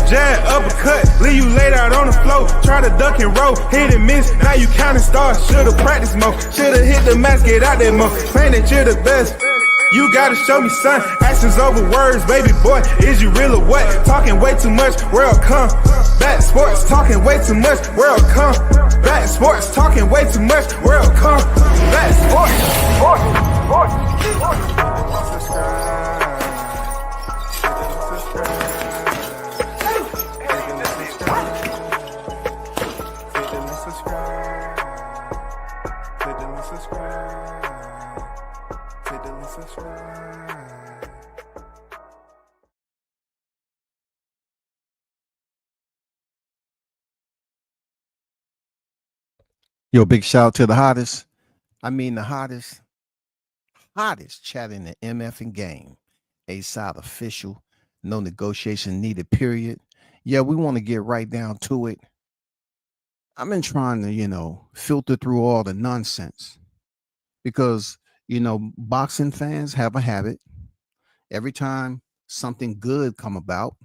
jab, uppercut, leave you laid out on the floor. Try to duck and roll, hit and miss, now you counting stars. Should've practiced more, should've hit the mask, get out there more. Claim that you're the best. You gotta show me, son. Actions over words, baby boy. Is you real or what? Talking way too much, world come. Back sports, talking way too much, world come. Back sports, talking way too much, world come. Back Yo, big shout out to the hottest chat in the MF game. A-side official, no negotiation needed, period. Yeah, we want to get right down to it. I've been trying to, filter through all the nonsense because, boxing fans have a habit. Every time something good come about,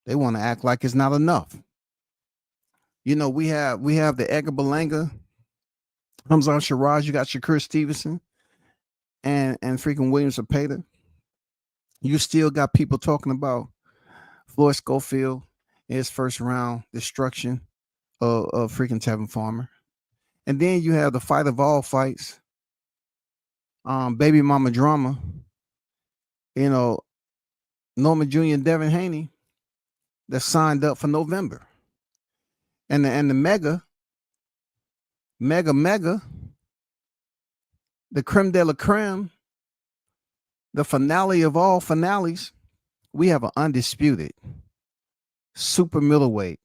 they want to act like it's not enough. We have the Edgar Berlanga, Hamzat Shiraz, you got Shakur Stevenson, and freaking William Zepeda. You still got people talking about Floyd Schofield in his first round destruction of freaking Tevin Farmer. And then you have the fight of all fights, baby mama drama, Norman Jr. and Devin Haney that signed up for November. And the mega, the creme de la creme, the finale of all finales, we have an undisputed super middleweight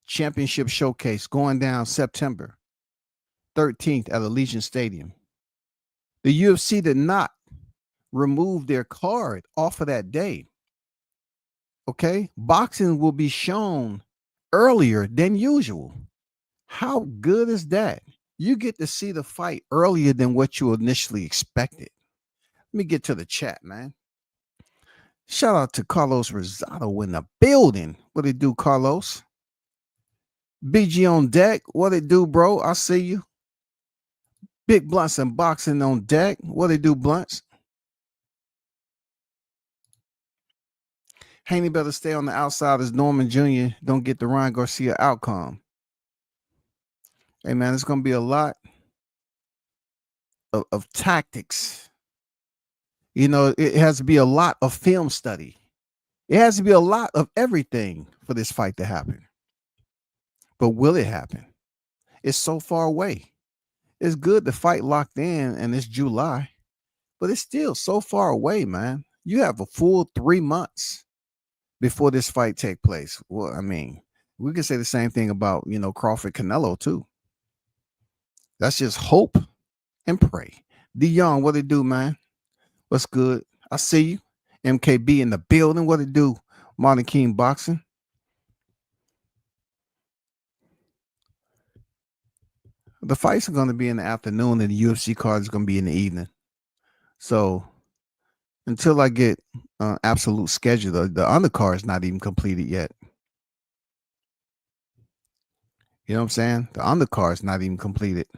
championship showcase going down September 13th at Allegiant Stadium. The UFC did not remove their card off of that day. Okay, boxing will be shown earlier than usual. How good is that? You get to see the fight earlier than what you initially expected. Let me get to the chat, man. Shout out to Carlos Rosado in the building. What it do, Carlos? BG on deck. What it do, bro? I see you. Big Blunts and Boxing on deck. What it do, Blunts? Haney better stay on the outside as Norman Jr. don't get the Ryan Garcia outcome. Hey, man, it's going to be a lot of tactics. It has to be a lot of film study. It has to be a lot of everything for this fight to happen. But will it happen? It's so far away. It's good the fight locked in and it's July, but it's still so far away, man. You have a full 3 months before this fight take place. Well, I mean, we can say the same thing about, Crawford Canelo too. That's just hope and pray. D Young, what it do, man? What's good? I see you. MKB in the building. What it do? Modern King Boxing. The fights are going to be in the afternoon and the UFC card is going to be in the evening. So until I get absolute schedule, the undercard is not even completed yet. You know what I'm saying? The undercard is not even completed.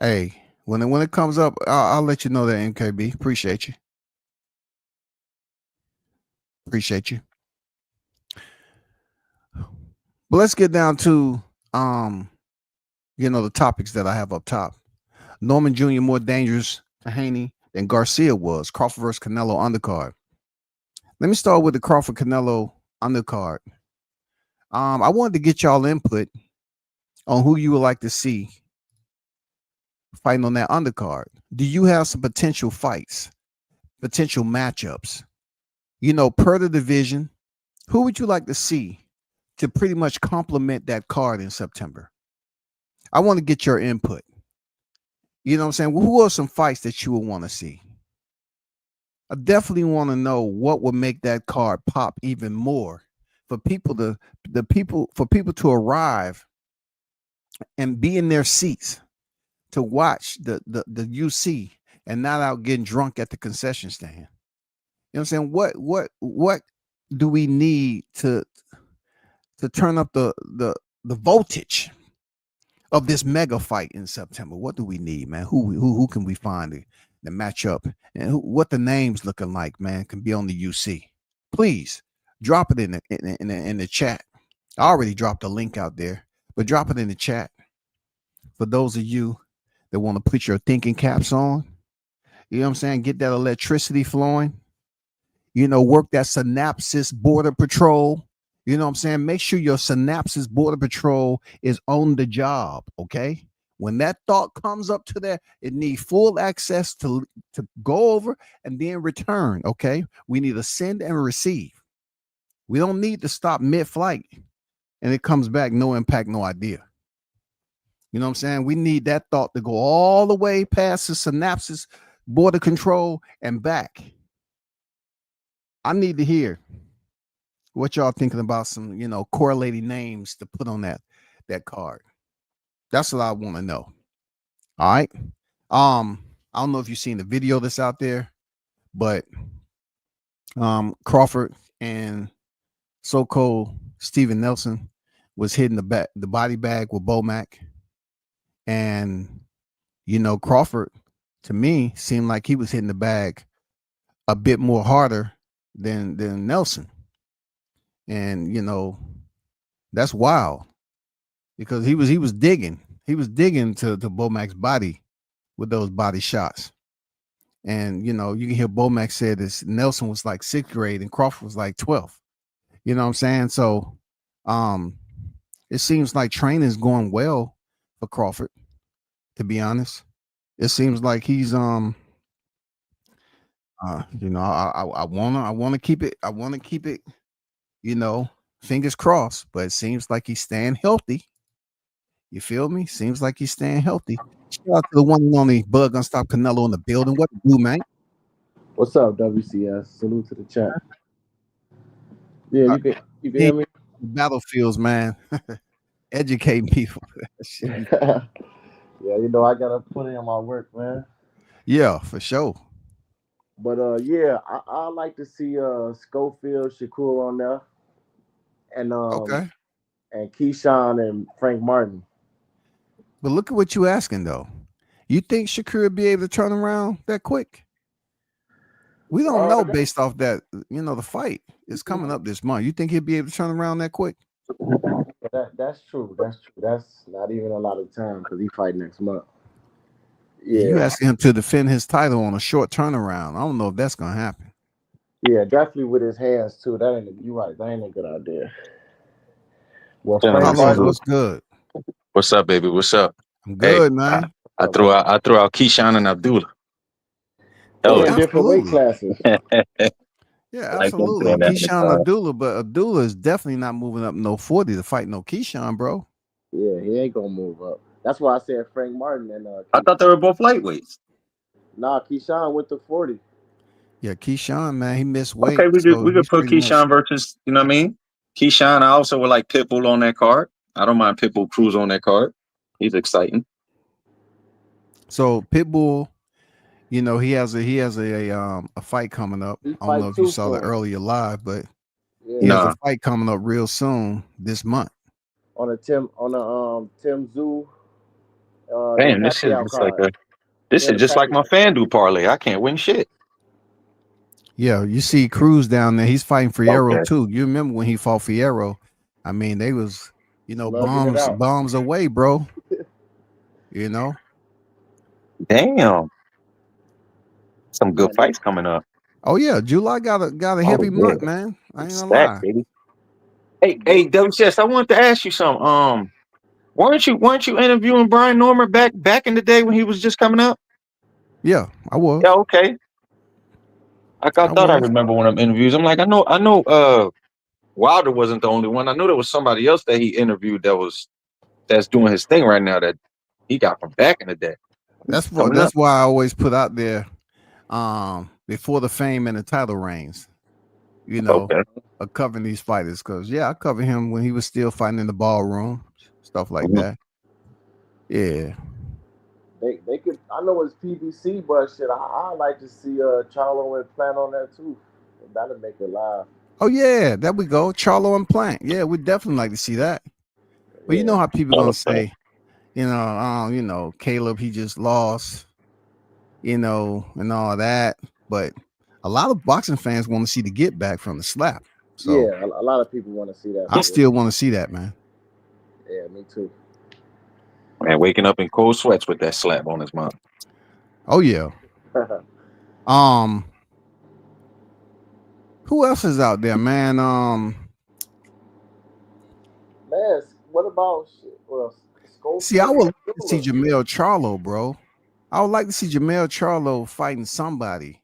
Hey, when it comes up, I'll let you know that, MKB. Appreciate you. Appreciate you. But let's get down to the topics that I have up top. Norman Jr. more dangerous to Haney than Garcia was. Crawford versus Canelo undercard. Let me start with the Crawford Canelo undercard. I wanted to get y'all input on who you would like to see fighting on that undercard. Do you have some potential fights, potential matchups? Per the division, who would you like to see to pretty much complement that card in September? I want to get your input. You know what I'm saying? Well, who are some fights that you would want to see? I definitely want to know what would make that card pop even more for people to arrive and be in their seats to watch the UC and not out getting drunk at the concession stand. You know what I'm saying? What do we need to turn up the voltage of this mega fight in September? What do we need, man? Who can we find to match up, and what the names looking like, man, can be on the UC. Please drop it in the chat. I already dropped a link out there, but drop it in the chat for those of you that want to put your thinking caps on. You know what I'm saying? Get that electricity flowing. You know, work that synapses border patrol. You know what I'm saying? Make sure your synapses border patrol is on the job, okay? When that thought comes up to that, it needs full access to go over and then return, okay? We need to send and receive. We don't need to stop mid-flight and it comes back, no impact, no idea. You know what I'm saying? We need that thought to go all the way past the synapses, border control, and back. I need to hear what y'all thinking about some, you know, correlating names to put on that card. That's what I want to know. All right. I don't know if you've seen the video that's out there, but Crawford and so-called Steven Nelson was hitting the body bag with Bomac. And, you know, Crawford, to me, seemed like he was hitting the bag a bit more harder than Nelson. And, you know, that's wild because he was digging. He was digging to Bomac's body with those body shots. And, you know, you can hear Bomac said this Nelson was like 6th grade and Crawford was like 12th. You know what I'm saying? So it seems like training is going well for Crawford, to be honest. It seems like he's you know, I wanna keep it, you know, fingers crossed, but it seems like he's staying healthy. You feel me? Seems like he's staying healthy. Shout out to the one and only Bug Unstop Canelo in the building. What to do, man? What's up, WCS? Salute to the chat. Yeah, you can hear me? Battlefields, man. Educating people. Yeah, you know, I gotta put in my work, man. Yeah, for sure. But yeah, I like to see Schofield, Shakur on there. And Okay. And Keyshawn and Frank Martin. But look at what you asking though. You think Shakur would be able to turn around that quick? We don't know based off that, you know, the fight is coming up this month. You think he'll be able to turn around that quick? That's true. That's true. That's not even a lot of time because he fight next month. Yeah. You asking him to defend his title on a short turnaround. I don't know if that's gonna happen. Yeah, definitely with his hands too. You're right. That ain't a good idea. Well, Carlos, what's good? What's up, baby? What's up? I'm good, man. I threw out Keyshawn and Abdullah. In different weight classes. Yeah, absolutely. Keyshawn Abdullah, but Abdullah is definitely not moving up no 40 to fight no Keyshawn, bro. Yeah, he ain't gonna move up. That's why I said Frank Martin and I thought they were both lightweights. Nah, Keyshawn went to 40. Yeah, Keyshawn, man, he missed weight. Okay, we could put Keyshawn versus, you know what I mean? Keyshawn, I also would like Pitbull on that card. I don't mind Pitbull Cruz on that card. He's exciting. So Pitbull, you know, he has a fight coming up. I don't know if you saw the earlier live, but he has a fight coming up real soon this month. On a Tim Zoo. Man, this is just like my FanDuel parlay. I can't win shit. Yeah, you see Cruz down there. He's fighting Fierro too. You remember when he fought Fierro? I mean, they was, you know, bombs away, bro. You know. Damn. Some good fights coming up. Oh yeah, July got a heavy month, man. I ain't gonna lie. Baby. Hey, WCS, I wanted to ask you something. Weren't you interviewing Brian Norman back in the day when he was just coming up? Yeah, I was. Yeah, okay. I thought I remember one of them interviews. I'm like, I know Wilder wasn't the only one. I knew there was somebody else that he interviewed that's doing his thing right now that he got from back in the day. That's why I always put out there before the fame and the title reigns. You know, of covering these fighters, because I cover him when he was still fighting in the ballroom, stuff like that. Yeah. They could. I know it's PBC, but shit, I like to see Charlo and Plant on there too. That'll make it live. Oh yeah, there we go. Charlo and Plant. Yeah, we'd definitely like to see that. But you know Yeah, how people gonna Charlo Plant. say, Caleb, he just lost, and all that. But a lot of boxing fans want to see the get back from the slap. So yeah. A lot of people want to see that. I For still want to see that, man. real. Yeah, me too. Man, waking up in cold sweats with that slap on his mouth. Oh yeah. Who else is out there, man? Man, what about shit? Well, See, I would like Schofield. to see Jamel Charlo, bro. I would like to see Jamel Charlo fighting somebody,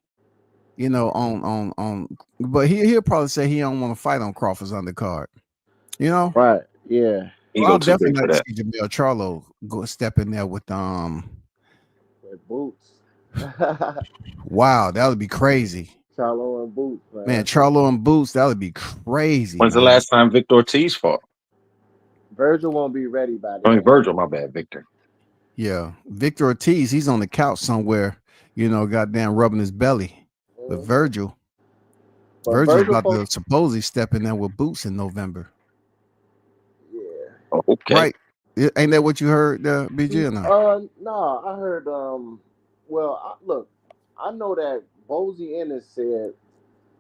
on. But he'll probably say he don't want to fight on Crawford's undercard. Right. Yeah. He Well, go I'll too definitely big for like to that. see Jamel Charlo go step in there with With Boots. Wow, that would be crazy, Charlo and Boots, man. Charlo and Boots, that would be crazy. When's the man. last time Victor Ortiz fought? Virgil won't be ready by I then. mean, Virgil, my bad, Victor. Yeah, Victor Ortiz, he's on the couch somewhere, goddamn rubbing his belly. But Mhm. Virgil's But about to supposedly step in there with Boots in November. Yeah. Oh, okay. Right. Ain't that what you heard, BG, or not? No, I heard. Look, I know that Bozy Ennis said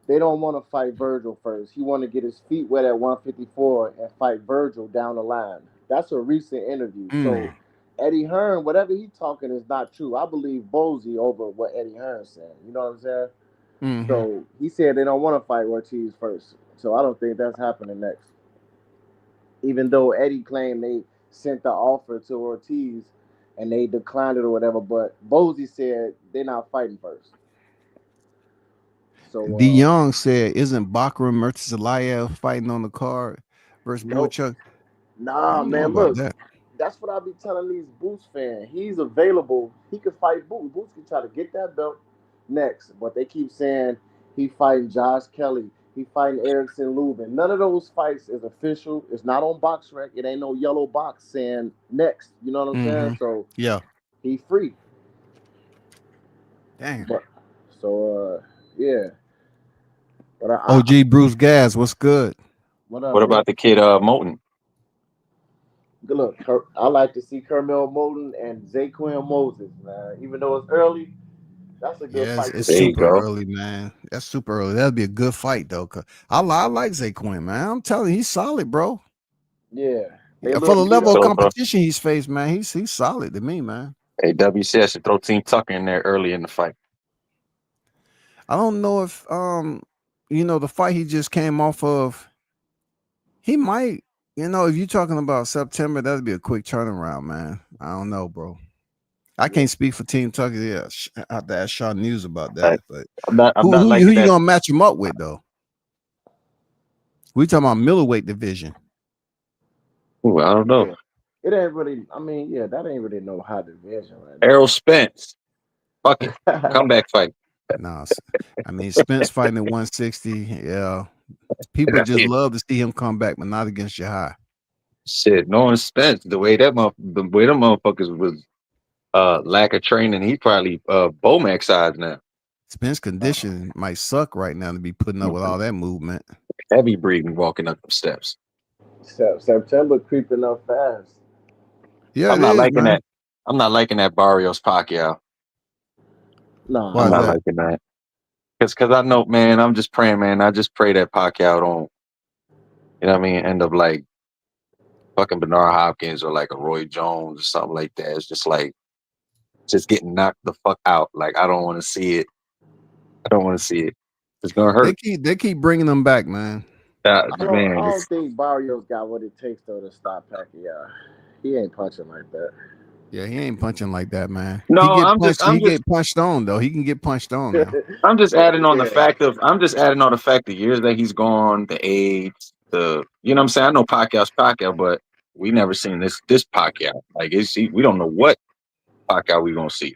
they don't want to fight Virgil first. He want to get his feet wet at 154 and fight Virgil down the line. That's a recent interview. So Eddie Hearn, whatever he talking is not true. I believe Bozy over what Eddie Hearn said. You know what I'm saying? Mhm. So he said they don't want to fight Ortiz first. So I don't think that's happening next. Even though Eddie claimed they sent the offer to Ortiz and they declined it or whatever, but Bozy said they're not fighting first. So D Young said, "Isn't Bakram Murtazalayev fighting on the card versus nope. Boychuk?" I Nah, don't know man, about look, that. that's what I be telling these Boots fans. He's available. He could fight Boots. Boots can try to get that belt next, but they keep saying he fighting Josh Kelly. He fighting Erickson Lubin. None of those fights is official. It's not on BoxRec. It ain't no yellow box saying next. You know what I'm saying? So Yeah. he free. Damn. But yeah. But OG Bruce Gas, what's good? What up? What about the kid Moulton? Look, I like to see Kermel Moulton and Zaquin Moses, man. Even though it's early, that's a good fight. It's There you super go. early, man. That's super early. That'd be a good fight, though. Cause I like Zaquin, man. I'm telling you, he's solid, bro. Yeah. For the level of So, competition he's faced, man, he's solid to me, man. Hey, WC, I should throw Team Tucker in there early in the fight. I don't know if the fight he just came off of, he might, if you're talking about September, that'd be a quick turnaround, man. I don't know, bro. I can't speak for Team Tucker. Yeah, I have to ask Shaw News about that. But I'm not who liking you that. gonna match him up with, though? We talking about middleweight division. Ooh, I don't know. It ain't really. I mean, yeah, that ain't really no high division right Errol Spence. Fuck it. now. Comeback fight. No, I mean Spence fighting at 160. Yeah, people just love to see him come back, but not against Jahai. Shit, knowing Spence, the way them motherfuckers was lack of training, he probably Bomac size now. Spence condition might suck right now to be putting up with all that movement. Heavy breathing, walking up the steps. September creeping up fast. Yeah, I'm not liking that. I'm not liking that Barrios Pacquiao. No, Why I'm is not that? liking that. Because I know, man, I'm just praying, man. I just pray that Pacquiao don't, you know what I mean, end up like fucking Bernard Hopkins or like a Roy Jones or something like that. It's just like, just getting knocked the fuck out. Like, I don't want to see it. I don't want to see it. It's gonna hurt. They keep bringing them back, man. I don't think Barrios got what it takes though to stop Pacquiao. He ain't punching like that. Yeah, he ain't punching like that, man. No, he get punched on though. He can get punched on now. I'm just adding on the fact the years that he's gone, the age, you know what I'm saying? I know Pacquiao's Pacquiao, but we never seen this Pacquiao. Like we don't know what Pacquiao we gonna see.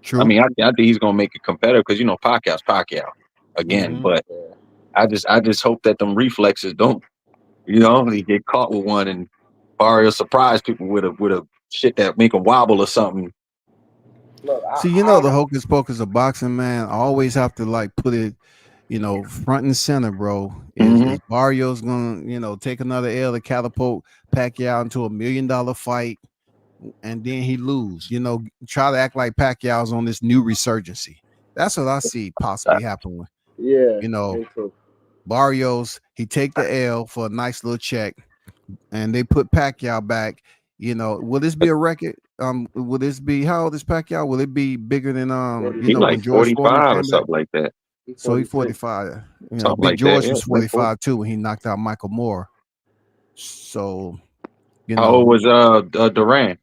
True. I mean, I think he's gonna make it competitive because Pacquiao's Pacquiao again. But I just hope that them reflexes don't, he get caught with one and Barrios surprise people with a shit that make him wobble or something. Look, See, the hocus pocus of boxing, man. I always have to like put it, front and center, bro. Is Barrios gonna, take another L to catapult Pacquiao into $1 million fight, and then he lose? Try to act like Pacquiao's on this new resurgency. That's what I see possibly happening. yeah, me too. Barrios, he take the L for a nice little check, and they put Pacquiao back. Will this be a record? Will this be, how old is Pacquiao? Will it be bigger than he when like George Foreman 45 or came back? something like that. So he's 45. Something Big like George that. was 45 too when he knocked out Michael Moore. So How old was Duran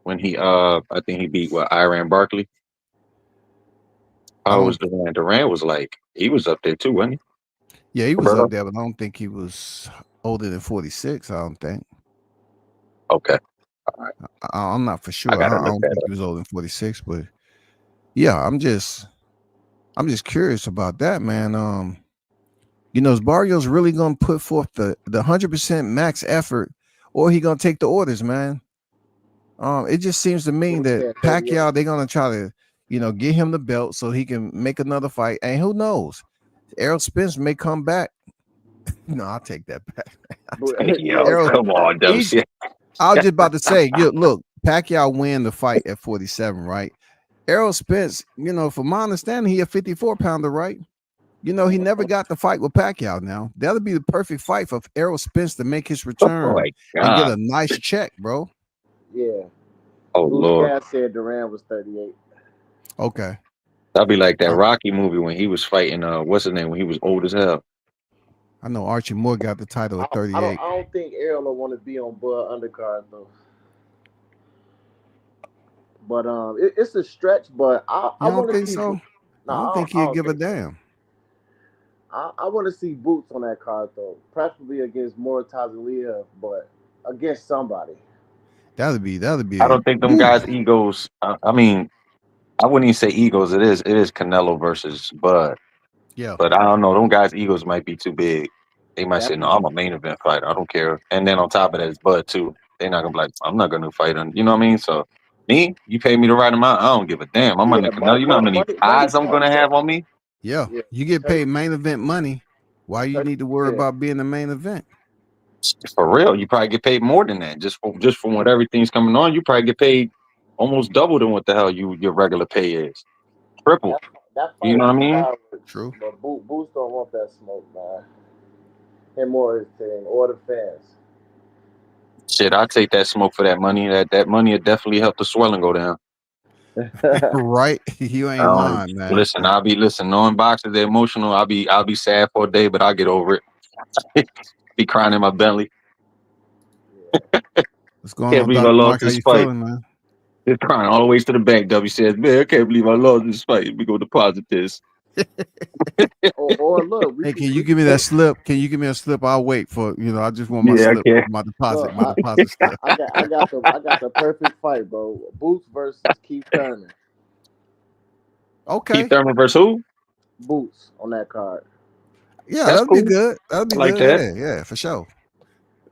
when he I think he beat Iran Barkley? How old was Duran? Duran was like, he was up there too, wasn't he? Yeah, he was up there, but I don't think he was older than 46. I don't think. Okay. All right. I'm not for sure. I don't think he was older than 46, but yeah, I'm just curious about that, man. Is Barrios really gonna put forth the 100% max effort, or he gonna take the orders, man? It just seems to me that Pacquiao, they're gonna try to, get him the belt so he can make another fight. And who knows? Errol Spence may come back. No, I'll take that back. Come on, WC. I was just about to say, look, Pacquiao win the fight at 47, right? Errol Spence, from my understanding, he a 54-pounder, right? He never got the fight with Pacquiao. Now that'll be the perfect fight for Errol Spence to make his return and get a nice check, bro. Yeah. Oh Lord. Dad said Duran was 38. Okay. That'd be like that Rocky movie when he was fighting. What's his name? When he was old as hell. I know Archie Moore got the title at 38. I don't think Errol will want to be on Bud Undercard though. But it's a stretch. But I don't think so. No, I don't think he'd give a damn. I want to see Boots on that card though, preferably against Mortazalia, but against somebody. That'd be. I don't think them guys' egos. I mean, I wouldn't even say egos. It is Canelo versus Bud. Yeah. But I don't know. Them guys' egos might be too big. They might say, "No, I'm a main event fighter. I don't care." And then on top of that, it's Bud too. They're not gonna be like, "I'm not gonna fight him." You know what I mean? So me, you pay me the right amount. I don't give a damn. I'm under Canelo. You know how many eyes I'm gonna have on me? Yeah. You get paid main event money. Why you need to worry about being the main event? For real, you probably get paid more than that. Just from what everything's coming on, you probably get paid almost double than what the hell your regular pay is. Triple. You know what I mean? True. But Boots don't want that smoke, man. Him or his team or the fans. Shit, I take that smoke for that money. That money will definitely help the swelling go down. Right? You ain't lying, man. Listen, knowing boxers, they're emotional. I'll be sad for a day, but I'll get over it. Be crying in my belly. What's going on, Dr. Mark? How you feeling, man? They're crying all the way to the bank. W says, "Man, I can't believe I lost this fight. We go deposit this." or look, hey, can you give me that slip? Can you give me a slip? I'll wait for I just want my slip, my deposit, my deposit slip. I got the perfect fight, bro. Boots versus Keith Thurman. Okay. Keith Thurman versus who? Boots on that card. Yeah, that'd be good. That'd be like good. That. Yeah, for sure.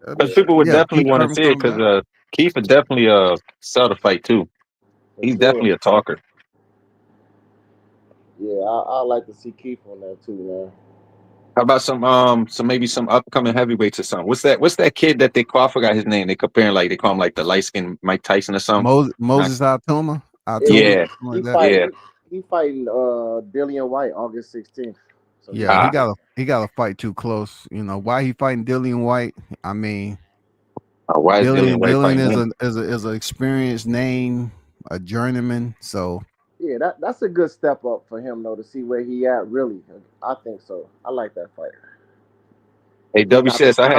Because people would definitely want to see it. Because Keith would definitely sell the fight too. He's definitely a talker. Yeah, I like to see Keith on that too, man. How about some upcoming heavyweights or something? What's that kid that they call? I forgot his name. They comparing they call him like the light skinned Mike Tyson or something. Moses Altuma. Yeah. He fighting Dillian White August 16th. So yeah, he got to fight too close. Why he fighting Dillian White? I mean, why is Dillian White is an experienced name, a journeyman. So yeah, that's a good step up for him though to see where he at. Really, I think so. I like that fight. Hey, WCS, I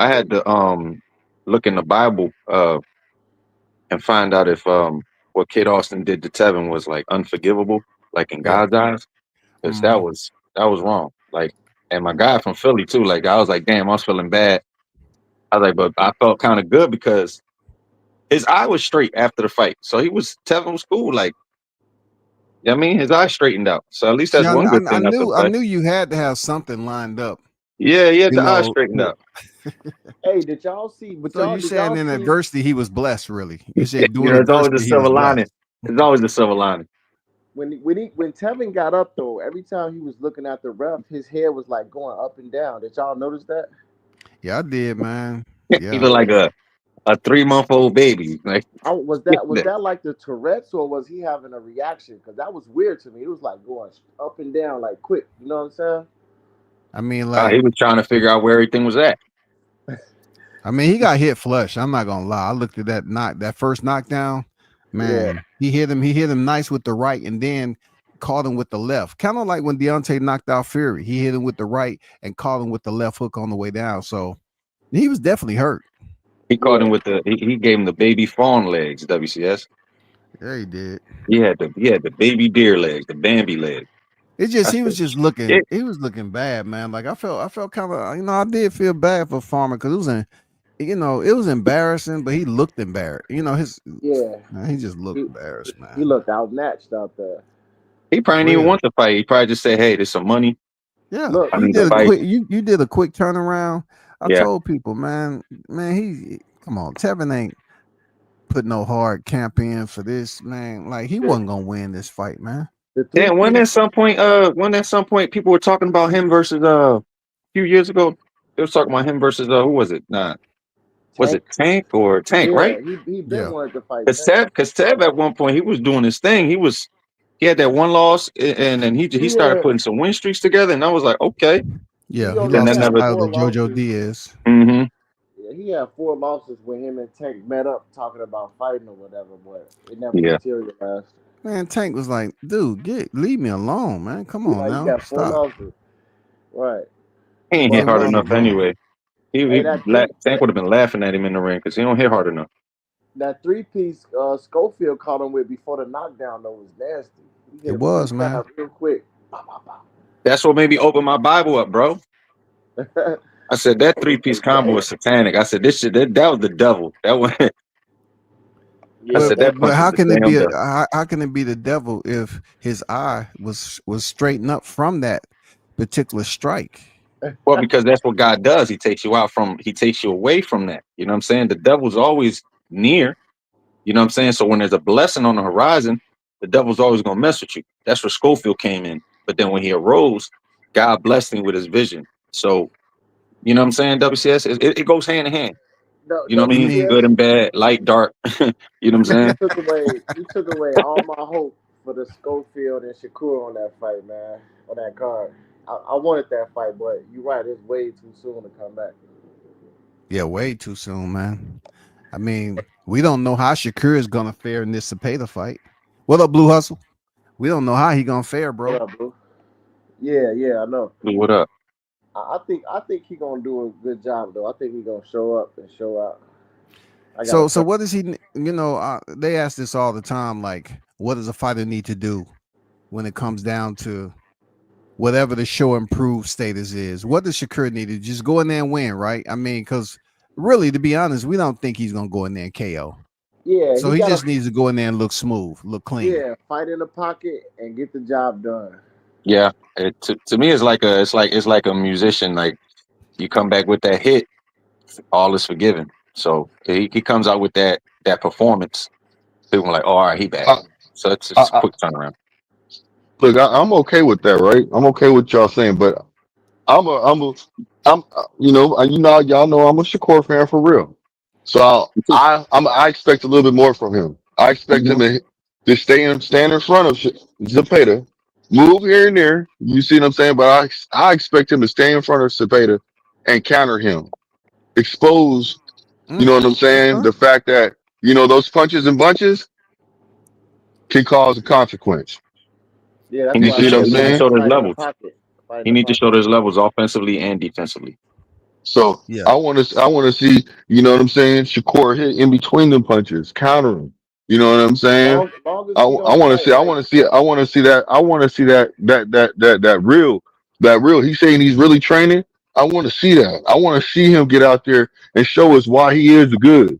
had to look in the Bible and find out if what Kid Austin did to Tevin was like unforgivable, like in God's eyes, because that was wrong. Like, and my guy from Philly too. Like, I was like, damn, I was feeling bad. I was like, but I felt kind of good because his eye was straight after the fight, so Tevin was cool. Like, I mean, his eye straightened out, so at least that's one good thing. I knew you had to have something lined up. Yeah, the eye straightened out. Hey, did y'all see? So you saying in adversity he was blessed? Really? You said doing it's always a silver lining. It's always the silver lining. When Tevin got up though, every time he was looking at the ref, his hair was like going up and down. Did y'all notice that? Yeah, I did, man. He Yeah. look like Yeah. a 3-month-old baby. Like Was that like the Tourette's or was he having a reaction? Because that was weird to me. It was like going up and down like quick. You know what I'm saying? I mean, he like, was trying to figure out where everything was at. he got hit flush. I'm not gonna lie. I looked at that first knockdown. Yeah. Man, he hit him nice with the right and then caught him with the left. Kind of like when Deontay knocked out Fury. He hit him with the right and caught him with the left hook on the way down. So he was definitely hurt. He caught him Yeah. with he gave him the baby fawn legs, WCS. Yeah, he did. He had the baby deer legs, the Bambi legs. It just I he said, was just shit. looking. He was looking bad, man. Like I felt kind of, I did feel bad for Farmer because it was embarrassing, but he looked embarrassed. Yeah. He just looked He embarrassed, he man. looked outmatched out there. He probably didn't even Real. want to fight. He probably just said, "Hey, there's some money. Yeah, Look, I you need to did a fight." quick you did a quick turnaround. I Yeah, told people, man, he come on, Tevin ain't put no hard camp in for this, man. Like he the, wasn't gonna win this fight, man. the three damn. piece When at some point people were talking about him versus a few years ago, they was talking about him versus who was it? Nah, was it Tank. Tank? Yeah, Right? he been Yeah, wanted to fight Because Tank. Tev at one point he was doing his thing. He had that one loss, and then he started Yeah, putting some win streaks together, and I was like, okay. yeah. He only Then lost that his had never. title four to JoJo losses. Diaz. Hmm. Yeah, he had four losses when him and Tank met up talking about fighting or whatever, but it never Yeah, materialized. Man, Tank was like, dude, leave me alone, man. Come He on like he now, got four stop. losses, right? he ain't hit But Leave hard us enough alone. anyway. hey, Tank would have been laughing at him in the ring because he don't hit hard enough. that three piece Schofield caught him with before the knockdown though was nasty. He hit It him with was, the man. jab real quick. Pow, pow, That's what made me open my Bible up, bro. pow. I said that 3-piece combo Hey, was satanic. I said this shit that was the devil. That one. I yeah, said that But punch was how the can it damn be devil. how can it be the devil if his eye was straightened up from that particular strike? Well, because that's what God does. He takes you away from that. You know what I'm saying? The devil's always near. You know what I'm saying? So when there's a blessing on the horizon, the devil's always gonna mess with you. That's where Schofield came in. But then when he arose, God blessed him with his vision. So you know what I'm saying? WCS, it goes hand in hand. no, You know what I You mean? mean WCS. Good and bad, light, dark. You know what I'm You saying? took away all my hope for the Schofield and Shakur on that fight, man. On that card, I wanted that fight, but you're right. It's way too soon to come back. yeah, way too soon, man. I mean, we don't know how Shakur is gonna fare in this Cepeda fight. What up, Blue Hustle? We don't know how he gonna fare, What bro. up, bro? Yeah, yeah, I know. What up? I think he gonna do a good job though. I think he gonna show up and show out. I got a So trust. what does he? They ask this all the time. Like, what does a fighter need to do when it comes down to whatever the show improved status is? What does Shakur need to just go in there and win, right? I mean, because really, to be honest, we don't think he's gonna go in there and KO. Yeah, So he he got to just needs to go in there and look smooth, look clean. fight in the pocket and get the job done. Yeah. To me, it's like a musician. Like you come back with that hit, all is forgiven. So he comes out with that performance. People are like, oh, all right, he back. I, So it's a I, quick turnaround. look, I'm okay with that, right? I'm okay with y'all saying, but I'm, y'all know I'm a Shakur fan for real. So I expect a little bit more from him. I expect him Mhm. to stand in front of Zepeda, move here and there. You see what I'm saying? But I expect him to stay in front of Zepeda and counter him, expose. You know what I'm saying? Okay. The fact that those punches and bunches can cause a consequence. Yeah, He that's You needs why I to see what show. I'm said He needs to saying? show those fight in the levels. pocket. Fight in He the needs to show pocket. those levels offensively and defensively. So Yeah. I want to see, you know what I'm saying, Shakur hit in between them punches, counter him. You know what I'm saying? Long as I, he I don't want to fight see, I like want to see, I want to see that, I want to see that real. He's saying he's really training. I want to see that. I want to see him get out there and show us why he is good.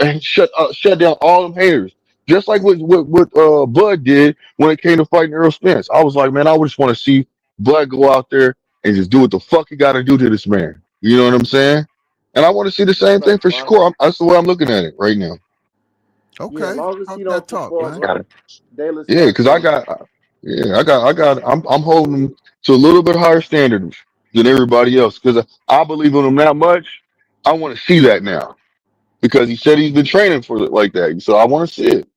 And shut down all them haters. Just like what Bud did when it came to fighting Earl Spence. I was like, man, I just want to see Bud go out there and just do what the fuck he got to do to this man. You know what I'm saying? And I want to see the same what thing up, for Quan? Shakur. That's the way I'm looking at it right now. Yeah, as Okay, long as he talk don't that talk, perform man. Got like it. De La Yeah, because Santos. I'm holding him to a little bit higher standards than everybody else because I believe in him that much. I want to see that now because he said he's been training for it like that. So I want to see it.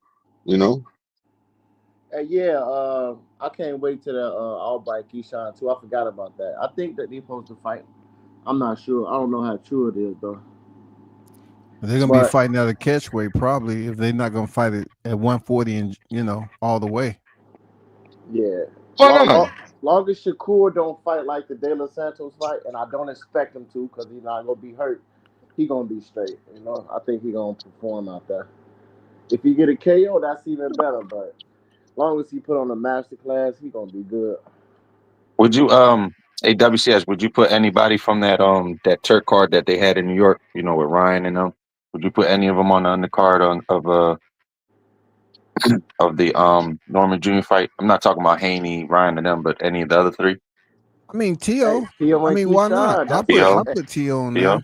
You know. And yeah, I can't wait to the Albright Keyshawn too. I forgot about that. I think that they supposed to fight. I'm not sure. I don't know how true it is though. They're gonna be But fighting at a catchweight probably if they're not gonna fight it at 140 and all the way. yeah, Why not? long as Shakur don't fight like the De La Santos fight, and I don't expect him to because he's not gonna be hurt. He gonna be straight. I think he gonna perform out there. If he get a KO, that's even better. But long as he put on a master class, he gonna be good. Would you AWCS? Would you put anybody from that Turk card that they had in New York? You know, with Ryan and them. Would you put any of them on the undercard of the Norman Jr. fight? I'm not talking about Haney, Ryan, and them, but any of the other three. I mean, Hey, Tio. Tio I and mean, why not? Keyshawn, I that's put Theo, I put Tio on Theo, there.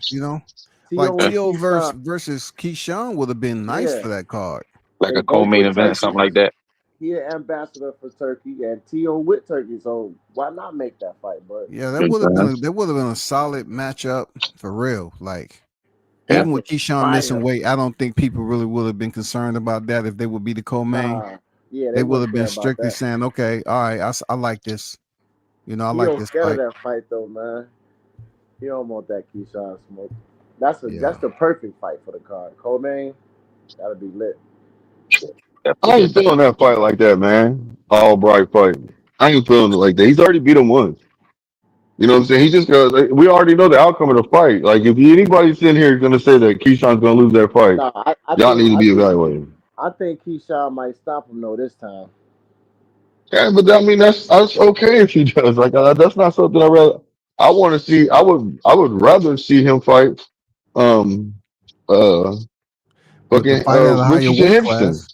Like Tio and Tio Keyshawn. versus Keyshawn would have been nice Yeah, for that card. like they a both co-main with event or Turkey. something like that. He an ambassador for Turkey, and Tio with Turkey. So why not make that fight? But Yeah, You know what I'm saying? that would have been a solid matchup for real. Like Yeah, even that's a with Keyshawn missing fire. weight, I don't think people really would have been concerned about that if they would be the co-main. Nah, yeah, they They would wouldn't have care been about strictly that. saying, "Okay, all right, I like this. I like Tio this scared of fight." that fight though, man. He don't want that Keyshawn smoke. That's Yeah, the perfect fight for the card. Coleman, that'll be lit. definitely I be a ain't better. feeling that fight like that, man. All bright fight. I ain't feeling it like that. He's already beat him once. You know what I'm saying? He just got. Like, we already know the outcome of the fight. Like if anybody sitting here is gonna say that Keyshawn's gonna lose that fight, Nah, I y'all think need to I be think evaluated. I think Keyshawn might stop him though this time. Yeah, but I mean that's okay if he does. Like that's not something I want to see. I would rather see him fight. Um. Uh. but the Fucking. fight at a higher Richardson weight Henderson. class,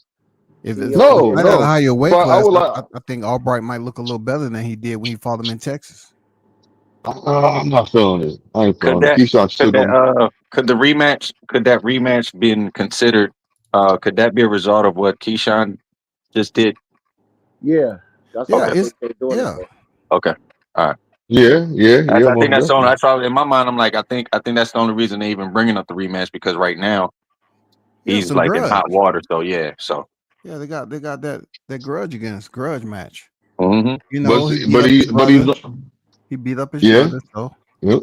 if it's Tio the No. fight at a No. higher weight But I class, would like. I think Albright might look a little better than he did when he fought him in Texas. I'm not feeling it. I ain't Could feeling it. that Keyshawn could still that gonna. could that rematch been considered? Could that be a result of what Keyshawn just did? Yeah, that's what Yeah, I Okay, think it's they're doing it yeah. for. okay, all right. Yeah. Yeah. Yeah. I think Most that's the only. definitely. That's probably in my mind. I'm like, I think that's the only reason they even bringing up the rematch because right now Yeah, he's some like in hot grudge. water. So yeah, so Yeah, they got that grudge match. hmm But He beat but up his he but he's brother. He beat up his yeah. brother. So Yep.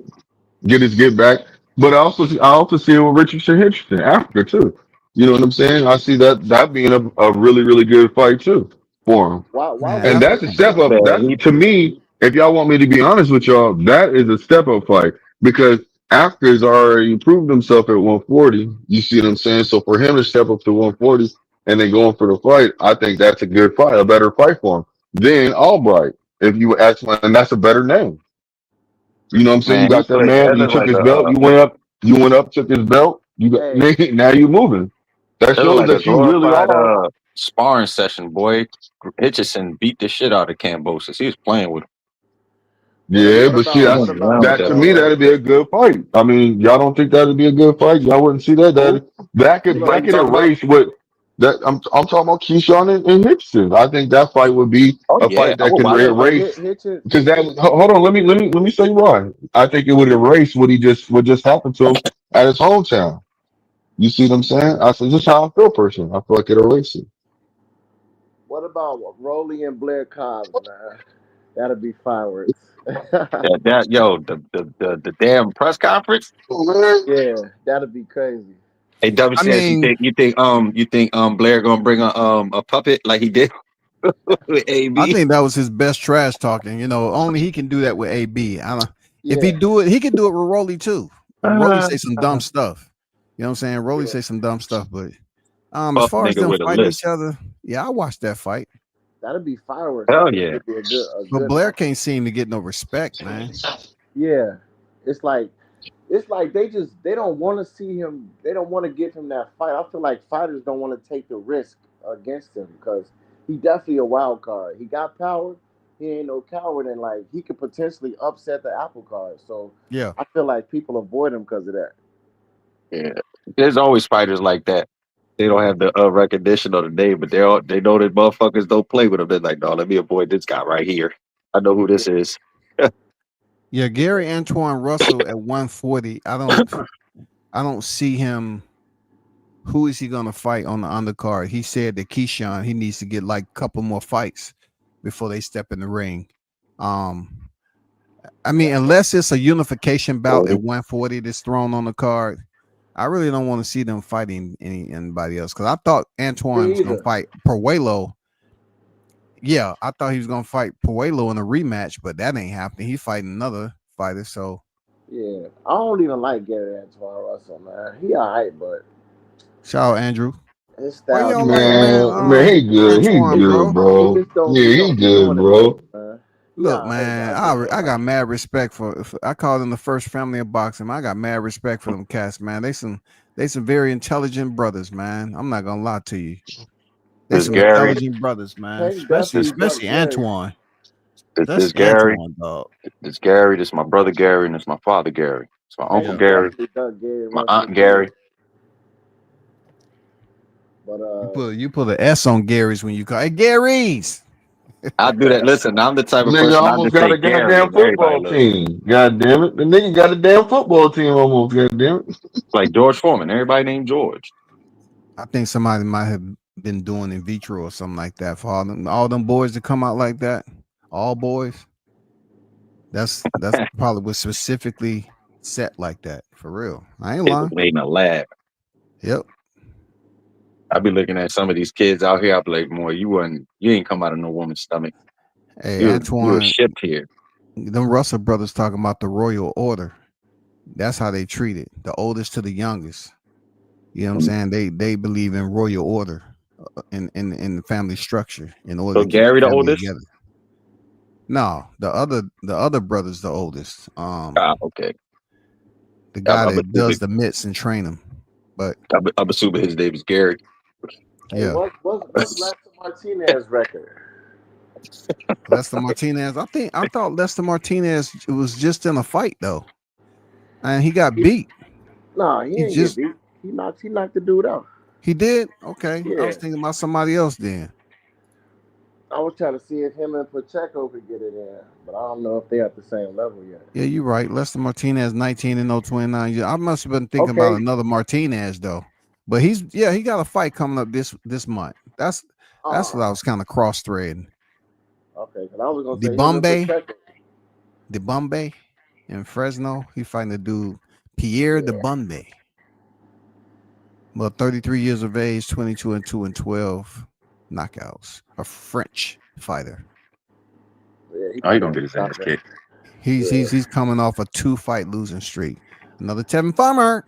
Get his get back. But I also see it with Richardson Henderson after too. You know what I'm saying? I see that being a really really good fight too for him. Why man, And wouldn't that's they? a step up. yeah, That's to me. If y'all want me to be honest with y'all, that is a step up fight because After's already proved himself at 140. You see what I'm saying? So for him to step up to 140 and then going for the fight, I think that's a good fight, a better fight for him than Albright. If you ask, and that's a better name. You know what I'm saying? You man, he got that played. man. That You looked took like his a belt. You went up, took his belt. You got Hey, now you moving. That that looked shows like a that you really glorified are. sparring session. Boy, Hitchison beat the shit out of Cambosis. He was playing with Yeah, what but see, about him. what that's Around with about that that to me. boy. That'd be a good fight. I mean, y'all don't think that'd be a good fight? Y'all wouldn't see that? who? That Which could fight that you could talking about? erase what that I'm talking about Keyshawn and Hickson. I think that fight would be Oh a yeah, fight I that would can watch Yeah, it. but erase because that. Hitchens. Hold on, let me say why. I think it would erase what just happened to him at his hometown. You see what I'm saying? I said, this is how I feel personally. I feel like it erases. What about Rolly and Blair Cobbs, man? That'll be fireworks. The damn press conference. Oh man. Yeah, that'll be crazy. Hey, I WCS, mean, you think Blair gonna bring a puppet like he did with I AB? think that was his best trash talking. Only he can do that with AB. I don't, if he Yeah, do it, he could do it with Rolly too. Rolly Uh, say some dumb stuff. You know what I'm saying? Rolly yeah, say some dumb stuff, but as Fuck far as nigga them with a fighting list. each other, yeah, I watched that fight. that'll be fireworks. I Hell think yeah. it'd be a But good Blair fight. can't seem to get no respect, man. Yeah, it's like they don't want to see him. They don't want to give him that fight. I feel like fighters don't want to take the risk against him because he definitely a wild card. He got power. He ain't no coward, and like he could potentially upset the apple card. So Yeah. I feel like people avoid him because of that. Yeah. There's always fighters like that. They don't have the recognition of the name, but they know that motherfuckers don't play with them. They're like, no, let me avoid this guy right here. I know who this is. Yeah, Gary Antoine Russell at 140. I don't see him. Who is he gonna fight on the undercard? He said that Keyshawn, he needs to get like a couple more fights before they step in the ring. I mean, unless it's a unification bout at 140 that's thrown on the card, I really don't want to see them fighting anybody else. Because I thought Antoine was gonna fight Puello. Yeah, I thought he was gonna fight Puello in a rematch, but that ain't happening. He's fighting another fighter. So yeah, I don't even like Gary Antoine Russell, man. He alright, but shout out Andrew. his Why style y'all just like, Man, he good. He Antoine, good, bro? he bro. just don't Yeah, he he don't be good, doing it much, bro. man. He Look, alright, man, but I just don't I like got mad respect for. I called them the first family of boxing. I got mad respect for them cats, man. They some very intelligent brothers, man. I'm not gonna lie to you. They This some Gary, intelligent brothers, man. Tank definitely ducked Especially Gary. Antoine. this Especially Gary, Antoine, dog. this Gary, this my brother Gary, and this my father Gary. It's my uncle Yeah. Tank Gary, definitely ducked Gary my Russell aunt too. Gary. But You put an S on Gary's when you call it Gary's. I do that. Listen, I'm the type of Nigga person I almost just got say a Gary goddamn and everybody football loves it. team. God damn it. The nigga got a damn football team almost, god damn it. Like George Foreman. Everybody named George. I think somebody might have been doing in vitro or something like that for all them boys to come out like that. All boys. That's probably was specifically set like that for real. I ain't It was lying. made in a lab. Yep. I be looking at some of these kids out here. I be like, "More, you ain't come out of no woman's stomach. Hey, You were Antoine, shipped here." them Russell brothers talking about the royal order. That's how they treat it. The oldest to the youngest. You know what I'm saying? They believe in royal order in the family structure in order So to keep the Gary, the family oldest. together. No, the other brother's the oldest. Ah, okay. The I'm, guy I'm that does assuming. the mitts and train them. But I'm assuming his name is Gary. hey, yeah, what's Lester Martinez record? Lester Martinez. I thought Lester Martinez was just in a fight though, and he got beat. Nah, he He ain't get just beat. He knocked the dude out. he did. Okay, I Yeah. was thinking about somebody else then. I was trying to see if him and Pacheco could get it in, but I don't know if they at the same level yet. Yeah, you're right. Lester Martinez, 19-0, 29. Yeah, I must have been thinking about Okay. another Martinez though. But he got a fight coming up this month. That's what I was kind of cross threading. Okay, because I was gonna The say him and Bombay, Pacheco. the Bombay in Fresno. He fighting the dude Pierre de Yeah, Bombay. Well, 33 years of age, 22-2 and 12 knockouts. A French fighter. yeah, he Oh, he coming gonna in get his ass chopping. kicked. Yeah, He's coming off a 2-fight losing streak. Another Tevin Farmer.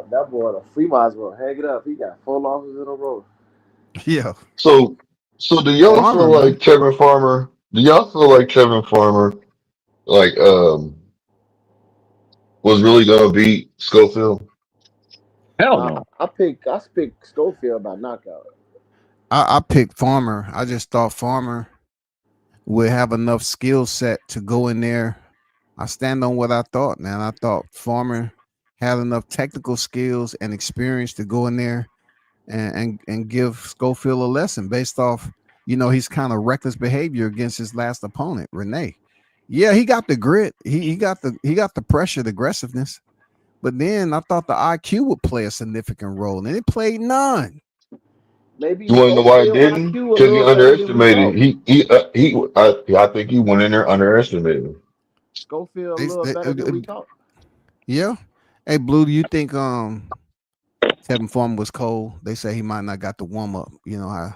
that boy, the free might as well hang it up. He got 4 losses in a row. Yeah. So do y'all Farmer, feel man. like Kevin Farmer? Do y'all feel like Kevin Farmer like was really gonna beat Schofield? Hell Nah, no. I pick Schofield by knockout. I picked Farmer. I just thought Farmer would have enough skill set to go in there. I stand on what I thought, man. I thought Farmer had enough technical skills and experience to go in there and give Schofield a lesson based off, he's kind of reckless behavior against his last opponent, Renee. Yeah, he got the grit. He got the pressure, the aggressiveness. But then I thought the IQ would play a significant role, and it played none. Maybe You want to know why it Schofield didn't? IQ a Because he little better than we underestimated. thought. I think he went in there underestimated. Schofield a They, little they, better than we thought. yeah. Hey, Blue, do you think Tevin Farmer was cold? They say he might not got the warm up. You know how,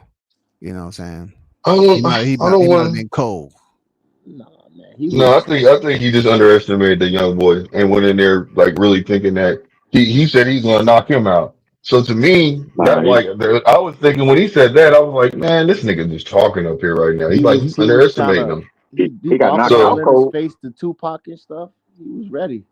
what I'm saying? I He don't. might he I might don't he might have want. been cold. Nah, man, he No, was. I think he just underestimated the young boy and went in there like really thinking that he said he's gonna knock him out. So to me, Nah, that like I was thinking when he said that, I was like, man, this nigga just talking up here right now. He's He was trying underestimating to him. he he got walking knocked around out So in his cold. face to Tupac and stuff. He was ready.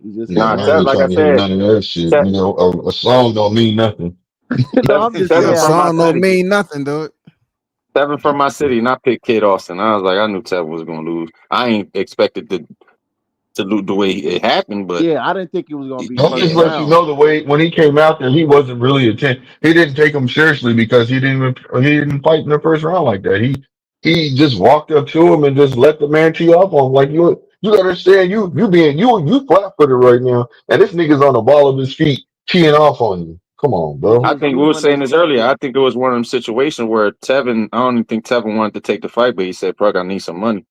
He just no, ain't Nah, I want Tev, ain't like I trying to hear said, none of that shit. Tev, You know, a song don't mean nothing. to. No, I'm just Yeah, Tevin saying from my song don't city. hypothetically. mean nothing, dude. Tevin from my city, and I picked Kid Austin. I was like, I knew Tevin was gonna lose. I ain't expected to to the way it happened, but Yeah, I didn't think it was gonna be That first just yeah, lets you round. know the way when he came out there, he wasn't really intent. He didn't take him seriously because he didn't fight in the first round like that. He just walked up to him and just let the man tee off on him. Like you understand you flat footed right now, and this nigga's on the ball of his feet teeing off on you. Come on, bro. I Because think we people were saying this earlier. understand. I think it was one of them situations where Tevin. I don't even think Tevin wanted to take the fight, but he said, "Plug, I need some money.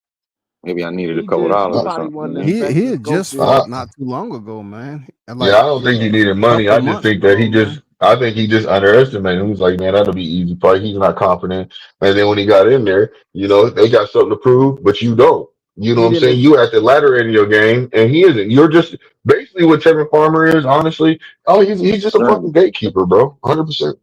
Maybe I needed a couple He dollars or probably something." You wasn't know? He expecting had just Schofield. fought Uh, not too long ago, man. And Yeah, like I don't think he Yeah, needed a money. couple I of just months think that ago, man. I think he just underestimated. He was like, man, that'll be easy fight. He's not confident. And then when he got in there, they got something to prove, but you don't. You know what he I'm didn't. saying? You at the latter end of your game, and he isn't. You're just basically what Tevin Farmer is, honestly. Oh, he's just a fucking Right. gatekeeper, bro. 100%.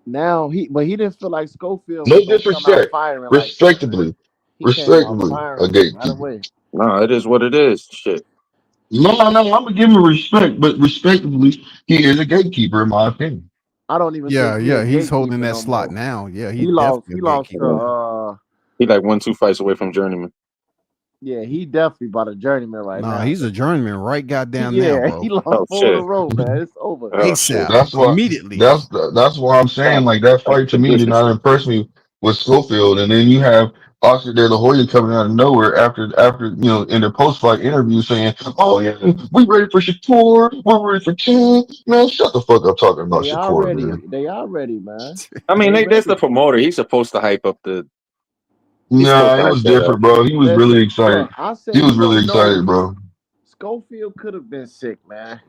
Now but he didn't feel like Schofield was No gonna come out disrespect. firing like that. Respectably. He came out Respectably, a firing right gatekeeper. away. No, it is what it is. Shit. No, no, I'm gonna give him respect, but respectably, he is a gatekeeper in my opinion. I don't even Yeah, think he a yeah, he's holding gatekeeper that no slot more. now. Yeah, he He lost. definitely He a lost to gatekeeper now. He like 1-2 fights away from journeyman. yeah. He definitely about a journeyman right Nah, now. he's a journeyman right goddamn now, Yeah, bro. he lost Oh 4 in a shit. row, man. It's over. Oh shit. ASAP, That's why immediately. that's why I'm saying like that fight to me did not impress me with Schofield, and then you have Oscar De La Hoya coming out of nowhere after in the post fight interview saying, "Oh yeah, we ready for Shakur, we're ready for King." Man, shut the fuck up talking about They Shakur, already. man. They already, man. I mean, They that's the ready. promoter. He's supposed to hype up the. He's supposed Nah, to it hype was that up. different, bro. He was really Listen, excited. look. I say He we was really don't excited, know. bro. Schofield could have been sick, man.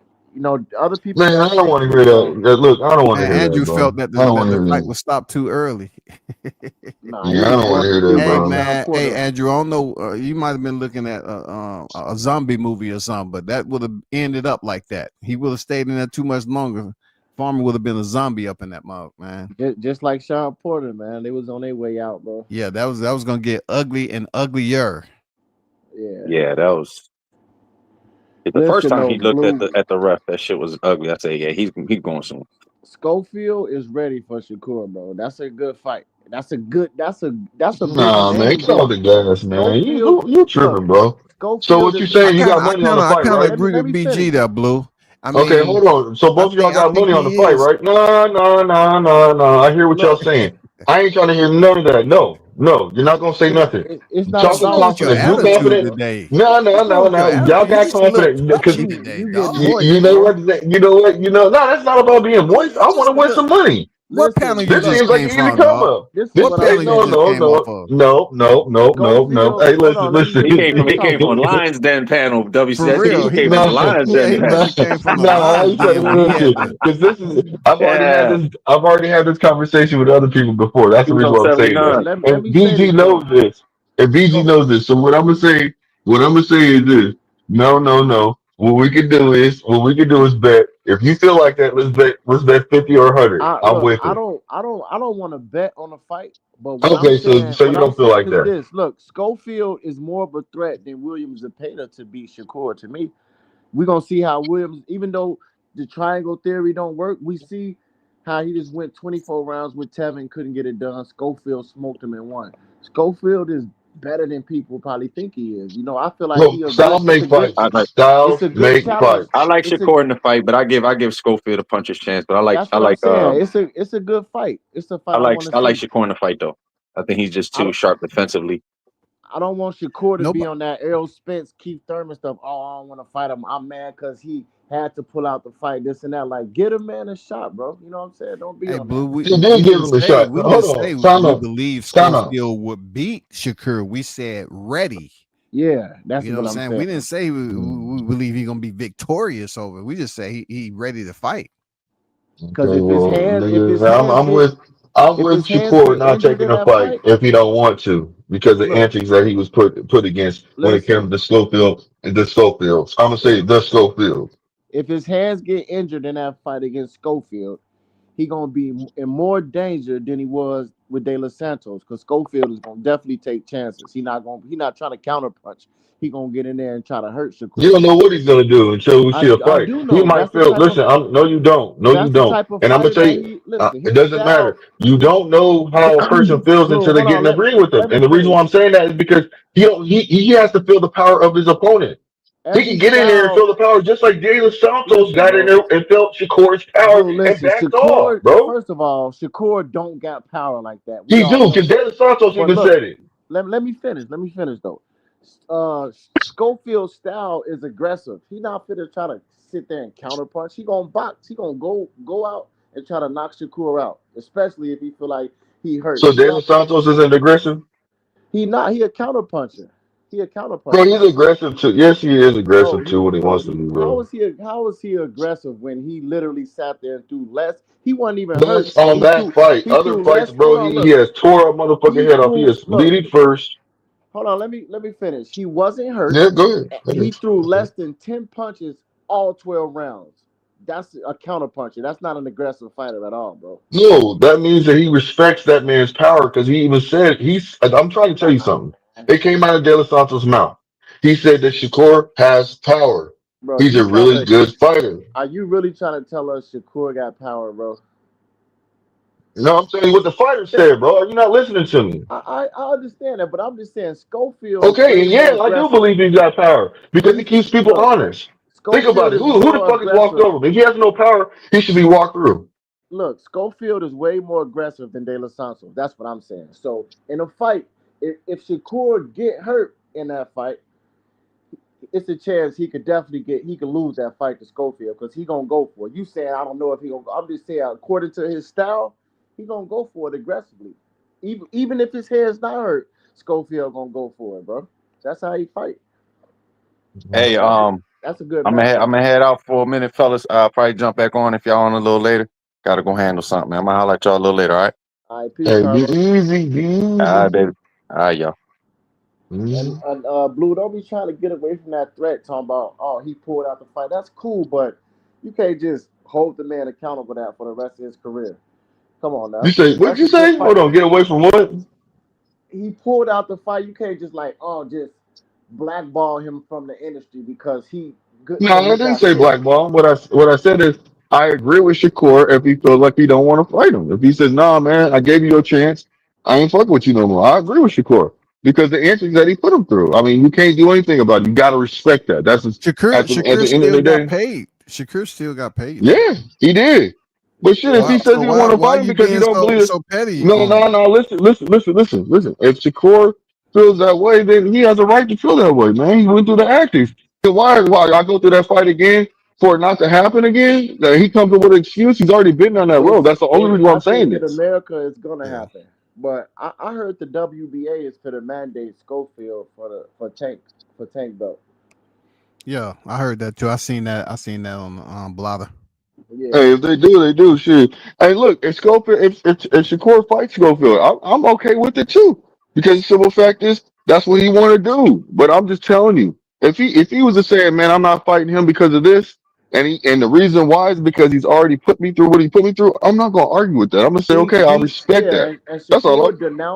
Other people Man, got I don't sick want to too. hear So that. Look, I don't want to Man, hear that, Andrew bro. felt that I don't want to the hear fight that. was stopped too early. nah, he Yeah, I was don't want going to to hear that, deal Hey with bro. Sean man, hey Porter. Andrew, I don't know. You might have been looking at a zombie movie or something, but that would have ended up like that. He would have stayed in there too much longer. Farmer would have been a zombie up in that mug, man. Just like Sean Porter, man. They was on their way out, bro. Yeah, that was gonna get ugly and uglier. Yeah. Yeah, that was the first Listen, time though, he looked at Blue. the ref. That shit was ugly. I say, yeah, he's going soon. Schofield is ready for Shakur, bro. That's a good fight. That's a big Nah, man, name get off there. the gas, man. Schofield, You look, tripping, bro. So Schofield what you is a I saying? You kind got of, I money on kind the of, I fight, kind of right? agree let with me BG finish. there, Blue. I Okay, mean, hold on. So both of y'all I got think money on the he fight, is. right? No, no, no, no, no. I hear what y'all Look, saying. I ain't trying to hear none of that. No, no, you're not gonna say nothing. it's not What's Talking about wrong with your confidence. You listen. attitude confident? today? No, no, What's wrong no, with your no. Y'all attitude? You got just a little confidence because touchy You today, you getting dog. moist, you know bro. what? You know what? No, that's not about being moist. I want Just to a win little. some money. What panel Listen, you This look, just seems like came an easy from, come dog? up. this is What what I'm panel you No, just saying. no, came off no, of? no, no, no, no, no. Schofield, Hey, hold on, let me listen. let me finish He came from talking. the Lions Den panel. For WC. real, He came from the No, Lions Den he panel. no, must have came from the no. I lines ain't trying to then when he had listen the because this is. Yeah, I've already had this conversation with other people before. That's he the was reason on why I'm saying this. Let, 79. let, let And me say BG this knows though. this. And BG Sco- knows this. So what I'm gonna say is this. No, no, no. What we can do is bet. If you feel like that, let's bet 50 or 100. I I'm look, with it. I don't want to bet on a fight, but Okay, so what you I'm don't feel saying like is that. this: look, Schofield is more of a threat than Williams Zepeda to beat Shakur. To me, we're gonna see how Williams, even though the triangle theory don't work, we see how he just went 24 rounds with Tevin, couldn't get it done. Schofield smoked him in one. Schofield is better than people probably think he is. I feel like Well, he a good. styles make fights. I like It's Styles a good make challenge. fights. I like It's a Shakur in the fight, but I give Schofield a puncher's chance. But That's I what I'm like saying. It's a good fight. It's a fight I want to I like see. Shakur in the fight though. I think he's just I too don't sharp defensively. I don't want Shakur to be nobody. on that Errol Spence, Keith Thurman stuff. Oh, I don't want to fight him. I'm mad because he had to pull out the fight, this and that. Like, get a man a shot, bro. You know what I'm saying? Don't be Hey, on Blue, that. we, He we did give didn't him a say shot. we didn't Hold say on. Time we out. believe Time out. Schofield would beat Shakur. We said ready. Yeah, that's You know what what I'm I'm saying? We saying. didn't say we believe he's gonna be victorious over it. We just say he ready to fight. Okay, Because well, if his nigga, hands get I'm if with his hands Shakur get not injured in taking a that fight fight, if he don't want to because of look, antics that he was put against when it came listen. to Schofield and the Schofield. I'm gonna say If the Schofield. if his hands get injured in that fight against Schofield, he gonna be in more danger than he was with De Los Santos because Schofield is gonna definitely take chances. He not trying to counter punch. He gonna get in there and try to hurt You Shakur. don't know what he's gonna do until we see a I fight. do He know. might feel. Listen, no, you don't. No, you That's the don't. type of And I'm gonna fighter tell that you, he listen. it His doesn't style, matter. You his don't know how a person feels Blue. until they Hold get on, in agreement with them. let me And the reason finish. why I'm saying that is because he has to feel the power of his opponent. He Every can get in there and feel style. the power, just like De Los Santos Listen, got in bro. there and felt Shakur's power Blue, and listen. backed off, Shakur. bro. First of all, Shakur don't got power like that. We He all do, know because that. De Los Santos But even look, said it. let me finish. Let me finish though. Schofield's style is aggressive. He not fit to try to sit there and counterpunch. He gonna box. He gonna go out and try to knock Shakur out, especially if he feel like he hurt. So He De not Los Santos isn't aggressive? he not he a counterpuncher. He a Bro, counterpuncher. he's aggressive too. Yes, he is Bro, aggressive too when he wants to be, how bro. is he aggressive when he literally sat there and threw less? He wasn't even hurt. That's on that fight. He Other threw fights, less. Hold bro, on, he look. has tore a motherfucking He head off. He threw is look. bleeding first. Hold on, let me finish. He wasn't hurt. Yeah, go ahead. He threw Okay. less than 10 punches all 12 rounds. That's a counterpuncher. That's not an aggressive fighter at all, bro. No, that means that he respects that man's power because he even said he's. I'm trying to tell you Nah, something. It came out of De Los Santos' mouth. He said that Shakur has power. bro, He's a really good fighter. are you really trying to tell us Shakur got power, bro? You know what I'm saying? What the fighter said, bro. Are you not listening to me? I understand that, but I'm just saying Schofield is Okay, way and more yeah, I do aggressive. believe he's got power because he He's keeps people look, honest. Think about Schofield it. is Who the more fuck has walked aggressive. over him? If he has no power, he should be walked through. Look, Schofield is way more aggressive than De La Santos. That's what I'm saying. So in a fight, if Shakur get hurt in that fight, it's a chance he could lose that fight to Schofield because he gonna go for it. You saying I don't know if he gonna. I'm just saying according to his style, he gonna go for it aggressively. Even if his head's not hurt, Schofield gonna go for it, bro. That's how he fight. Hey, That's a that's a good I'm matchup. gonna head out for a minute, fellas. I'll probably jump back on if y'all on a little later. Gotta go handle something, man. I'm gonna holler at y'all a little later, all right? All right, peace, Hey, be Carlos. easy, be All right, easy. baby. All right, y'all. And, Mhm. and Blue, don't be trying to get away from that threat. Talking about, oh, he pulled out the fight. That's cool, but you can't just hold the man accountable for that for the rest of his career. Come on You now, say, what'd that's you a good say? Hold fighter. on, get away from what? He pulled out the fight. You can't just like, oh, just blackball him from the industry because he good No, because I he didn't got say sick. blackball. What I said is I agree with Shakur if he feels like he don't want to fight him. If he says, "Nah, man, I gave you a chance. I ain't fucking with you no more." I agree with Shakur because the answers that he put him through. I mean, you can't do anything about it. You got to respect that. That's just, at Shakur the end of still the got day. paid. Shakur still got paid though. Yeah, he did. But shit, if Yeah, he Why? says So he don't want to why fight him you because he being don't believe it, so petty no, on no, him? no. Listen. If Shakur feels that way, then he has a right to feel that way, man. He went through the active. Then why I go through that fight again for it not to happen again? That he comes up with an excuse. He's already been down that road. That's the only reason why I'm I think saying in this. America it's gonna Yeah, happen. But I heard the WBA is for the mandate Schofield for Tank belt. yeah, I heard that too. I seen that. I seen that on Blotter. Yeah, Hey, if they do, they do. Shit. Hey, look, if Schofield, if Shakur fights Schofield, I'm okay with it too. Because the simple fact is, that's what he want to do. But I'm just telling you, if he was to say, man, I'm not fighting him because of this, and the reason why is because he's already put me through what he put me through, I'm not gonna argue with that. I'm gonna say, okay, I respect yeah, that. and That's all.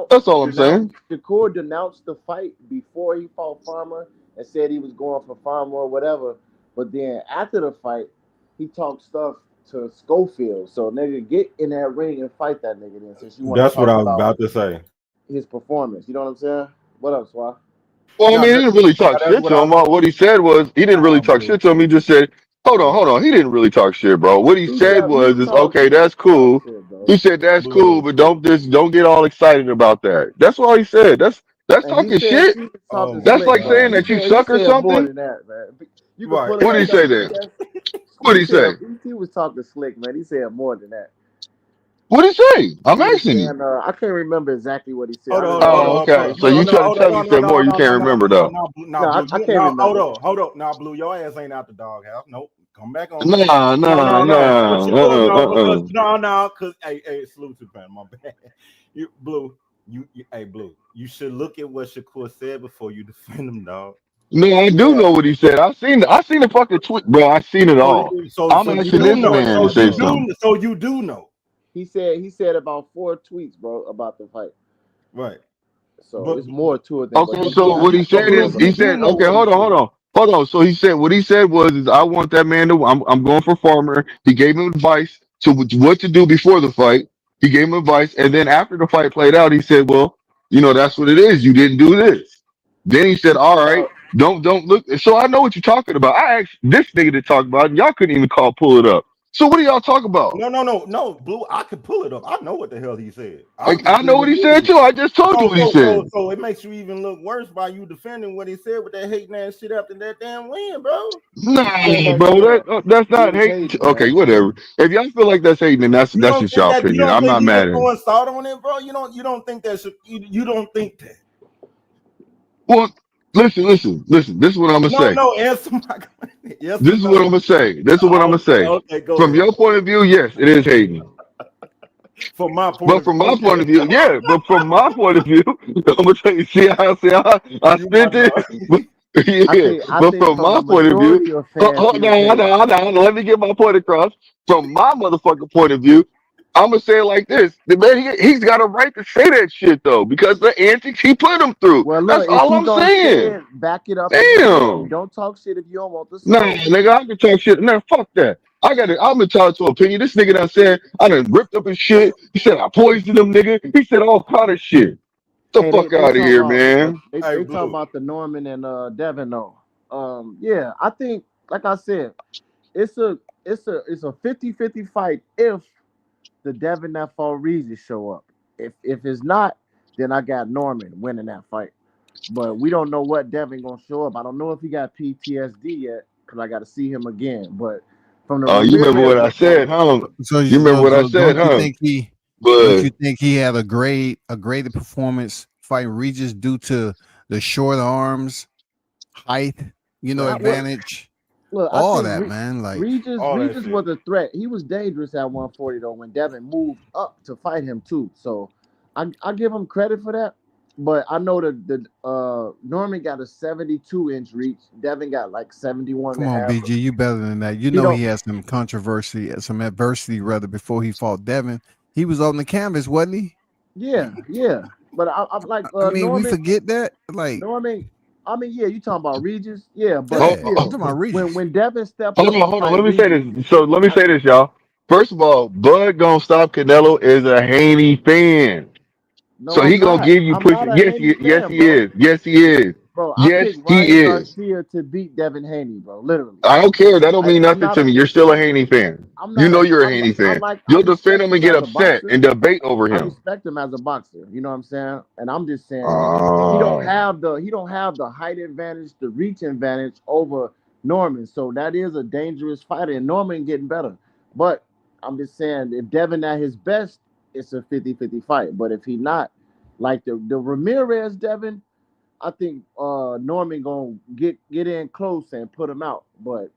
That's all I'm saying. Shakur denounced the fight before he fought Farmer and said he was going for Farmer or whatever. But then after the fight, he talked stuff to Schofield. So nigga, get in that ring and fight that nigga then since you want to That's what talk I was about about to say. his performance. You know what I'm saying? What up, Swah? Well, I No, mean, he that, didn't really talk that's shit what to I him. was. What he said was he didn't really Nah, talk blue. shit to him. He just said, Nah, hold on." He didn't really talk shit, bro. What he said was, "Is okay. That's Talk cool." shit, bro. He said, "That's cool, blue. but don't get all excited about that." That's all he said. That's And he talking said shit. he was Oh talking That's my slick, like man. saying god. that you He suck or said more something. than that, man. You can Right. pull it What did he back say up. then? What He did he said say? he was talking slick, man. He said more than that. What did he say? I'm He was asking you. saying, I can't remember exactly what he said. I just Hold know Oh, on, okay. blue. So No, you no, try to hold on, tell me no, you no, said no, more. You no, can't no, no, remember no, though. no, no, no, blue. I You can't no, remember. hold up. Now, blue, your ass ain't out the doghouse. Nope. Come back on. Nah, No, nah, no, no. For nah. sure, no, because Uh. no, because hey, salute to man, my bad. You blue, hey blue. You should look at what Shakur said before you defend him, dog. No, I do Yeah, know what he said. I seen the fucking tweet, bro. I seen it all. I'm So you asking he do this know. said man to say something. So you do know. he said about 4 tweets, bro, about the fight. Right. So But it's more to it than what Okay, he so said. I what he just said can't blue, is remember he you the do said, know details. okay, what he said. hold on. So he said what he said was is I want that man to I'm going for Farmer. He gave him advice to what to do before the fight. He gave him advice, and then after the fight played out, he said, well, that's what it is. You didn't do this. Then he said, all right, No, Don't look. So I know what you're talking about. I asked this nigga to talk about, it, and y'all couldn't even pull it up. So what do y'all talk about? No, Blue. I could pull it up. I know what the hell he said. I'm Like just I know giving what he you. said too. I just told you what he said. So it makes you even look worse by you defending what he said with that hating ass shit after that damn win, bro. Nah, Well, bro, well, that's he not was hate. hating, Okay, man. whatever. If y'all feel like that's hating, then that's You that's don't just think your that? You opinion. don't I'm think not he was mad at it. throwing salt on it, bro? You don't think that? You don't think that? Well, listen. This is what I'm gonna say. No. Answer my question. Yes or This is what I'm no? gonna say. This is what I'm gonna say. Okay, go From ahead. your point of view, yes, it is hating. From my point But of view, from my point okay. of view, yeah. But from my point of view, I'm gonna tell you. I You my spent it. dog. But, yeah. I But think from from my the point of view, majority of fans, he was hating. hold on. Let me get my point across. From my motherfucking point of view, I'm gonna say it like this: the man, he's got a right to say that shit though, because the antics he put him through. Well, That's look, if all he I'm gonna say saying. it, back it up in the game. Damn. Don't talk shit if you don't want to Nah, smoke. nigga, I can talk shit. Nah, fuck that. I'm entitled to opinion. This nigga done said I done ripped up his shit. He said I poisoned him, nigga. He said all kind of shit. Get the Hey, fuck they out of talking here, about man. Hey, they talking Blue. about the Norman and Devin though. Yeah, I think like I said, it's a it's a 50-50 fight if the Devin that fall Regis show up. If it's not, then I got Norman winning that fight. But we don't know what Devin gonna show up. I don't know if he got PTSD yet because I got to see him again. But from the You remember what Ramirez I said, report, huh? So, You remember what I so said, huh? don't But you think he had a greater performance fighting Regis due to the short arms, height, well, advantage, look, I all think that, man. Like, All that Regis shit. was a threat. He was dangerous at 140 though when Devin moved up to fight him too. So I give him credit for that. But I know that the Norman got a 72-inch reach. Devin got like 71 come and a on, half. BG, you better than that. You He know don't he had some controversy, some adversity rather before he fought Devin. He was on the canvas, wasn't he? yeah. But I'm like I mean, we Norman. forget that. Like, Norman. I mean, yeah, you talking about Regis? Yeah, but yeah, I'm still, talking about Regis. when Devin stepped up to hold on. fight Let me say Regis, this. So let me I, say this, y'all. First of all, Bud gonna stop Canelo is a Haney fan. no, So I'm he gonna not. give you I'm not pushing. a Haney Yes fan, he bro. is. Yes he is. Bro, I Yes picked he Ryan is. Garcia to beat Devin Haney, bro. Literally. I don't care. That don't mean I'm nothing not to a me. You're still a Haney fan. I'm You not know a you're a Haney fan. I You'll defend respect him and him get as a upset boxer. and debate over I him. respect him as a boxer. You know what I'm saying? And I'm just saying Oh, he don't have the height advantage, the reach advantage over Norman. So that is a dangerous fighter, and Norman getting better. But I'm just saying if Devin at his best, it's a 50-50 fight. But if he not, like the Ramirez Devin, I think Norman gonna get in close and put him out. But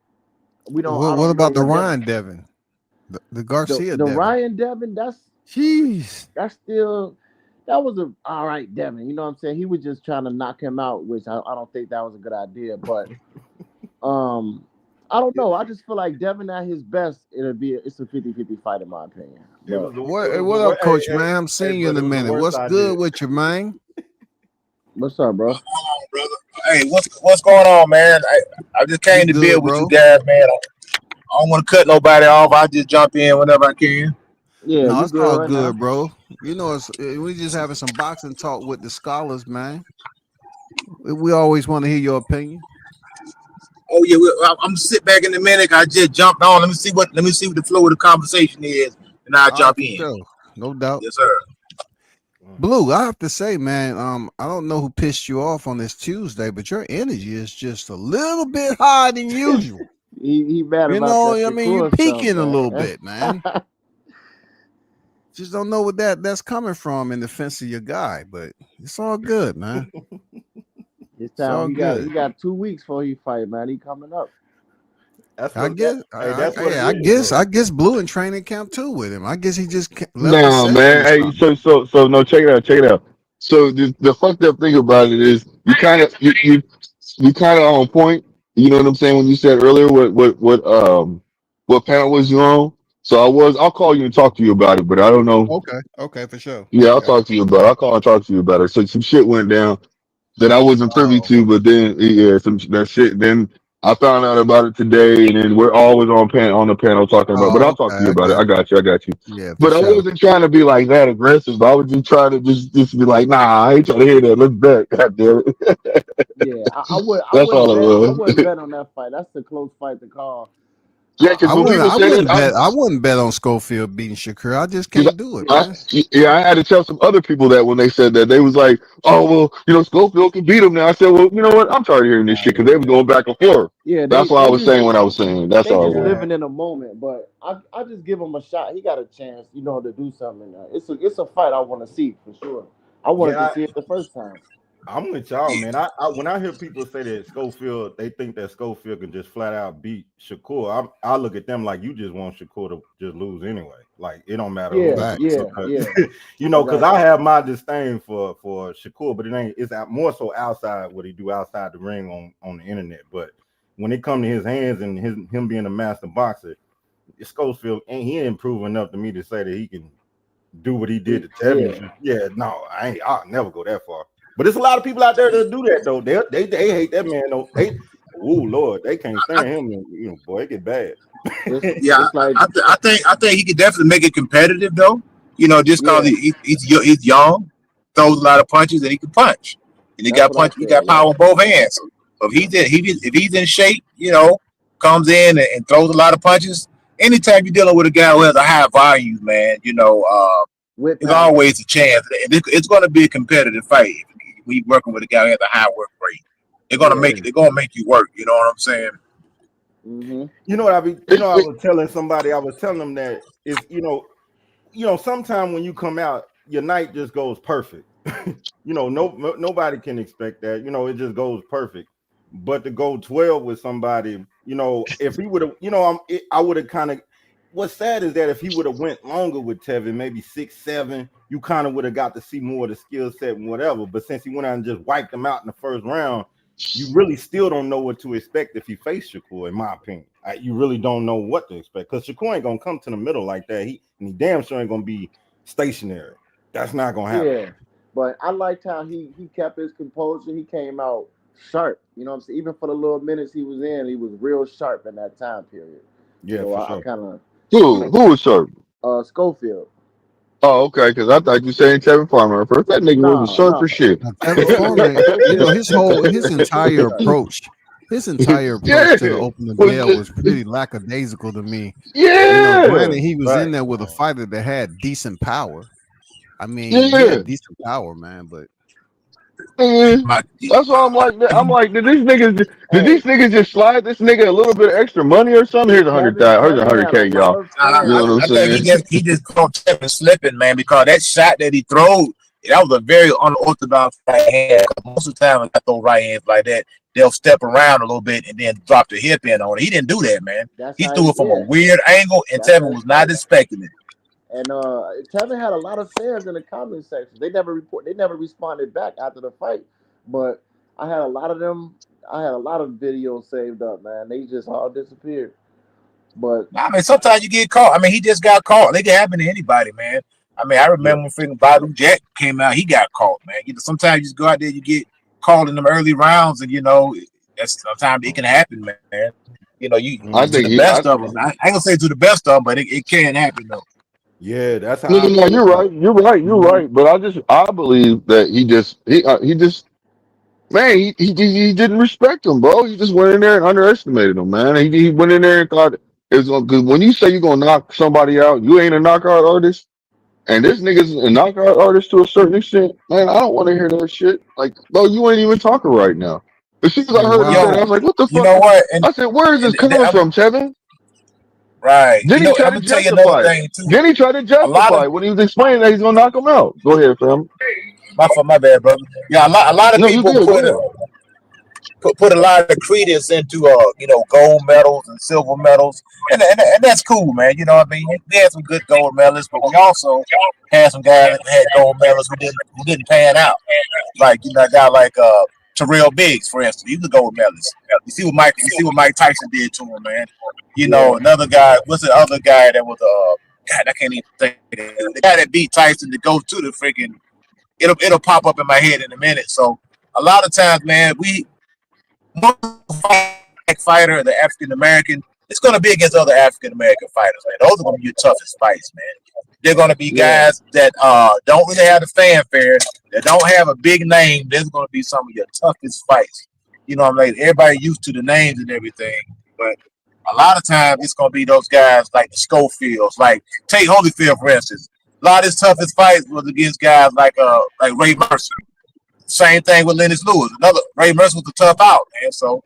we don't I What don't know about the what Devin Ryan Devin, the Garcia the Devin? Ryan Devin, Jeez. that's still that was a all right Devin. You know what I'm saying? He was just trying to knock him out, which I don't think that was a good idea. But um, I don't know. I just feel like Devin at his best, it's a 50-50 fight in my opinion. But What up, Hey, Coach, man? I'm hey, seeing you in brother, a it was the minute. worst What's idea. good with you, man? what's up, bro? Hold on, brother. Hey, what's going on, man? I just We came to good, build with you bro. guys, man. I don't want to cut nobody off. I just jump in whenever I can. Yeah, No, you it's good all right now? good, bro. We just having some boxing talk with the scholars, man. We always want to hear your opinion. Oh yeah, I'm gonna sit back in a minute. I just jumped on. Let me see what the flow of the conversation is, and I'll All right, jump for in. sure. No doubt. Yes, sir. Blue, I have to say, man, I don't know who pissed you off on this Tuesday, but your energy is just a little bit higher than usual. He mad You about know, that I mean, you Shakur stuff, peaking a little man. bit, man. Just don't know what that's coming from in defense of your guy, but it's all good, man. This It's time all good. he got 2 weeks before he fight, man. He coming up. That's I what. That, guess, hey, that's what it I is, guess, though. I guess Blue in training camp too with him. I guess he just left the no, session man. or Hey, something. so no, check it out. Check it out. So the fucked up thing about it is you kind of on point. You know what I'm saying when you said earlier what panel was you on? So I'll call you and talk to you about it, but I don't know. Okay, for sure. Yeah, I'll Yeah. talk to you about it. I'll call and talk to you about it. So some shit went down that I wasn't privy Oh, to, but then yeah, some that shit. Then I found out about it today, and then we're always on the panel talking about. But Oh, I'll talk to okay. you I about it. got I got you. I got you. you. Yeah, for But I sure. wasn't trying to be like that aggressive. I was just trying to just be like, nah, I ain't trying to hear that. Let's bet. God damn it. Yeah, I That's all wouldn't it bet. I was. wouldn't bet on that fight. That's a close fight to call. Yeah, because I when would. people I say that, wouldn't bet. I wouldn't bet on Schofield beating Shakur. I just cause can't do it, man. yeah, I had to tell some other people that when they said that, they was like, oh, well, Schofield can beat him now. I said, well, you know what? I'm tired of hearing this shit because they was going back and forth. Yeah, That's what I was saying when I was saying. That's they all just it was. living in a moment. But I just give him a shot. He got a chance, to do something. It's a fight I want to see for sure. I wanted to see it the first time. I'm with y'all, man. I when I hear people say that Schofield, they think that Schofield can just flat out beat Shakur. I look at them like you just want Shakur to just lose anyway. Like it don't matter who. Yeah, Facts. yeah. Because I have my disdain for Shakur, but it's more so outside what he do outside the ring on the internet. But when it comes to his hands and him being a master boxer, Schofield he ain't proven enough to me to say that he can do what he did to Tevin. Yeah, no, I'll never go that far. But there's a lot of people out there that do that though. They hate that man though. Oh Lord, they can't stand him. And, boy, it get bad. Yeah, It's like I think he could definitely make it competitive though. Just because he's young, throws a lot of punches, and he can punch, and he that's got what I punch. He got said. Yeah, power in both hands. So if he's in shape, comes in and throws a lot of punches. Anytime you're dealing with a guy who has a high volume, man, with there's power. always a chance. And it's going to be a competitive fight. We working with a guy who has a high work rate. They're going to make it. They're going to make you work. You know what I'm saying? Mm-hmm. You know what I was telling somebody. I was telling them that is sometime when you come out, your night just goes perfect. Nobody can expect that. It just goes perfect. But to go 12 with somebody, if he would have, I would have kind of. What's sad is that if he would have went longer with Tevin, maybe 6, 7, you kind of would have got to see more of the skill set and whatever. But since he went out and just wiped him out in the first round, you really still don't know what to expect if he faced Shakur, in my opinion. You really don't know what to expect because Shakur ain't gonna come to the middle like that. He damn sure ain't gonna be stationary. That's not gonna happen. Yeah, but I liked how he kept his composure. He came out sharp. You know what I'm saying? Even for the little minutes he was in, he was real sharp in that time period. Yeah, So for I sure. kind of Who was sharp? Schofield. Oh, okay, because I thought you saying Tevin Farmer at first. That nigga wasn't No, sharp for no. shit. Now, Tevin Foreman, his entire approach, Yeah. to the opening Was bell just, was pretty lackadaisical to me. yeah. Granted, he was in Right. there with a fighter that had decent power. I mean, he Yeah. had decent power, man, but Man, that's why I'm like, did Hey, these niggas just slide this nigga a little bit of extra money or something? Here's here's a Kevin hundred had a K, lot y'all. of You know fans. what I'm I think saying? he just caught Tevin slipping, man, because that shot that he threw, that was a very unorthodox right hand. Most of the time, when I throw right hands like that, they'll step around a little bit and then drop the hip in on it. He didn't do that, man. That's He how. threw it from a weird angle, and That's how Tevin he was not fight. expecting it. And Tevin had a lot of fans in the comment section. They never responded back after the fight. But I had a lot of them. I had a lot of videos saved up, man. They just all disappeared. But I mean, sometimes you get caught. I mean, he just got caught. It can happen to anybody, man. I mean, I Yeah. remember when freaking Badu Jack came out, he got caught, man. Sometimes you just go out there, you get caught in them early rounds, and that's sometimes it can happen, man. I To think the he. best of them. I ain't gonna say to the best of them, but it can happen though. Yeah, that's how No, I no, no. feel You're about right. it. You're right. You're Mhm. right. But I believe that he just man, he didn't respect him, bro. He just went in there and underestimated him, man. He went in there and thought it was going. Because when you say you're gonna knock somebody out, you ain't a knockout artist. And this nigga's a knockout artist to a certain extent. Man, I don't want to hear that shit. Like, bro, you ain't even talking right now. As soon as I hey, heard him say that, I Wilder, was like, what the You fuck? know what? I said, where is this And coming from, Tevin? right. Then he tried I'm to gonna tell you another justify it. thing too. Then he tried to A lot justify of it when he was explaining that he's gonna knock him out. Go ahead, fam. my bad, brother. Yeah, a lot of No, you people good. Go ahead. put a lot of credence into gold medals and silver medals, and that's cool, man. You know what I mean? We had some good gold medalists, but we also had some guys that had gold medals who didn't pan out. Like a guy like Terrell Biggs, for instance, he was a gold medalist. You see what Mike Tyson did to him, man. yeah, Another guy. What's the other guy that was God? I can't even think. The guy that beat Tyson to go to the freaking. It'll pop up in my head in a minute. So a lot of times, man, we fighter, the African American, it's going to be against other African American fighters, man. Those are going to be your toughest fights, man. They're going to be guys that don't really have the fanfare, that don't have a big name. There's going to be some of your toughest fights. You know what I mean? Everybody used to the names and everything, but a lot of times it's going to be those guys like the Schofields, like take Holyfield, for instance. A lot of his toughest fights was against guys like Ray Mercer. Same thing with Lennox Lewis. Another Ray Mercer was a tough out, man. So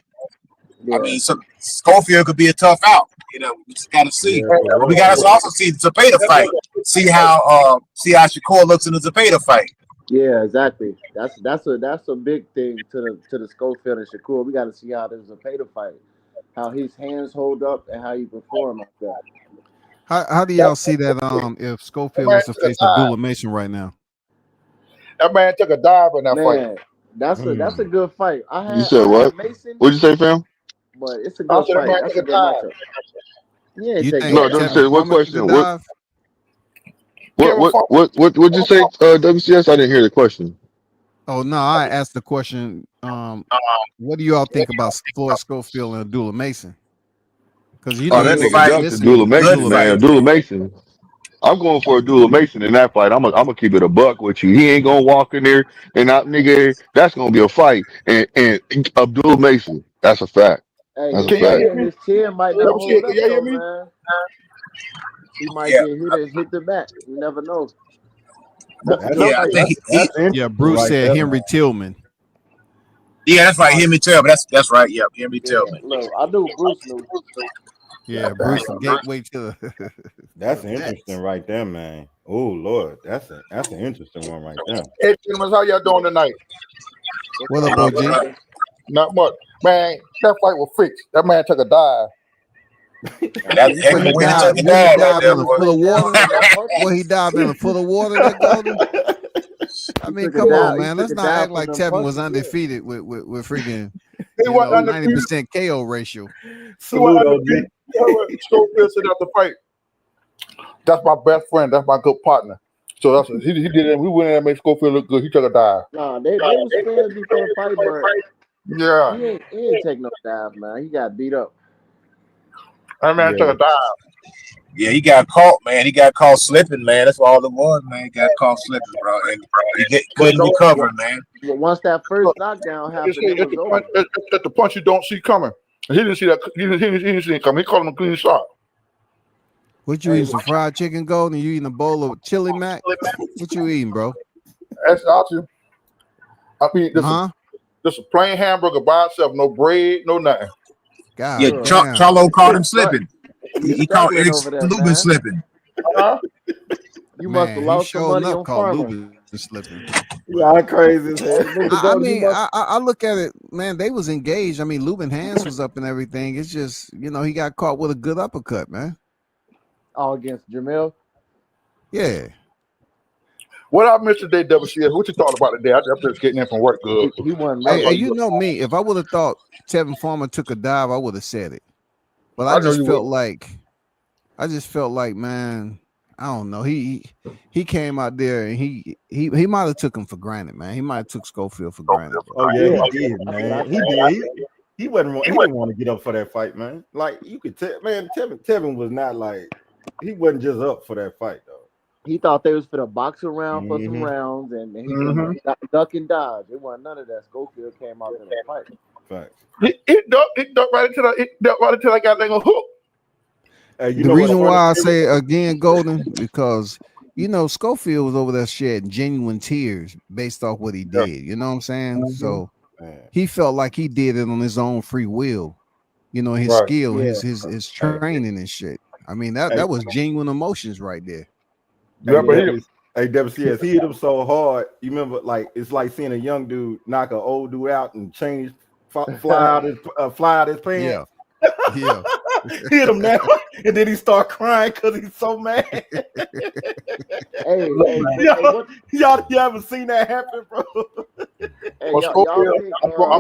I mean, Schofield could be a tough out. You know, we just got to see. We got to also see the Zepeda fight. See how Shakur looks in the Zepeda fight. Yeah, exactly. That's a big thing to the Schofield and Shakur. We got to see how the Zepeda fight, how his hands hold up and how he perform like that. How do y'all see that? If Schofield was to face Abdullah Mason right now, that man took a dive in that fight. That's a good fight. You said what? Mason, What'd you say, fam? but it's a good fight. That's a good matchup. Yeah, you think? No, don't say what question. What'd you say, WCS? I didn't hear the question. Oh no, I asked the question. What do you all think about Floyd Schofield and Abdullah Mason? Because you know that nigga Abdullah Mason, man. Abdullah Mason. I'm going for Abdullah Mason in that fight. I'm gonna keep it a buck with you. He ain't gonna walk in there and out, nigga. That's gonna be a fight. And Abdullah Mason, that's a fact. Hey, that's a fact. His chin might not hold up, though, man. He might get hit the back. You never know. Bruce said Henry Tillman. Yeah, that's right. Henry Tillman. That's right. Yeah, Henry Tillman. Look, I knew Bruce knew. Yeah, Bruce from Gateway to. That's interesting right there, man. Oh Lord, that's an interesting one right there. Hey, gentlemen, how y'all doing tonight? What up, OG? Not much, man. That fight was fixed. That man took a dive. That's he dived in a foot of water. Well, he dived in a foot of water. That Golden. I mean, come on, man. Let's not act like Tevin was undefeated with freaking 90% KO ratio. Schofield said after the fight, that's my best friend. That's my good partner. So that's he did it. We went in and made Schofield look good. He took a dive. Nah, they was fans before the fight, but yeah, he ain't take no dive, man. He got beat up. That man took a dive. Yeah, he got caught, man. He got caught slipping, man. That's all it was, man. He got caught slipping, bro. And he couldn't recover, man. Once that first knockdown happened, it was over. It's the punch you don't see coming. He didn't see that. He didn't see it coming. He called him a clean shot. What you eating? Some fried chicken, Golden? You eating a bowl of chili mac? What you eating, bro? That's awesome. I mean, this a plain hamburger by itself, no bread, no nothing. God, yeah, Charlo caught him slipping. He caught Lubin slipping. You must have lost some money on farming. Slipping. Yeah, crazy. I mean, I look at it, man. They was engaged. I mean, Lubin hands was up and everything. It's just, he got caught with a good uppercut, man. All against Jamil. Yeah. What I missed today, WCS? What you talking about today? I'm just getting in from work. Good. He won. Hey, you know me. If I would have thought Tevin Farmer took a dive, I would have said it. But I just felt like, man, I don't know. He came out there and he might have took him for granted, man. He might have took Schofield for granted. Oh yeah, he did, man. He did. He didn't want to get up for that fight, man. Like you could tell, man. Tevin was not like he wasn't just up for that fight though. He thought they was for the box around for some rounds and he duck and dodge. It wasn't none of that. Schofield came out in the fight. Facts. He ducked right until I got like a hook. Hey, the reason why I say again, Golden, because Schofield was over there shedding genuine tears based off what he did. You know what I'm saying? So he felt like he did it on his own free will. His skill, his training and shit. I mean, that was genuine emotions right there. Yeah, but hey, WCS, he hit him so hard. You remember, like it's like seeing a young dude knock an old dude out and fly out his pants. Yeah. Hit him now, and then he start crying because he's so mad. Y'all haven't seen that happen, bro. I'm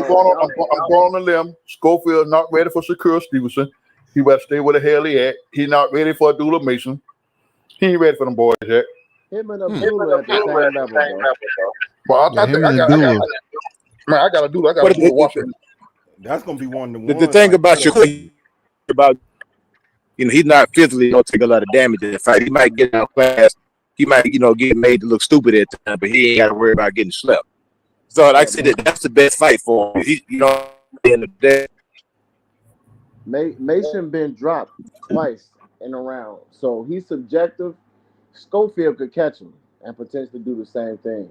going on a limb. Schofield not ready for Shakur Stevenson. He better stay where the hell he at. He not ready for Abdullah Mason. He ain't ready for them boys yet. Him and Abdullah at the same level. But I gotta do Washington. That's gonna be one of the The ones thing right about there. Shakur, about he's not physically gonna take a lot of damage in the fight. He might get out fast. He might get made to look stupid at times, but he ain't got to worry about getting slept. So like I Yeah, said, that's the best fight for him. At the end of the day, Mason been dropped twice in a round, so he's subjective. Schofield could catch him and potentially do the same thing,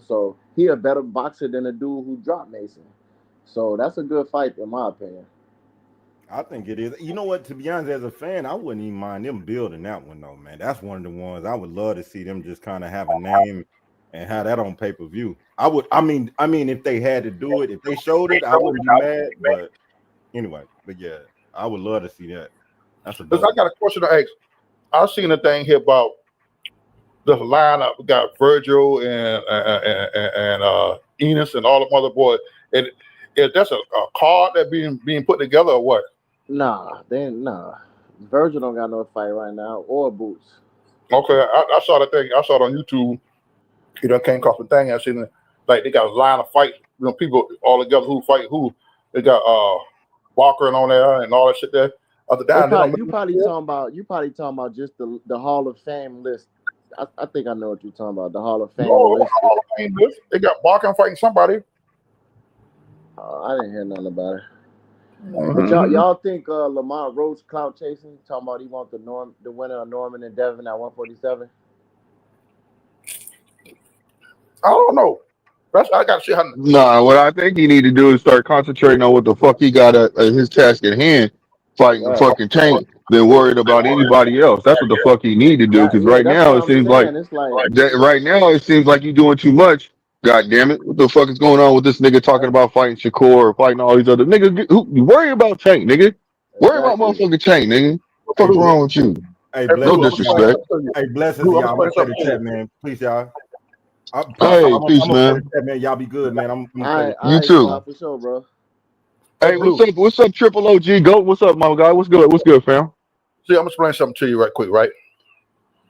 So he a better boxer than the dude who dropped Mason. So that's a good fight in my opinion. I think it is. You know what? To be honest, as a fan, I wouldn't even mind them building that one though, man. That's one of the ones I would love to see them just kind of have a name and have that on pay per view. I would. I mean, if they had to do it, if they showed it, I wouldn't be mad. But anyway, but yeah, I would love to see that. That's a Listen, I dope. got a question to ask. I seen a thing here about the lineup. We got Virgil and Enos and all the other boys. And is that's a card that being put together or what? Nah. Virgil don't got no fight right now or Boots. Okay, I saw the thing. I saw it on YouTube. It done came across the thing. I seen it, like they got a line of fight. People all together who fight who. They got Walker and on there and all that shit there. Other They down, probably, you probably talking about just the Hall of Fame list. I think I know what you're talking about. The Hall of Fame no, list. all the same list. They got Walker fighting somebody. I didn't hear nothing about it. Mhm. But y'all think Lamont Roach clout chasing? Talking about he want the winner of Norman and Devin at 147. I don't know. I got to see how. Nah, what I think he need to do is start concentrating on what the fuck he got at his task at hand, fighting the Right. fucking Tank, than worried about anybody else. That's what the fuck he need to do. That Because yeah, right that's now what it I'm seems like saying. It's like you doing too much. God damn it! What the fuck is going on with this nigga talking about fighting Shakur or fighting all these other niggas? Worry about Tank, nigga. Worry about exactly. motherfucking Tank, nigga. Hey, Fuck's bless. wrong with you? Hey, Hey, No blessings Blue, I'm to gonna explain y'all. disrespect. something to you. Hey, blessings Blue, to I'm y'all. gonna I'm gonna explain play the something to chat, you. man. Please, y'all. I'm Hey, gonna peace, play the man. chat, man. Y'all be good, man. I'm All gonna play the right, chat. You all right, too. Squad, for sure, bro. Hey, Hey, what's Blue. up? What's up, Triple OG? Goat, what's up, my guy? What's good? What's good, fam? See, I'm gonna explain something to you right quick, right?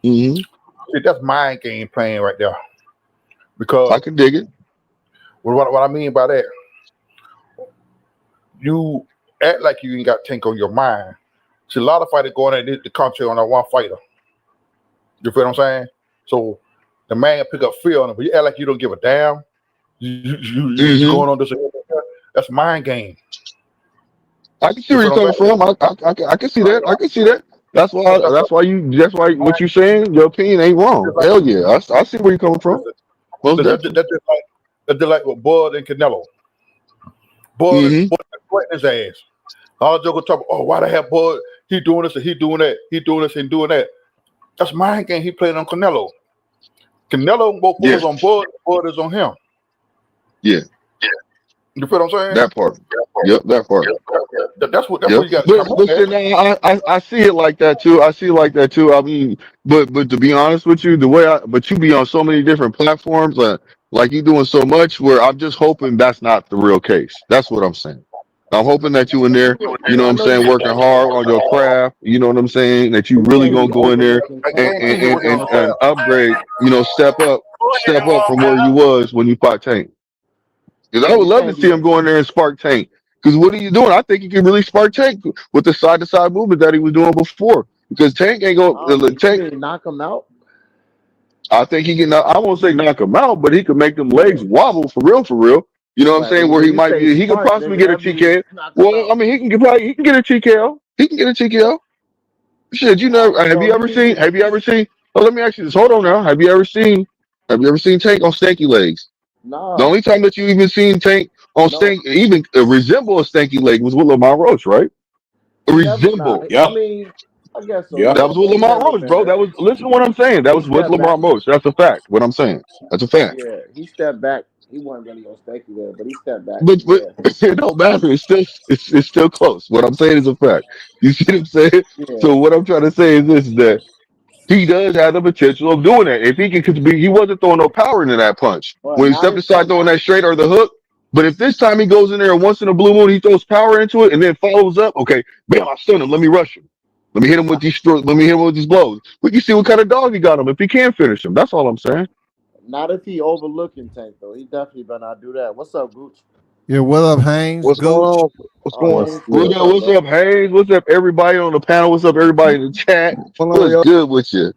Hmm. See, that's mind game playing right there. I Because can dig it. what I mean by that, you act like you ain't got Tank on your mind. See, a lot of fighters going in the country on that one fighter. You feel what I'm saying? So the man pick up fear on him, but you act like you don't give a damn. You Hmm. going on this? That's mind game. I can see You where feel you're what I'm coming saying? from. I can see that. I can see that. That's why. That's That's why. What you saying? Your opinion ain't wrong. just like Hell yeah. I see where you're coming from. Most definitely. that's just like with Bud and Canelo. Hmm. Bud sweating his ass. All joke talk. Oh, why the hell Bud? He doing this and he doing that. He doing this and doing that. That's mind game. He played on Canelo. Canelo more Yeah. focus on Bud. Bud is on him. Yeah. You feel what I'm saying? That part. Yep. That part. That's Yep. what you got to come on But at. see, now I see it like that too. I see it like that too. I mean, but to be honest with you, but you be on so many different platforms, like you doing so much. Where I'm just hoping that's not the real case. That's what I'm saying. I'm hoping that you in there, you know what I I'm know saying, you. working hard on your craft. You know what I'm saying. That you You really can't gonna be go in there overlooking I and Tank. guarantee you working on the and craft. upgrade. Step up from where you was when you fought Tank. Because I Yeah, would you love to can't see be. him go in there and spark Tank. Because what are you doing? I think he can really spark Tank with the side to side movement that he was doing before. Because Tank ain't going You Tank. mean knock him out? I think he can. I won't say knock him out, but he can make them legs Yeah. wobble for real, for real. You know what I'm Right. saying? Where When he you might say be, he could spark, possibly nigga, get a that means TK. knock him Well, I out. mean, he can get a TKO. He can get a TKO. Shit, you know, have Well, you he ever needs seen? to. Have you ever seen? Oh, let me ask you this. Hold on now. Have you ever seen Tank on stanky legs? The Nah, only time that you even seen Tank on no. stank, even resemble a stanky leg was with Lamont Roach, right? He never. Nah. Resemble. I yeah, mean, I guess so. yeah. That was with He Lamont never Roach, been bro. a. That was listen to what I'm saying. That He was with stepped back. Lamont Roach. That's a fact. What I'm saying. That's a fact. Yeah, he stepped back. He wasn't really on Stanky there, but he stepped back. But Yeah, it don't matter. It's still close. What I'm saying is a fact. You see what I'm saying? yeah. So what I'm trying to say is this: is that he does have the potential of doing that. If he can, cause he wasn't throwing no power into that punch Well, when he now stepped he's aside coming. throwing that straight or the hook. But if this time he goes in there and once in a blue moon he throws power into it and then follows up, okay, bam, I stun him. Let me rush him. Let me hit him with these. Let me hit him with these blows. We can see what kind of dog he got him if he can finish him. That's all I'm saying. Not if he overlooking Tank though. He definitely better not do that. What's up, Gooch? Yeah, what up, Haynes? What's going Gooch? on? What's going on? Haynes, What's up, Hayes? What's up, everybody on the panel? What's up, everybody in the chat? Hold on, What's y'all. good with you?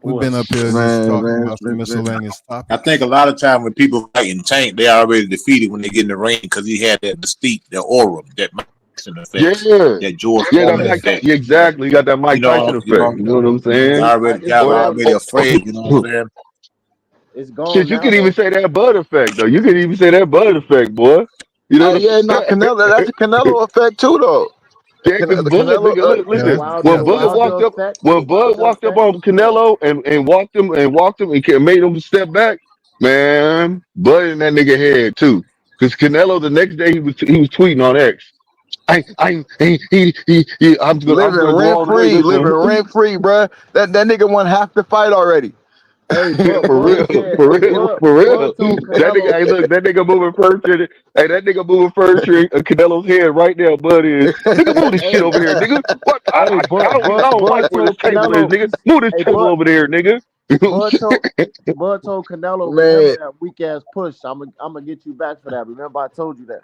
We've been up here just talking about some miscellaneous I topics. think a lot of time when people fighting Tank, they already defeated when they get in the ring because he had that mystique, that aura, that Tyson effect, Yeah. that George Yeah, that Foreman Mike, effect. yeah, exactly. You got that Mike You know, Tyson you know, effect. You know what I'm guys saying? already, guys already afraid. You know what I'm saying? it's gone Shit, you now can even though. say that Bud effect, though. You can even say that Bud effect, boy. You know what I'm Yeah, not saying? Canelo. That's a Canelo effect too, though. Yeah, because The Bud, Canelo. look, Yeah, listen. The When that's Bud Wilder walked up, effect. The when Bud Wilder walked up effect. on Canelo and walked him and made him step back, man, Bud in that nigga head too. Because Canelo the next day he was tweeting on X. I'm gonna go all the way. Living rent free, bro. That nigga won half the fight already. Hey, For Bud real, said. for Hey, real, for real. Bud told That nigga, Canelo. hey, look, that nigga moving furniture. Hey, that nigga moving furniture in Canelo's head right now. Bud is nigga, move this shit Hey, over here, nigga. What? hey, I don't Bud like where this told table is, Canelo. nigga. Move this Hey, table over there, nigga. You know what Bud I'm told saying? Bud told Canelo, remember Man, that weak ass push. I'm gonna get you back for that. Remember I told you that.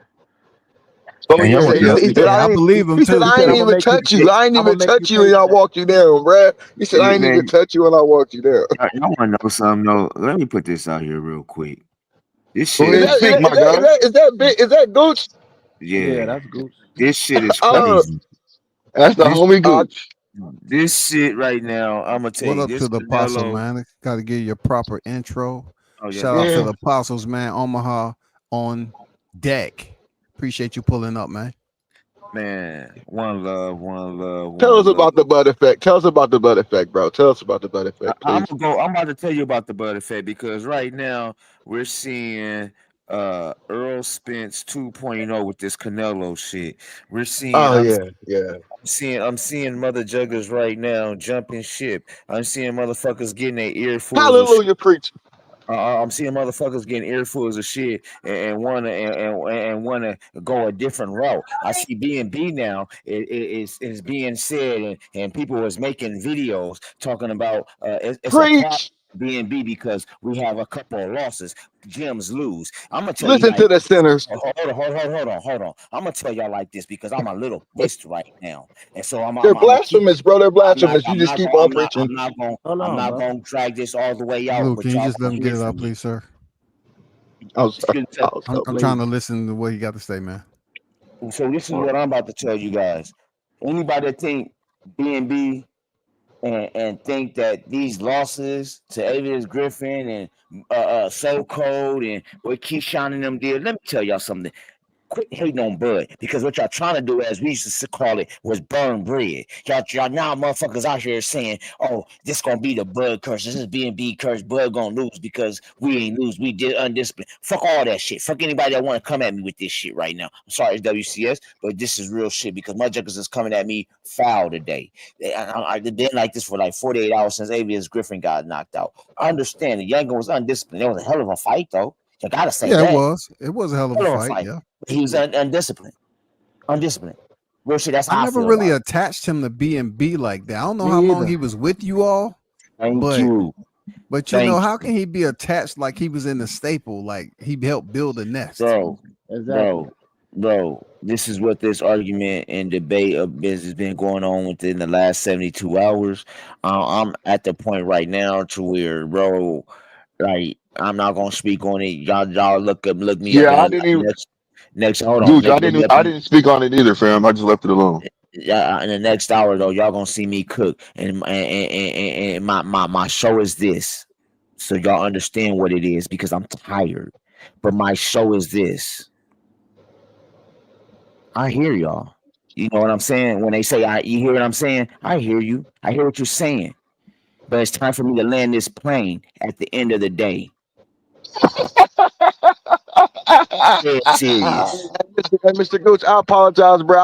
Oh he yeah, said, yeah. I believe him He said too. I I'm ain't gonna even make you. touch you. I ain't I'm gonna even make you touch you pay and I for that. walked you down, bruh. He said, I ain't Man, even touch you and I walked you down. y'all want to know something though? Let me put this out here real quick. This Go shit ahead Is and is that is speak, that is my that is guy. that is that big? Is that Gooch? Yeah, yeah. that's good. This shit is Oh, crazy. That's the This homie Gooch. this shit right now. I'm gonna tell What you up this to the apostle, Canelo. man? Got to give you a proper intro. Oh yeah, Shout my out to Yeah. the apostles, man. Omaha on deck. Appreciate you pulling up, man. man. One love, one love, tell us one love. about the Bud effect. Tell us about the Bud effect, bro. Tell us about the Bud effect, I'm please. gonna go. I'm about to tell you about the Bud effect because right now we're seeing Earl Spence 2.0 with this Canelo shit. We're seeing. Oh yeah, yeah. I'm seeing mother juggers right now jumping ship. I'm seeing motherfuckers getting their earfuls of shit. Hallelujah, preach. I'm seeing motherfuckers getting earfuls of shit and wanna go a different route. I see B&B now is being said and people is making videos talking about it's a problem. Preach. B&B because we have a couple of losses. Gyms lose. I'm gonna tell you Listen like to the this. sinners. Hold on. I'm gonna tell y'all like this because I'm a little pissed right now, and so They're I'm gonna keep. blasphemous, bro. They're blasphemous. You just keep on preaching. Hold I'm on, not brother. gonna drag this all the way out, Luke, but can you y'all just let gonna him hear get it out, from me. please, sir? I'm sorry. I'm trying to listen to what he got to say, man. So this is what I'm about to tell you guys. Anybody that think B&B and think that these losses to Avius Griffin and So Cold and what Keyshawn and them did, let me tell y'all something. Quit hating on Bud because what y'all trying to do, as we used to call it, was burn bread. Y'all now motherfuckers out here saying, "Oh, this gonna be the Bud curse. This is B&B curse. Bud gonna lose because we ain't lose. We did undisciplined. Fuck all that shit. Fuck anybody that want to come at me with this shit right now. I'm sorry, it's WCS, but this is real shit because motherfuckers is coming at me foul today. I've been like this for like 48 hours since Avius Griffin got knocked out. I understand the Yango was undisciplined. It was a hell of a fight, though. You gotta say Yeah, it that. was. It was a hell of a Hell of a fight. fight. Yeah. He was undisciplined. Undisciplined. Real shit. That's I how I never feel really about attached him to B&B like that. I don't know how Me long either. he was with you all, it. Thank but you. you know, Thank how can he be attached like he was in the staple, like he helped build a nest? bro. Exactly. Bro. This is what this argument and debate of business has been going on within the last 72 hours. I'm at the point right now to where, bro, like I'm not gonna speak on it. Y'all look me up Yeah, in I the didn't even. next hold on. Gooch, Look me up I didn't speak on it either, fam. I just left it alone. in the next hour though. Y'all gonna see me cook, and my show is this, so y'all understand what it is because I'm tired. But my show is this. I hear y'all. You know what I'm saying? When they say you hear what I'm saying? I hear you. I hear what you're saying. But it's time for me to land this plane at the end of the day. Dead serious. Mr. Gooch, I apologize, bro.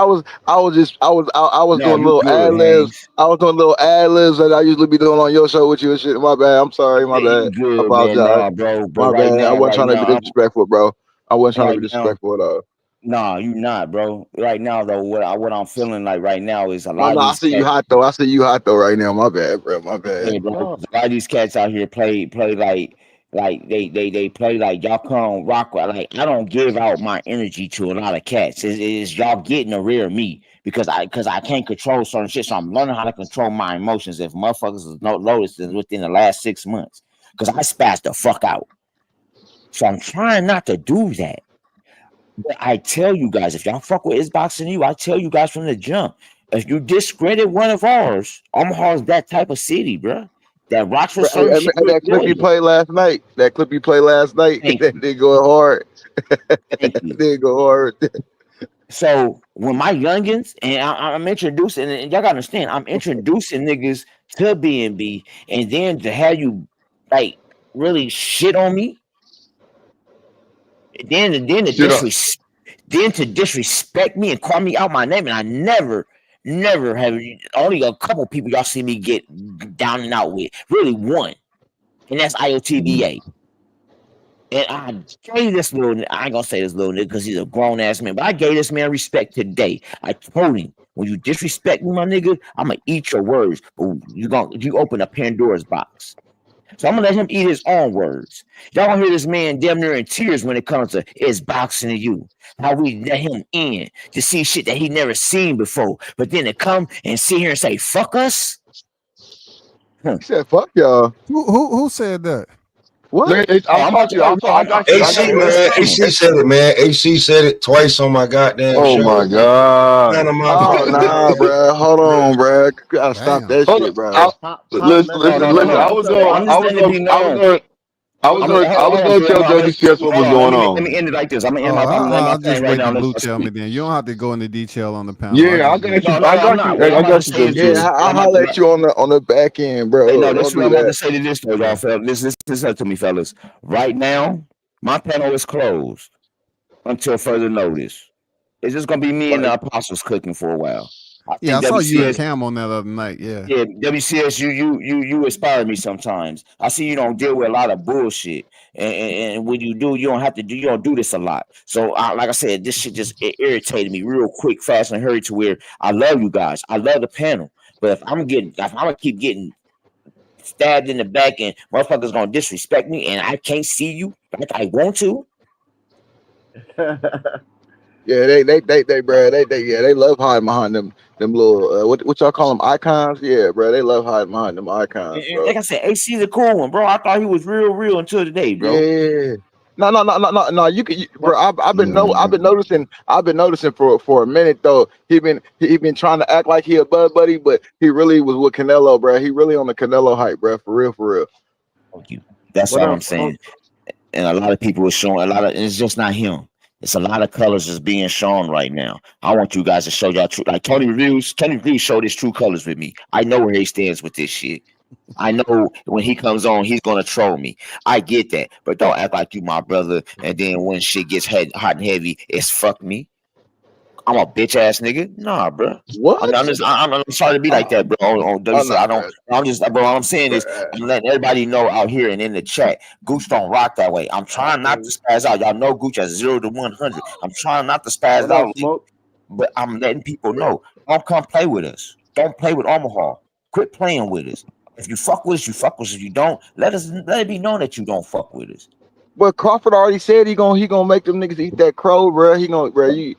I was No, doing you little ad good, libs. Haynes. I was doing little ad libs that I usually be doing on your show with you and shit. My bad. I'm sorry. My Yeah, bad. you I good, man. apologize. Nah, bro. But My bad. I wasn't right trying to be now, I'm disrespectful, bro. I wasn't trying to right be now. disrespectful at all. Nah, you not, bro. Right now, though, what I'm feeling like right now is a lot of No, I these see you cats. hot though. I see you hot though right now. My bad, bro. My bad. Yeah, bro. No. A lot of these cats out here play like Like they play like y'all come rock with. Like I don't give out my energy to a lot of cats. It's y'all getting the rear me because I can't control certain shit. So I'm learning how to control my emotions. If motherfuckers is noticed within the last 6 months, because I spazzed the fuck out. So I'm trying not to do that. But I tell you guys, if y'all fuck with It's Boxing You, I tell you guys from the jump, if you discredit one of ours, Omaha's that type of city, bro. That rocks for certain shit. And that clip you played last night. That Thank that did go hard. Thank you. Did go hard. So when my youngins and I'm introducing, and y'all gotta understand, I'm introducing niggas to B&B, and then to have you like really shit on me, then to disrespect me and call me out my name, and I never have. Only a couple people y'all see me get down and out with, really one, and that's IOTBA. And I gave this little, I ain't gonna say this little nigga because he's a grown ass man, but I gave this man respect today. I told him, when you disrespect me, my nigga, I'm gonna eat your words. But you open a Pandora's box. So I'm gonna let him eat his own words. Y'all gonna hear this man damn near in tears when it comes to It's Boxing to You. How we let him in to see shit that he never seen before. But then to come and sit here and say, fuck us. He said, fuck y'all. Who said that? What? I got you. AC, man. AC said it, man. AC said it twice on my goddamn show. Oh my god. Oh nah, bro. Hold on, bro. Gotta stop that shit, bro. I was gonna tell WCS what was going on. Let me end it like this. I'm gonna end my plane. I'll just wait till Blue tell me then. You don't have to go into detail on the panel. Yeah, I got you. Yeah, I'll holler at you on the back end, bro. Hey, no, that's what I'm about to say to this though, y'all. Fellas. Listen to me, fellas. Right now, my panel is closed until further notice. It's just gonna be me and the Apostles cooking for a while. I saw you and Cam on that other night. Yeah, WCS, you inspire me sometimes. I see you don't deal with a lot of bullshit, and when you do, you don't do this a lot. So, like I said, this shit just irritated me real quick, fast, and hurried to where I love you guys. I love the panel, but if I'm gonna keep getting stabbed in the back and motherfuckers gonna disrespect me, and I can't see you like I want to. Yeah, they love hiding behind them little what y'all call them, icons? Yeah, bro, they love hiding behind them icons. Bro. Like I said, AC's a cool one, bro. I thought he was real until today, bro. Yeah. No. Bro. I've been noticing for a minute though. He been trying to act like he a buddy, but he really was with Canelo, bro. He really on the Canelo hype, bro. For real. Thank you. That's all I'm saying. And a lot of people are showing it's just not him. It's a lot of colors that's being shown right now. I want you guys to show y'all true. Like Tony Reviews showed his true colors with me. I know where he stands with this shit. I know when he comes on, he's gonna troll me. I get that, but don't act like you my brother. And then when shit gets hot and heavy, it's fuck me. I'm a bitch ass nigga. Nah, bro. What? I'm sorry to be like that, bro. Bro. All I'm saying is I'm letting everybody know out here and in the chat. Gooch don't rock that way. I'm trying not to spaz out. Y'all know Gooch at 0 to 100. I'm trying not to spaz out, but I'm letting people know. Don't come play with us. Don't play with Omaha. Quit playing with us. If you fuck with us, you fuck with us. If you don't, let it be known that you don't fuck with us. But Crawford already said he gonna make them niggas eat that crow, bro. He gonna, bro. You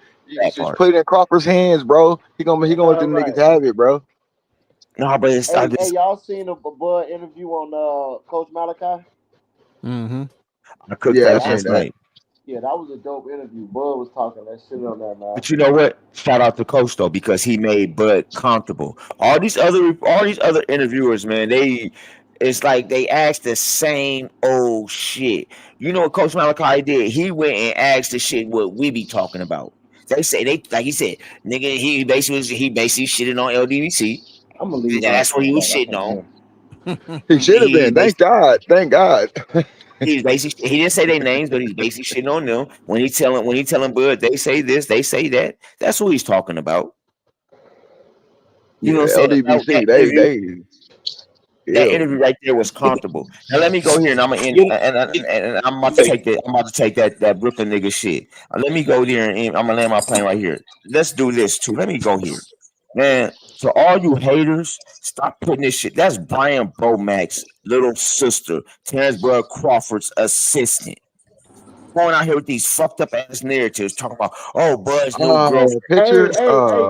just put it in Crawford's hands, bro. He gonna let them niggas have it, bro. No, but it's hey, y'all seen a Bud interview on Coach Malachi? Mm-hmm. I cooked that last night. Yeah, that was a dope interview. Bud was talking that shit on that, man. But you know what? Shout out to Coach though, because he made Bud comfortable. All these other interviewers, man, it's like they asked the same old shit. You know what Coach Malachi did? He went and asked the shit what we be talking about. They say like he said, nigga, he basically shitting on LDVC. I'm gonna leave. That's what he was shitting on. He should have been. Thank God. He didn't say their names, but he's basically shitting on them. When he telling Bud, they say this, they say that. That's what he's talking about. You know what I'm saying? LDVC, that interview right there was comfortable. Now let me go here and I'm gonna end, and I'm about to take that. I'm about to take that Brooklyn nigga shit. Let me go there and I'm gonna land my plane right here. Let's do this too. Let me go here, man. So all you haters, stop putting this shit. That's Brian Bomack's little sister, Terrence Bud Crawford's assistant. Going out here with these fucked up ass narratives, talking about Bud's new girlfriend. Pictures. Hey,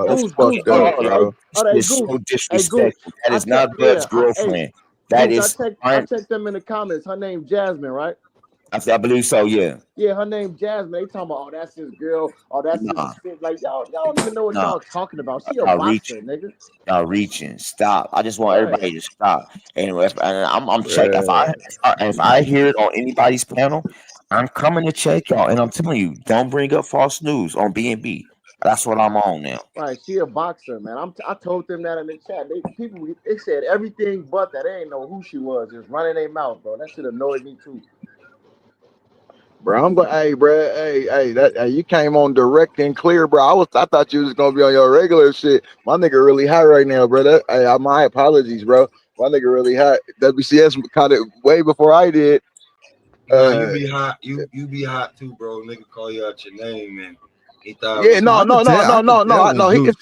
That's Goose, fucked Goose, up, hey, bro. hey, It's Goose, so hey, Goose. disrespectful. That is not Bud's girlfriend. That Goose, is I checked them in the comments. Her name Jasmine, right? I believe so, yeah. Yeah, her name Jasmine. They talking about, that's his girl. That's his assistant. Like, y'all don't even know what y'all talking about. She a boxer, nigga. Y'all reaching. Stop. I just want everybody to stop. Anyway, I'm checking. If I hear it on anybody's panel, I'm coming to check y'all. And I'm telling you, don't bring up false news on B&B. That's what I'm on now. Right, she a boxer, man. I told them that in the chat. They said everything but that. They ain't know who she was. Just running their mouth, bro. That shit annoyed me too. Bro, hey, bro, hey, you came on direct and clear, bro. I thought you was gonna be on your regular shit. My nigga really hot right now, bro. My apologies, bro. My nigga really hot. WCS caught it way before I did. You be hot. You be hot too, bro. Nigga call you out your name, and he thought. Yeah, no.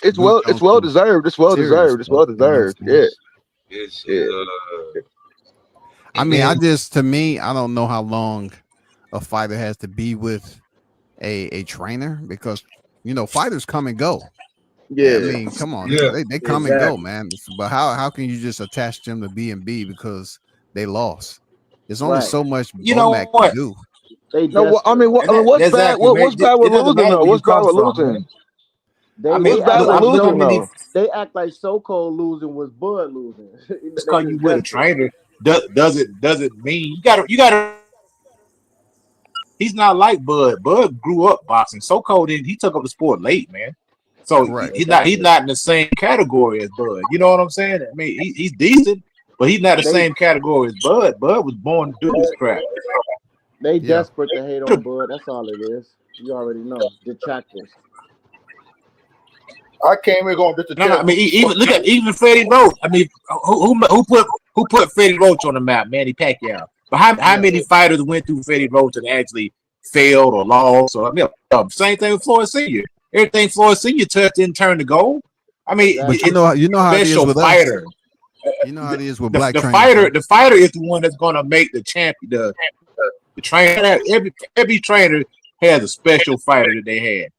It's well deserved. It's well deserved. Yeah. I mean, to me, I don't know how long a fighter has to be with a trainer, because fighters come and go. Yeah, I mean, come on, they come and go, man. But how can you just attach them to B&B because they lost? There's only so much Bomack can do. What's bad? What's bad with losing though? What's bad with losing? They act like So Cold losing was Bud losing. Just because you with a trainer doesn't mean you gotta. He's not like Bud. Bud grew up boxing. So Cold he took up the sport late, man. So he's not in the same category as Bud. You know what I'm saying? I mean, he's decent, but he's not the same category as Bud. Bud was born to do this crap. They desperate to hate on Bud. That's all it is. You already know. Detractors. I came here going to I mean, even Freddie Roach. I mean, who put Freddie Roach on the map? Manny Pacquiao. But how many fighters went through Freddie Roach and actually failed or lost? Or same thing with Floyd Senior. Everything Floyd Senior touched didn't turn to gold. I mean, but you know how it is with fighter. Us. You know how it is with black the trainers. Fighter. The fighter is the one that's going to make the champion. The trainer. Every trainer has a special fighter that they had.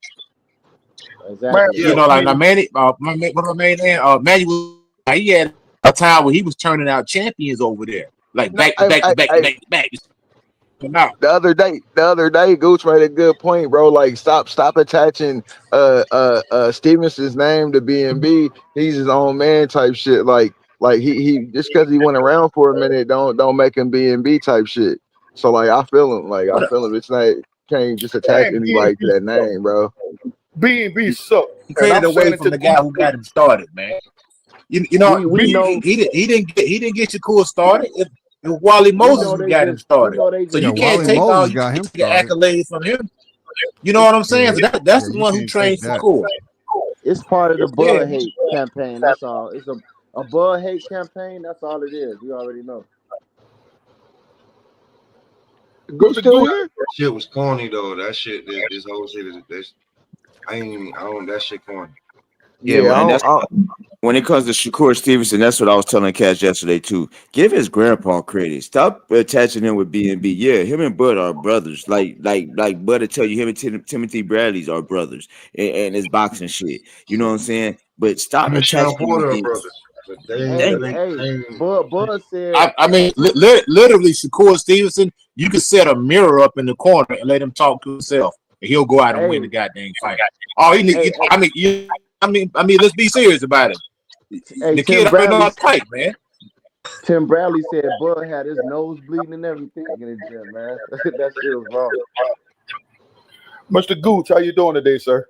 Exactly. Like Manny. What my main name? Manuel. He had a time where he was turning out champions over there. Like back. The other day, Gooch made a good point, bro. Like, stop attaching Stevenson's name to B&B. He's his own man type shit. Like he just because he went around for a minute, don't make him B&B type shit. So like I feel him. It's not, can't just attach anybody to that name, bro. B&B suck. He traded away from the guy who got him started, man. You know, he didn't get Shakur started. Wally Moses got him started. So you can't take all the accolades from him. You know what I'm saying? So that's the one who trained Shakur. It's part of the Bud hate campaign. That's all. It's a Bud hate campaign. That's all it is. You already know. That shit was corny though. That shit, this whole shit is that shit corny. Yeah, when it comes to Shakur Stevenson, that's what I was telling Cash yesterday too. Give his grandpa credit. Stop attaching him with B&B. Yeah, him and Bud are brothers. Like Bud will tell you, him and Timothy Bradley's are brothers, and his boxing shit. You know what I'm saying? But stop attaching him. Bud said. I mean, literally, Shakur Stevenson. You could set a mirror up in the corner and let him talk to himself, and he'll go out and win the goddamn fight. All he needs. I mean, let's be serious about it. The kid already know how to fight, man. Tim Bradley said Bud had his nose bleeding and everything in the gym, man. That shit was wrong. Mr. Gooch, how you doing today, sir?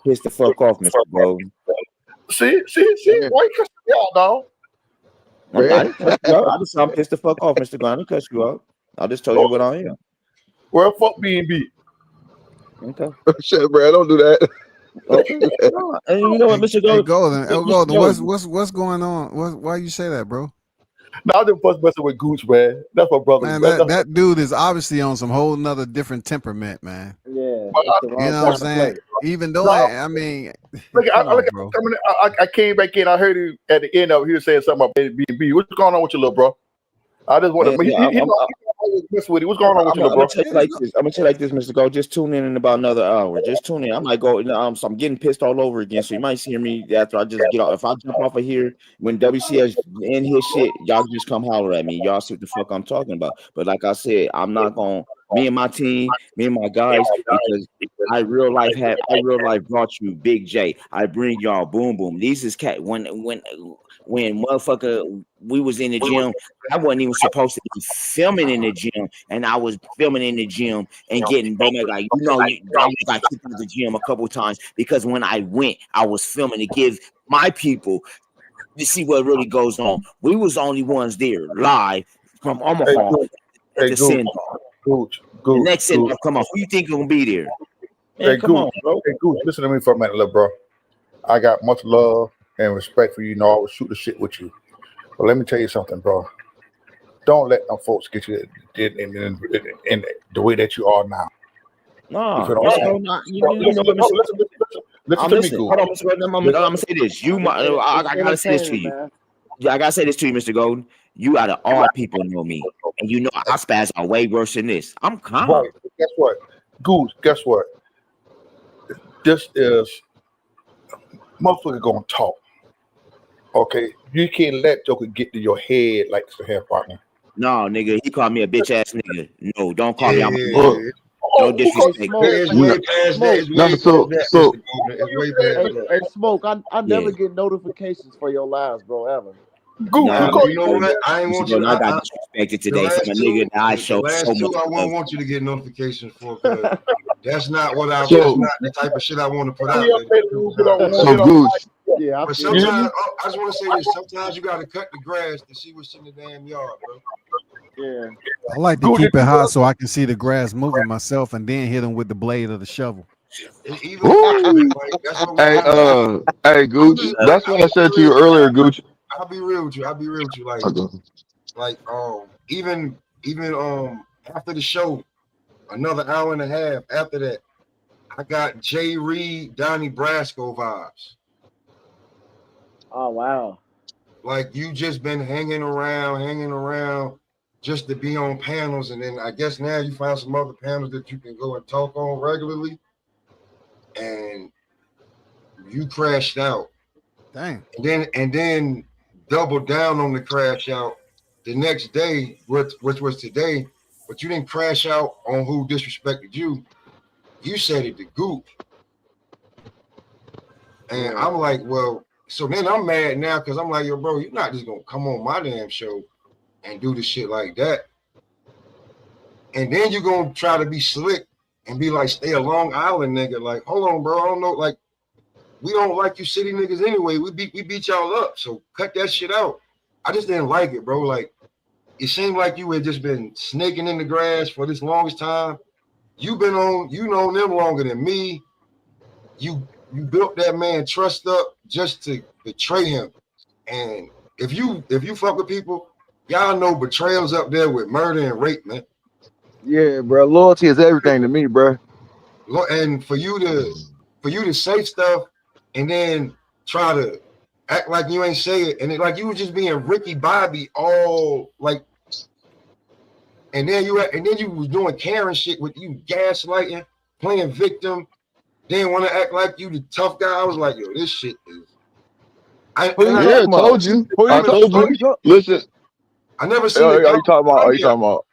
Piss the fuck off, Mr. Bro. See? Why you cussing me out, dog? I just I'm pissed the fuck off, Mr. Glenn. I didn't cuss you out. I just told you what I am. Well, fuck B&B. Okay. Shit, bro, don't do that. Okay. And you know what, Mr. Golden, what's going on? Why you say that, bro? No, I just messing with Gooch, man. That's my brother. Man, that dude is obviously on some whole nother different temperament, man. Yeah. You know what I'm saying? Even though No, I mean, look, come on, look, bro. I came back in. I heard you at the end of it. He was saying something about B. What's going on with your little bro? I just want Man, to. He always mess with it. What's going on with your I'm little gonna bro? tell you like this. I'm gonna tell you like this, Mr. Go. Just tune in about another hour. Just tune in. I might go. So I'm getting pissed all over again. So you might hear me after I just get off. If I jump off of here when WCS in his shit, y'all just come holler at me. Y'all see what the fuck I'm talking about. But like I said, I'm not gonna. Me and my team, me and my guys, because I real life brought you Big J. I bring y'all Boom Boom. These is cat when motherfucker we was in the gym. I wasn't even supposed to be filming in the gym, and I was filming in the gym and getting like I was like kicked out of the gym a couple of times because when I went, I was filming to give my people to see what really goes on. We was the only ones there live from Hey, Omaha Gooch. at Hey, the Gooch. send off. Gooch. The Gooch. next send Gooch. off, come on, who you think gonna be there? Man, Hey, come on, Gooch. bro. Hey, Gooch. Listen to me for a minute, little bro. I got much love and respect for you. You know, I would shoot the shit with you. But let me tell you something, bro. Don't let them folks get you in the way that you are now. You feel what I'm saying? Listen to Listen to me, Hold on, Gooch. Mr. Golden. I'm gonna say this. I gotta say this to you. man. I gotta say this to you, Mr. Golden. You out of all people know me, and you know I spaz are way worse than this. I'm calm. Right. Guess what? Goose, guess what? This is motherfucker gonna talk. Okay? You can't let Joker get to your head like the hair partner. No, nigga, he called me a bitch ass nigga. No, don't call me. I'm Look, no Who disrespect. Hey, It Smoke. is no, way past that. Smoke. It's no, way past so that, so Mr. Golden. It's you way said, past Hey, that. hey, Smoke. I Yeah. never get notifications for your lives, bro. Ever. Goose, who Nah, called You you know Mr. what? bitch? I ain't Mr. want you Golden, I got to. disrespected The today from last a two, nigga that I the showed so last much two, I love. won't want you to get notifications for because that's not what I. That's so not the type of shit I want to put We out up there. there, we get on, we so get on the Goose. mic. Yeah, I But feel You hear you. me? sometimes, I just want to say this. Sometimes you got to cut the grass to see what's in the damn yard, bro. Yeah. I like to Goose, keep it hot so I can see the grass moving myself and then hit them with the blade of the shovel. Either or, man. Woo! Like that's what we Hey, got to do. hey, Gooch. That's what I I'll be said to real you with you. earlier, Gooch. I'll be real with you. I'll be real with you. Even after the show, another hour and a half after that, I got Jay Reed, Donnie Brasco vibes. Oh wow. Like you just been hanging around just to be on panels, and then I guess now you found some other panels that you can go and talk on regularly, and you crashed out. Dang. And then double down on the crash out the next day, which was today, but you didn't crash out on who disrespected you. You said it to Goop. And Yeah. I'm like, well, so then I'm mad now because I'm like, yo, bro, you're not just gonna come on my damn show and do the shit like that. And then you're gonna try to be slick and be like, stay a Long Island nigga. Like, hold on, bro. I don't know. Like, we don't like you city niggas anyway. We beat y'all up. So cut that shit out. I just didn't like it, bro. Like, it seemed like you had just been snaking in the grass for this longest time. You know them longer than me. You built that man trust up just to betray him. And if you fuck with people, y'all know betrayal's up there with murder and rape, man. Yeah, bro. Loyalty is everything to me, bro. And for you to say stuff and then try to act like you ain't say it, and like you were just being Ricky Bobby all like, and then you was doing Karen shit with you gaslighting, playing victim, then want to act like you the tough guy. I was like, yo, this shit is. Who you Yeah, talking I about? told you. Who I you talk? told Who you. you talk? Listen, I never seen it Are come you talking about? from Are you him. talking about?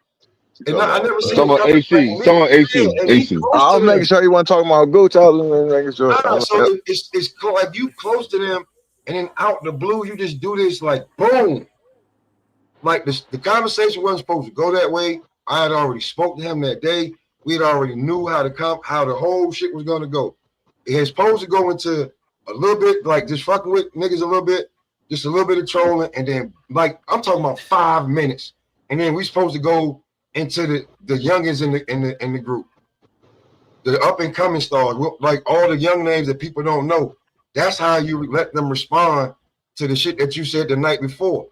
And I never seen talking it about coming AC. from me. Talking about Yeah, AC. and he AC. close I to was making them. sure you weren't talking about Gooch. I was making sure. So Yep. it's like you close to them, and then out the blue, you just do this like boom. Like the conversation wasn't supposed to go that way. I had already spoke to him that day. We had already knew how the whole shit was gonna go. It was supposed to go into a little bit like just fucking with niggas a little bit, just a little bit of trolling, and then like I'm talking about 5 minutes, and then we supposed to go into the youngins in the group, the up and coming stars, like all the young names that people don't know. That's how you let them respond to the shit that you said the night before,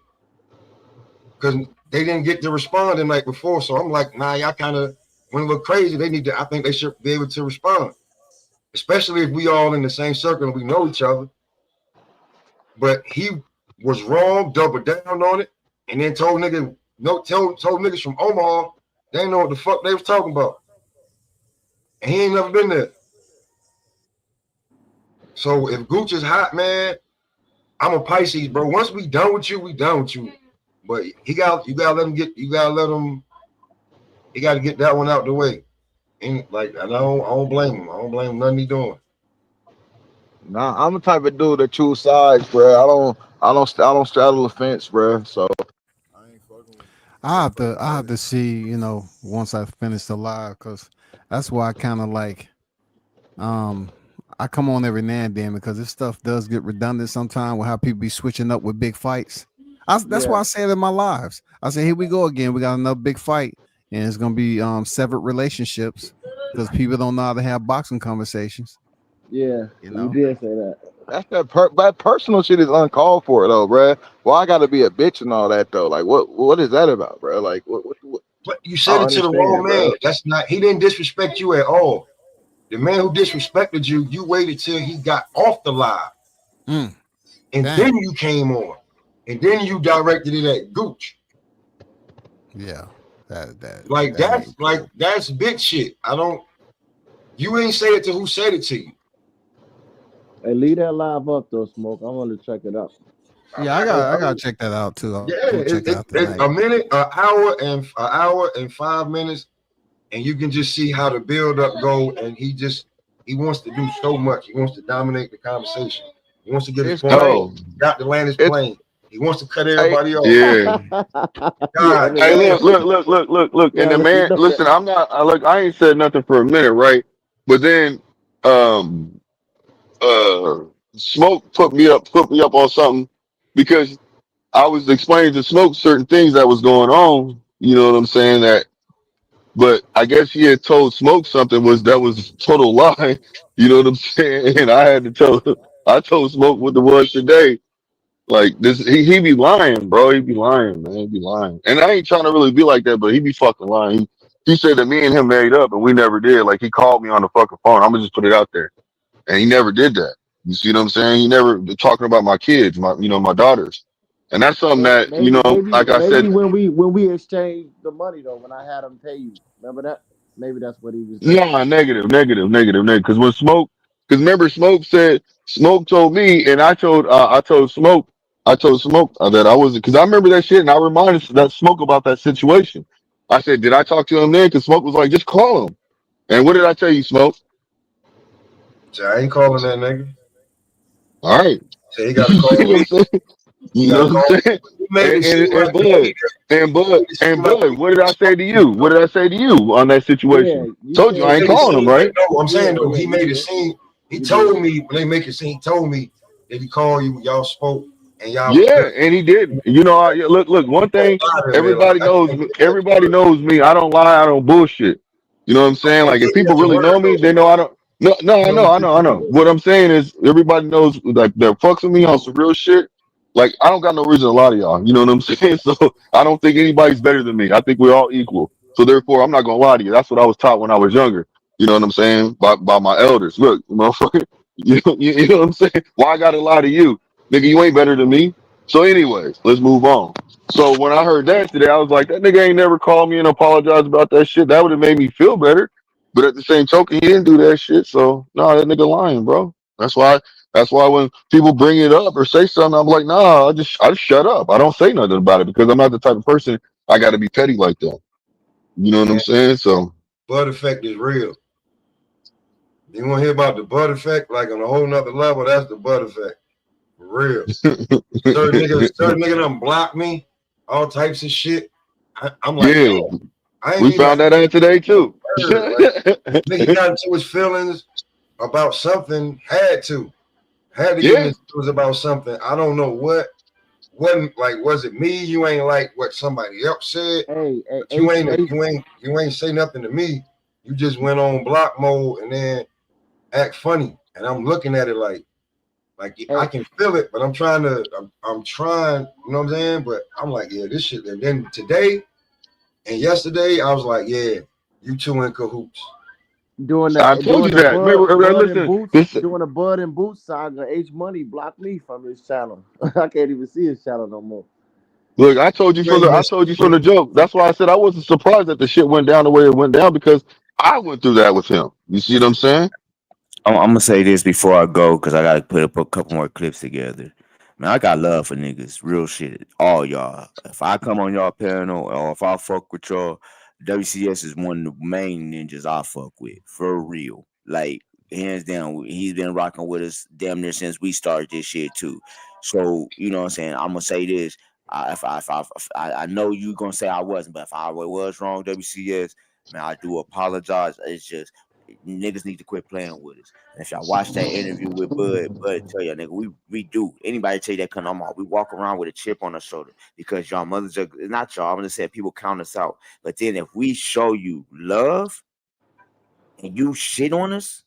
because they didn't get to respond the night before. So I'm like, nah, y'all kind of went a little crazy. I think they should be able to respond. especially if we all in the same circle and we know each other. But he was wrong, doubled down on it, and then told niggas from Omaha they didn't know what the fuck they was talking about. And he ain't never been there. So if Gooch is hot, man, I'm a Pisces, bro. Once we done with you, we done with you. But you gotta let him he gotta get that one out the way. And like I don't blame him. I don't blame him nothing he doing. Nah, I'm the type of dude that choose sides, bro. I don't straddle the fence, bro. So I ain't fucking with I have to see, once I finish the live, because that's why I kind of like I come on every now and then because this stuff does get redundant sometimes with how people be switching up with big fights. That's why I say it in my lives. I say, here we go again. We got another big fight, and it's gonna be severed relationships because people don't know how to have boxing conversations. Yeah, you did say that. That's that personal shit is uncalled for though, bro. Well, I gotta be a bitch and all that though. Like, what is that about, bro? Like, what? But you said it to the wrong man. Bro. That's not. He didn't disrespect you at all. The man who disrespected you, you waited till he got off the live, and then you came on, and then you directed it at Gooch. Yeah, that's big shit. You ain't say it to who said it to you. Hey, leave that live up though, Smoke. I want to check it out. Yeah, I gotta check that out too. It's a minute, an hour and 5 minutes, and you can just see how the build up go. And he wants to do so much. He wants to dominate the conversation. He wants to get his point. Got to land his plane. He wants to cut everybody off. Yeah. God, hey, look. And the man, listen, I ain't said nothing for a minute, right? But then, Smoke put me up on something because I was explaining to Smoke certain things that was going on. You know what I'm saying? But I guess he had told Smoke something that was total lie. You know what I'm saying? And I told Smoke what it was today. Like this, he be lying, bro. He be lying, man. He be lying. And I ain't trying to really be like that, but he be fucking lying. He said that me and him made up, and we never did. Like he called me on the fucking phone. I'm gonna just put it out there, and he never did that. You see what I'm saying? He never talking about my kids, my daughters, and that's something that like I said. When we exchanged the money though, when I had him pay you, remember that? Maybe that's what he was. Nah, negative. Because because remember, Smoke told me, and I told Smoke that I wasn't, because I remember that shit, and I reminded that Smoke about that situation. I said, did I talk to him then? Because Smoke was like, just call him. And what did I tell you, Smoke? I ain't calling that nigga. All right. So he got to call me. You know what I'm saying? And Bud, what did I say to you? What did I say to you on that situation? Told you I ain't calling him, right? No, I'm saying though, he made it seem. He told me when they make it seem. He told me that he called you. Y'all spoke and y'all. Yeah, and he did. Look. One thing, everybody knows me. I don't lie. I don't bullshit. You know what I'm saying? Like if people really know me, they know I don't. No, I know. What I'm saying is everybody knows like that fucks with me on some real shit. Like I don't got no reason to lie to y'all. You know what I'm saying? So I don't think anybody's better than me. I think we're all equal. So therefore, I'm not gonna lie to you. That's what I was taught when I was younger. You know what I'm saying? By my elders. Look, motherfucker. You know what I'm saying? Why I gotta lie to you, nigga? You ain't better than me. So, anyways, let's move on. So when I heard that today, I was like, that nigga ain't never called me and apologized about that shit. That would have made me feel better. But at the same token, he didn't do that shit. So no, that nigga lying, bro. That's why when people bring it up or say something, I'm like, nah, I just shut up. I don't say nothing about it because I'm not the type of person I got to be petty like that. You know what I'm saying? So Bud effect is real. You want to hear about the Bud effect, like on a whole nother level? That's the Bud effect, for real. certain niggas done block me, all types of shit. I'm like, yeah, we found that out today too. Nigga got into his feelings about something. Had to get into his about something. I don't know what. Wasn't like, was it me? You ain't like what somebody else said. You ain't say nothing to me. You just went on block mode and then act funny. And I'm looking at it like I can feel it, but I'm trying, you know what I'm saying? But I'm like, yeah, this shit. And then today and yesterday, I was like, yeah, you two in cahoots. I told you that. Remember, Bud and listen, Boots this doing a Bud and Boots saga. H Money blocked me from his channel. I can't even see his channel no more. look, I told you from Pretty the I much. told you from the joke. That's why I said I wasn't surprised that the shit went down the way it went down because I went through that with him. You see what I'm saying? I'm gonna say this before I go because I gotta put up a couple more clips together. Man, I got love for niggas, real shit. All y'all. If I come on y'all panel or if I fuck with y'all, WCS is one of the main ninjas I fuck with for real. Like hands down, he's been rocking with us damn near since we started this shit too. So you know what I'm saying. I'm gonna say this. If I know you gonna say I wasn't, but if I was wrong, WCS, man, I do apologize. It's just niggas need to quit playing with us. And if y'all watch that interview with Bud tell y'all nigga, we do. Anybody tell you that come on, we walk around with a chip on our shoulder because y'all mothers are not y'all. I'm gonna say people count us out. But then if we show you love and you shit on us,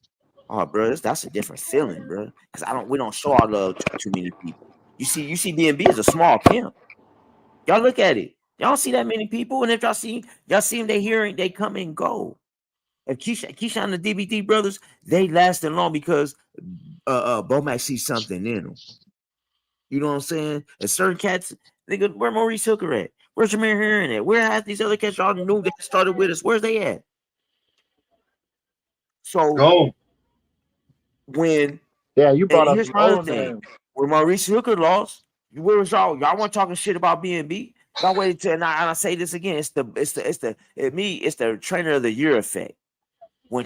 oh bro, that's a different feeling, bro. Because we don't show our love to too many people. You see BNB is a small camp. Y'all look at it. Y'all don't see that many people, and if y'all see them, they hearing, they come and go. If Keyshawn and the DBD brothers, they lasted long because Bomac sees something in them. You know what I'm saying? And certain cats, nigga, where Maurice Hooker at? Where's Jameer Herring at? Where have these other cats y'all knew that started with us? Where's they at? So Go. You and brought up here's some my other old thing. names. When Maurice Hooker lost, where was y'all? Y'all weren't talking shit about BNB. Y'all waited till, and I say this again. It's the trainer of the year effect. When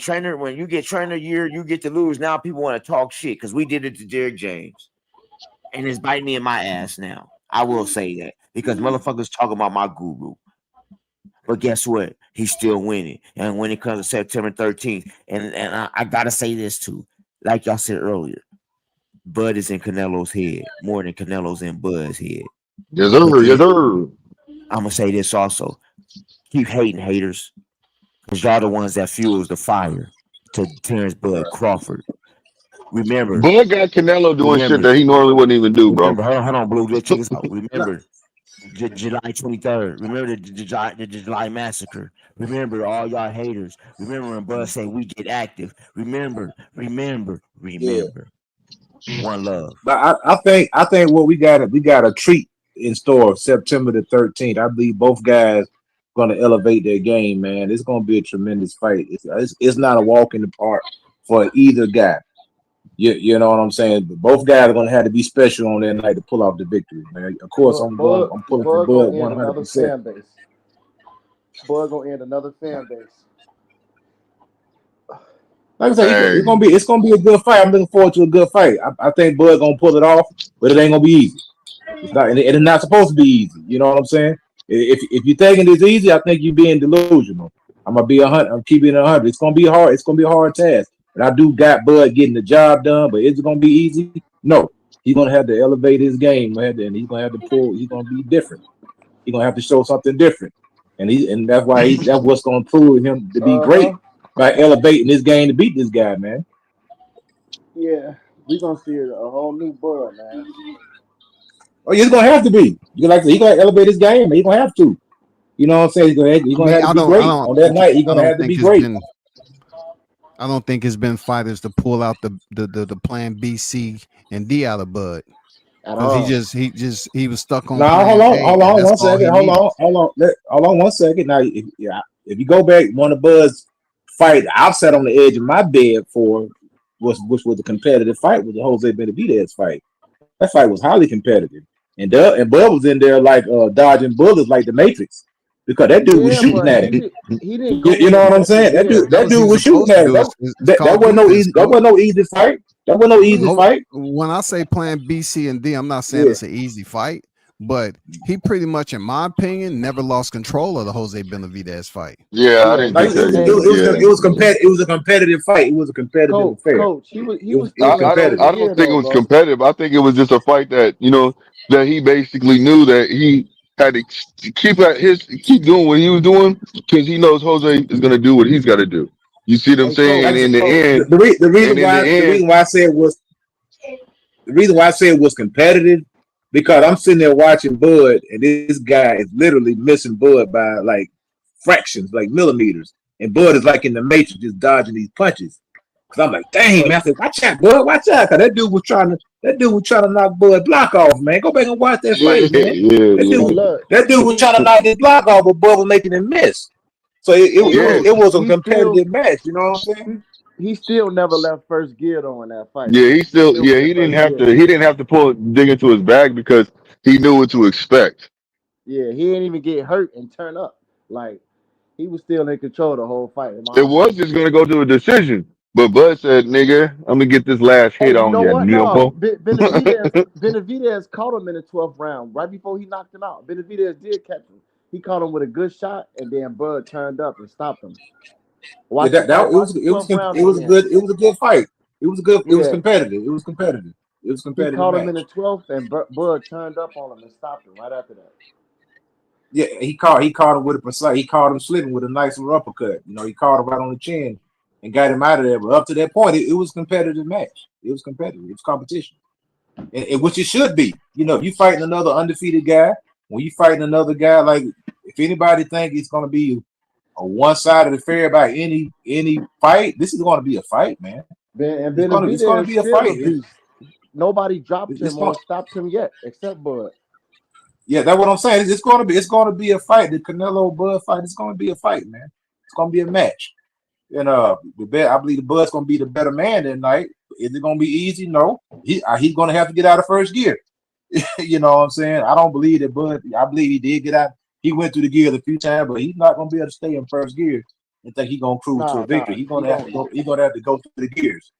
you get trainer year, you get to lose. Now people want to talk shit because we did it to Derrick James, and it's biting me in my ass now. I will say that because motherfuckers talking about my guru, but guess what? He's still winning. And when it comes to September 13th, and I gotta say this too, like y'all said earlier, Bud is in Canelo's head more than Canelo's in Bud's head. Yes, But sir. then Yes, sir. I'm gonna say this also: keep hating haters, because y'all the ones that fuels the fire to Terrence Bud Crawford. Remember, Bud got Canelo doing shit remember, that he normally wouldn't even do, bro. hold on, Blue. Let's check this out. Remember, July 23rd. Remember the July massacre. Remember all y'all haters. Remember when Bud say we get active. Remember. Yeah. One love. But I think what we got a treat in store September the 13th. I believe both guys gonna elevate their game, man. It's gonna be a tremendous fight. It's not a walk in the park for either guy. You know what I'm saying? Both guys are gonna have to be special on that night to pull off the victory, man. Of course, I'm pulling for Bud Bud gonna end another 100%. fan base. Bud gonna end another fan base. Like I said, Hey, it's gonna be a good fight. I'm looking forward to a good fight. I think Bud gonna pull it off, but it ain't gonna be easy. It's not, and it's not supposed to be easy. You know what I'm saying? If you're thinking it's easy, I think you're being delusional. I'm gonna be 100. I'm keeping it 100. It's gonna be hard. It's gonna be a hard task. And I do got Bud getting the job done, but is it gonna be easy? No. He's gonna have to elevate his game, man, and he's gonna have to pull. He's gonna be different. He's gonna have to show something different, and that's why that's what's gonna prove him to be great by elevating his game to beat this guy, man. Yeah, we gonna see a whole new Bud, man. Oh, he's gonna have to be. He gonna elevate his game. He's gonna have to. You know what I'm saying? He's I gonna mean, have to be great on that night. He's gonna have to be great. I don't think it's been fighters to pull out the plan B, C, and D out of Bud. Because he was stuck on Now plan A, hold and on that's one all he second. needed. Hold on 1 second. Now, if you go back, one of Bud's fight I've sat on the edge of my bed for which was a competitive fight, was the Jose Benavidez fight. That fight was highly competitive, and Bud was in there like dodging bullets like the Matrix because that dude was Yeah, shooting but at him. he didn't go You in know and what I'm get you saying? there. That dude was shooting at him. That wasn't no easy. That wasn't no easy fight. That wasn't no easy fight. When I say plan B, C, and D, I'm not saying it's an easy fight, but he pretty much, in my opinion, never lost control of the Jose Benavidez fight. yeah, I didn't think that It was competitive. It was a competitive fight. It was a competitive affair. Coach, he was I don't competitive. think it was competitive. I think it was just a fight that that he basically knew that he had to keep doing what he was doing because he knows Jose is gonna do what he's got to do. You see what I'm saying? And in the end, the reason why I said it was competitive because I'm sitting there watching Bud, and this guy is literally missing Bud by like fractions, like millimeters. and Bud is like in the Matrix, just dodging these punches. Cause I'm like, dang, man. I said, watch out, Bud, watch out. Cause that dude was trying to knock Bud block off, man. Go back and watch that fight, man. That dude was trying to knock his block off, but Bud was making him miss. So it was a competitive match, you know what I'm saying? He still never left first gear though in that fight. Yeah, he didn't have to dig into his bag because he knew what to expect. Yeah, he didn't even get hurt and turn up. Like he was still in control the whole fight. It was just gonna go to a decision. But Bud said, nigga, I'm gonna get this last hit on you. No, Benavidez caught him in the 12th round, right before he knocked him out. Benavidez did catch him. He caught him with a good shot, and then Bud turned up and stopped him. It was a good fight. It was competitive. It was competitive. He caught him in the 12th, and Bud turned up on him and stopped him right after that. Yeah, he caught him with a precise. He caught him slipping with a nice little uppercut. You know, he caught him right on the chin and got him out of there. But up to that point, it was a competitive match. It was competitive. It was competition, and which it should be. You know, if you fighting another undefeated guy, when you fighting another guy, like if anybody think it's going to be a one side of the fair about any fight, this is going to be a fight, man. It's going to be a fight. Nobody dropped him or stopped him yet, except Bud. Yeah, that's what I'm saying. It's going to be a fight. The Canelo Bud fight. It's going to be a fight, man. It's going to be a match. And I believe the Bud's going to be the better man that night. Is it going to be easy? No. He's going to have to get out of first gear. You know what I'm saying? I don't believe that Bud. I believe he did get out. He went through the gears a few times, but he's not going to be able to stay in first gear and think he's going to cruise to a victory. He's going to have to go. He's going to have to go through the gears.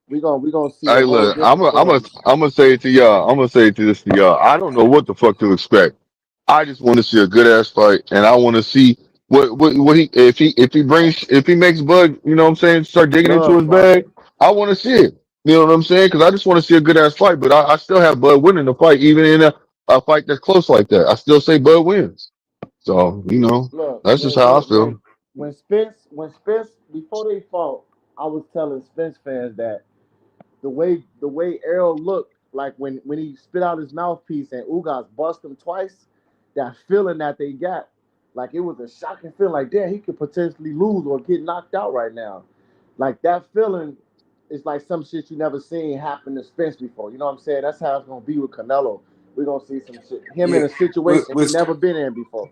We gonna see. Hey, look, I'm gonna say it to y'all. I'm gonna say this to y'all. I don't know what the fuck to expect. I just want to see a good ass fight, and I want to see what he if he makes Bud, you know what I'm saying, start digging into his bag. I want to see it. You know what I'm saying? Because I just want to see a good ass fight. But I still have Bud winning the fight, even in a fight that's close like that. I still say Bud wins. So you know, that's just how I feel. When Spence before they fought, I was telling Spence fans that the way Errol looked, like when he spit out his mouthpiece and Ugas bust him twice, that feeling that they got, like it was a shocking feeling, like damn, he could potentially lose or get knocked out right now. Like that feeling is like some shit you never seen happen to Spence before. You know what I'm saying? That's how it's gonna be with Canelo. We're gonna see some shit. Him in a situation he's never been in before.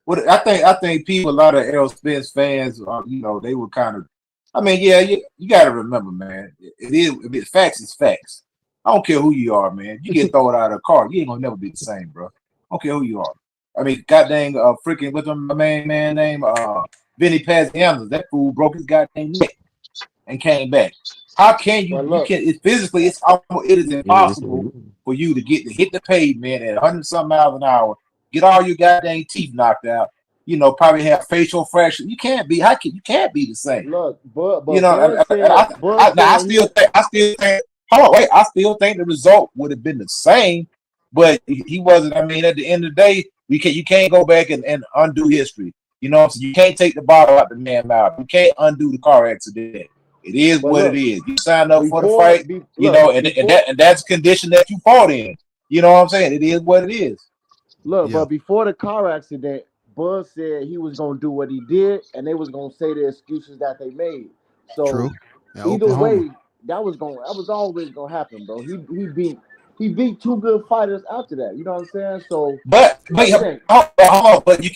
Well, I think people, a lot of Errol Spence fans, you know, they were kind of. I mean, yeah, you got to remember, man. Facts is facts. I don't care who you are, man. You get thrown out of a car, you ain't gonna never be the same, bro. I don't care who you are. I mean, goddamn, freaking what's my man name? Vinny Paziano. That fool broke his goddamn neck and came back. How can you? You can. It is impossible for you to hit the pavement at 100-something miles an hour, get all your goddamn teeth knocked out. You know, probably have facial fractures. You can't be. You can't be the same. Look, but you know, I still think. Hold on, wait. I still think the result would have been the same, but he wasn't. I mean, at the end of the day, you can't go back and undo history. You know, so you can't take the bottle out the man's mouth. You can't undo the car accident. It is what it is. You signed up for the fight, you know, and that's the condition that you fought in. You know what I'm saying? It is what it is. Look, but before the car accident, Bud said he was gonna do what he did, and they was gonna say the excuses that they made. So either way, that was always gonna happen, bro. He beat two good fighters after that. You know what I'm saying? So, but hold on, but you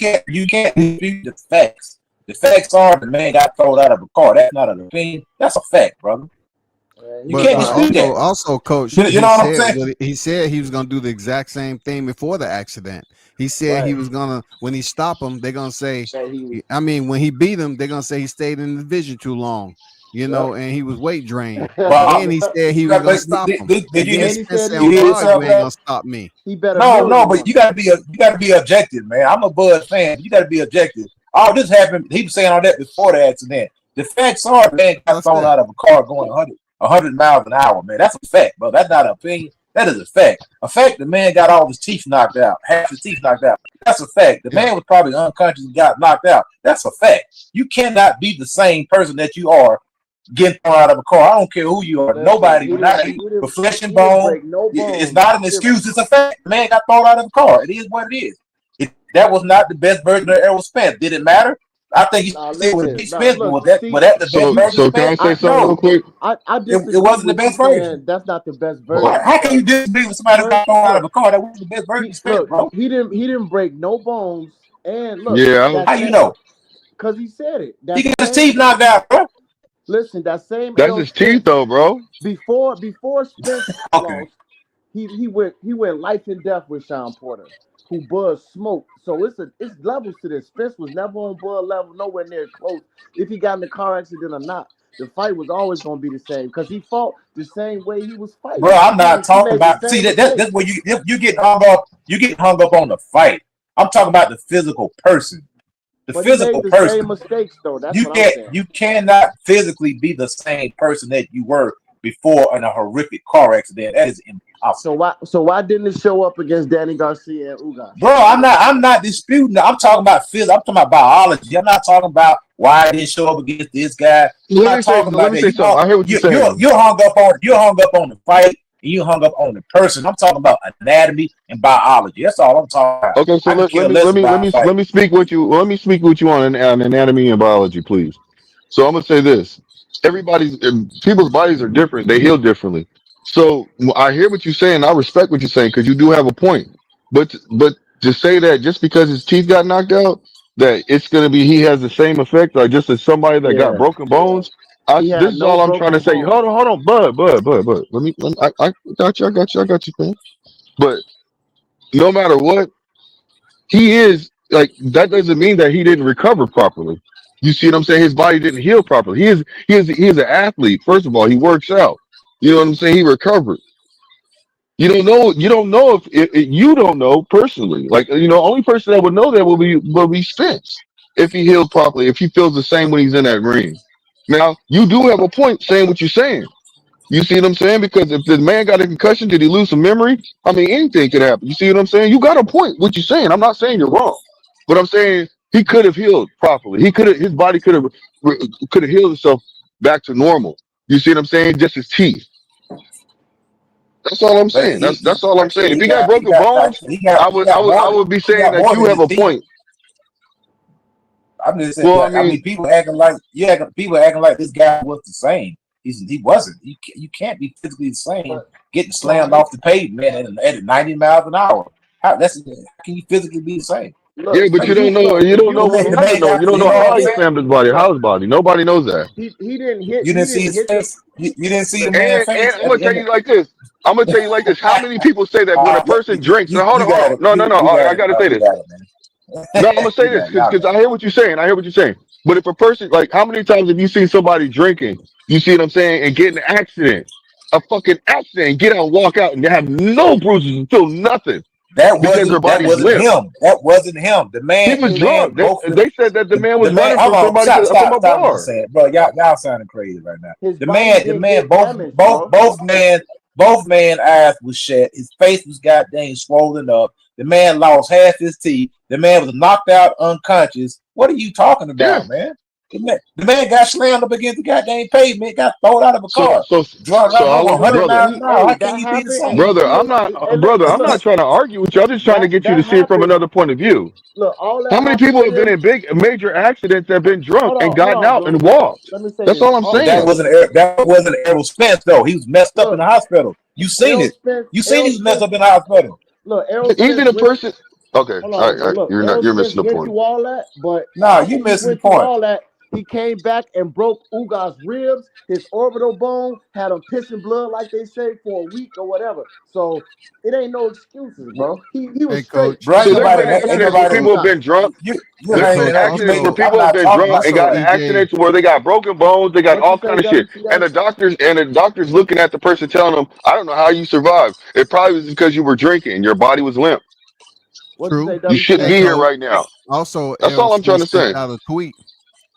can't dispute the facts. The facts are the man got thrown out of a car. That's not an opinion. That's a fact, brother. You can't dispute that. Also, Coach, you know what I'm saying? He said he was gonna do the exact same thing before the accident. He said he was gonna, when he stopped him, they're gonna say, I mean, when he beat him, they're gonna say he stayed in the division too long, you know, and he was weight drained. And he said he was gonna stop him. You ain't gonna stop me. He better. No, but you gotta be objective, man. I'm a Bud fan. You gotta be objective. All this happened. He was saying all that before the accident. The facts are, man, got thrown out of a car going 100 miles an hour, man. That's a fact, bro. That's not an opinion. That is a fact. A fact, the man got all his teeth knocked out, half his teeth knocked out. That's a fact. The man was probably unconscious and got knocked out. That's a fact. You cannot be the same person that you are getting thrown out of a car. I don't care who you are. Nobody, with flesh and bone. It's not an excuse. It's a fact. The man got thrown out of a car. It is what it is. That was not the best version of Errol Spence. Did it matter? I think he Now still would have listen, beat now Spence, but look, was that the best version of So can I Spence? say something real No, quick? I it disagree wasn't the with you best version. saying that's not the best Well, version how can you because disagree with somebody who got first, thrown out of look, a car? That wasn't the best version of Spence, bro. he didn't break no bones, and look, Yeah, How you know? because he said it. He That got his same teeth knocked out, bro. listen, that same that's Errol his teeth Spence though, bro. before Spence Okay. lost, he went life and death with Sean Porter, who Bud smoked. So it's levels to this. Spence was never on Bud level, nowhere near close. If he got in a car accident or not, the fight was always gonna be the same because he fought the same way he was Bro, fighting. I'm not He talking made the about. See same that's mistakes. where you get hung up. You get hung up on the fight. I'm talking about the physical person. The But he physical made the same person. mistakes though. That's what I'm saying. You cannot physically be the same person that you were before in a horrific car accident. That is impossible. So why didn't it show up against Danny Garcia and Ugas? Bro, I'm not disputing that. I'm talking about physics. I'm talking about biology. I'm not talking about why I didn't show up against this guy. I'm Let not me say talking about that. something. I hear what you're saying. You're hung up on the fight and you hung up on the person. I'm talking about anatomy and biology. That's all I'm talking about. Okay, so I can let care me less about fight. let me speak with you. Let me speak with you on anatomy and biology, please. So I'm gonna say this: people's bodies are different; they heal differently. So I hear what you're saying. I respect what you're saying because you do have a point. But to say that just because his teeth got knocked out, that it's gonna be he has the same effect, like just as somebody that got Yeah. broken bones. He This had is no all I'm trying to broken say. bones. Hold on, bud. I got you, man. But no matter what, he is like that doesn't mean that he didn't recover properly. You see what I'm saying? His body didn't heal properly. He is an athlete. First of all, he works out. You know what I'm saying? He recovered. You don't know if you don't know personally. Like only person that would know that will be Spence if he healed properly. If he feels the same when he's in that ring. Now you do have a point saying what you're saying. You see what I'm saying? Because if the man got a concussion, did he lose some memory? I mean, anything could happen. You see what I'm saying? You got a point. What you're saying? I'm not saying you're wrong, but I'm saying he could have healed properly. His body could have healed itself back to normal. You see what I'm saying? Just his teeth. That's all I'm But saying. That's all I'm saying. If he got he broken bones, I would be he saying got that more you than have his a teeth. point. I'm just saying, Well, I like, I mean, mean, people acting like this guy was the same. He wasn't. You can't be physically the same But getting so slammed off the pavement at 90 miles an hour. How can you physically be the same? yeah, look, but Crazy. You if don't you know what The if man happened though. got, You don't you know know what how I'm he saying? slammed his body, look, how his body. Nobody knows that. he didn't hit You he didn't see didn't his hit the face. You didn't see the man And face I'm at gonna the tell end. you like this. I'm gonna tell you like this. How many people say that when a person drinks? Now, You hold got on. it. No, no, no. You got I it, gotta bro. say You this. got it, No, I'm gonna man. say You this got it. Y'all because got I hear what you're saying. I hear what you're saying. But if a person like, how many times have you seen somebody drinking? You see what I'm saying, and get in an accident, a fucking accident, get out and walk out, and they have no bruises and feel nothing because their That body's wasn't limp. him. That wasn't him. He was his drunk. Both of them. They said that the man The was man, running hold from on, somebody from a stop what you're bar. saying, bro. Y'all sounding crazy right now. his body The didn't man, get damaged, bro. both man eyes was shut. His face was goddamn swollen up. The man lost half his teeth. The man was knocked out unconscious. What are you talking Yeah. about, man? The man got slammed up against the goddamn pavement, got thrown out of a So car, so driving all over I'm 100 brother. miles an hour. How can That you be the happened and he same? Brother, still I'm not trying to argue with you. I'm just trying to get you to see it from happened. another point of view. Look, all How that many happened people to have been him. in big major accidents that have been drunk and Hold gotten on, out and bro. walked? Let me say That's this. all I'm But saying. that wasn't Errol Spence though. He was messed up in Look, the hospital. You seen Errol it. Spence, You seen Errol he was messed Spence, up in the hospital. Errol Spence Even a went. person. Okay, Hold all on, right. look, Errol You're Spence missing the went point. through all that, but Nah, after you he missing the went through point. all that, he came back and broke Ugas' ribs, his orbital bone, had him pissing blood, like they say, for a week or whatever. So it ain't no excuses, bro. He Hey, was straight. coach. Bro, ain't So there's nobody been That ain't accidents where nobody people have Ugas. been drunk. you're Hey, There's been hanging coach. out with accidents where people. Also, I'm people have not been talking drunk about and also, got EJ. accidents where they got broken bones, they got What you all say, kind of shit. And WTF? the doctors looking at the person telling them, I don't know how you survived. It probably was because you were drinking and your body was limp. What you True. say, You shouldn't Hey, be WTF? here coach. right now. Also, That's Errol all I'm trying Spence to sent say. out a tweet.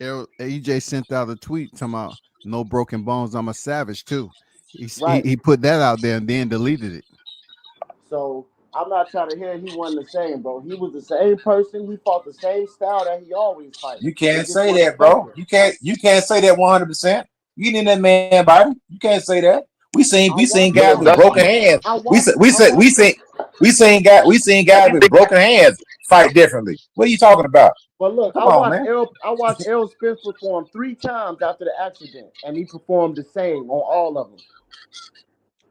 EJ sent out a tweet talking about no broken bones. I'm a savage too. Right. He put that out there and then deleted it. So I'm not trying to hear he wasn't the same, bro. He was the same person. He fought the same style that he always fight. you It can't just say wasn't that, bro. focused. You can't say that 100%. You get in that man body. You can't say that. I We seen watched guys Man, with that's broken hands. I watched We seen guys with broken hands fight differently. What are you talking about? But look, Come on, man. I watched Errol Spence perform 3 times after the accident, and he performed the same on all of them,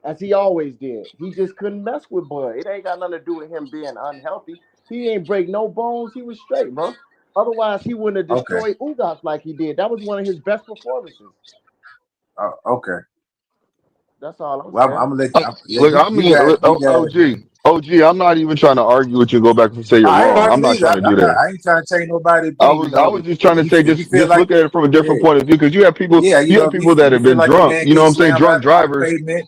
as he always did. He just couldn't mess with Bud. It ain't got nothing to do with him being unhealthy. He ain't break no bones. He was straight, bro. Otherwise, he wouldn't have Okay. destroyed Ugas like he did. That was one of his best performances. Okay. That's all I'm Well, saying. I'm gonna let you. Yeah, Look, I mean, you got it, man. OG, I'm not even trying to argue with you and go back and say No, you're I ain't wrong. I'm arguing not either. trying to do that. I ain't trying to take nobody's I opinion. was I was just trying to say If you feel just like, look at it from a yeah, different point of view because you have people yeah, that if you have feel been like a drunk. man You know what gets I'm saying? slammed Drunk out the drivers. pavement,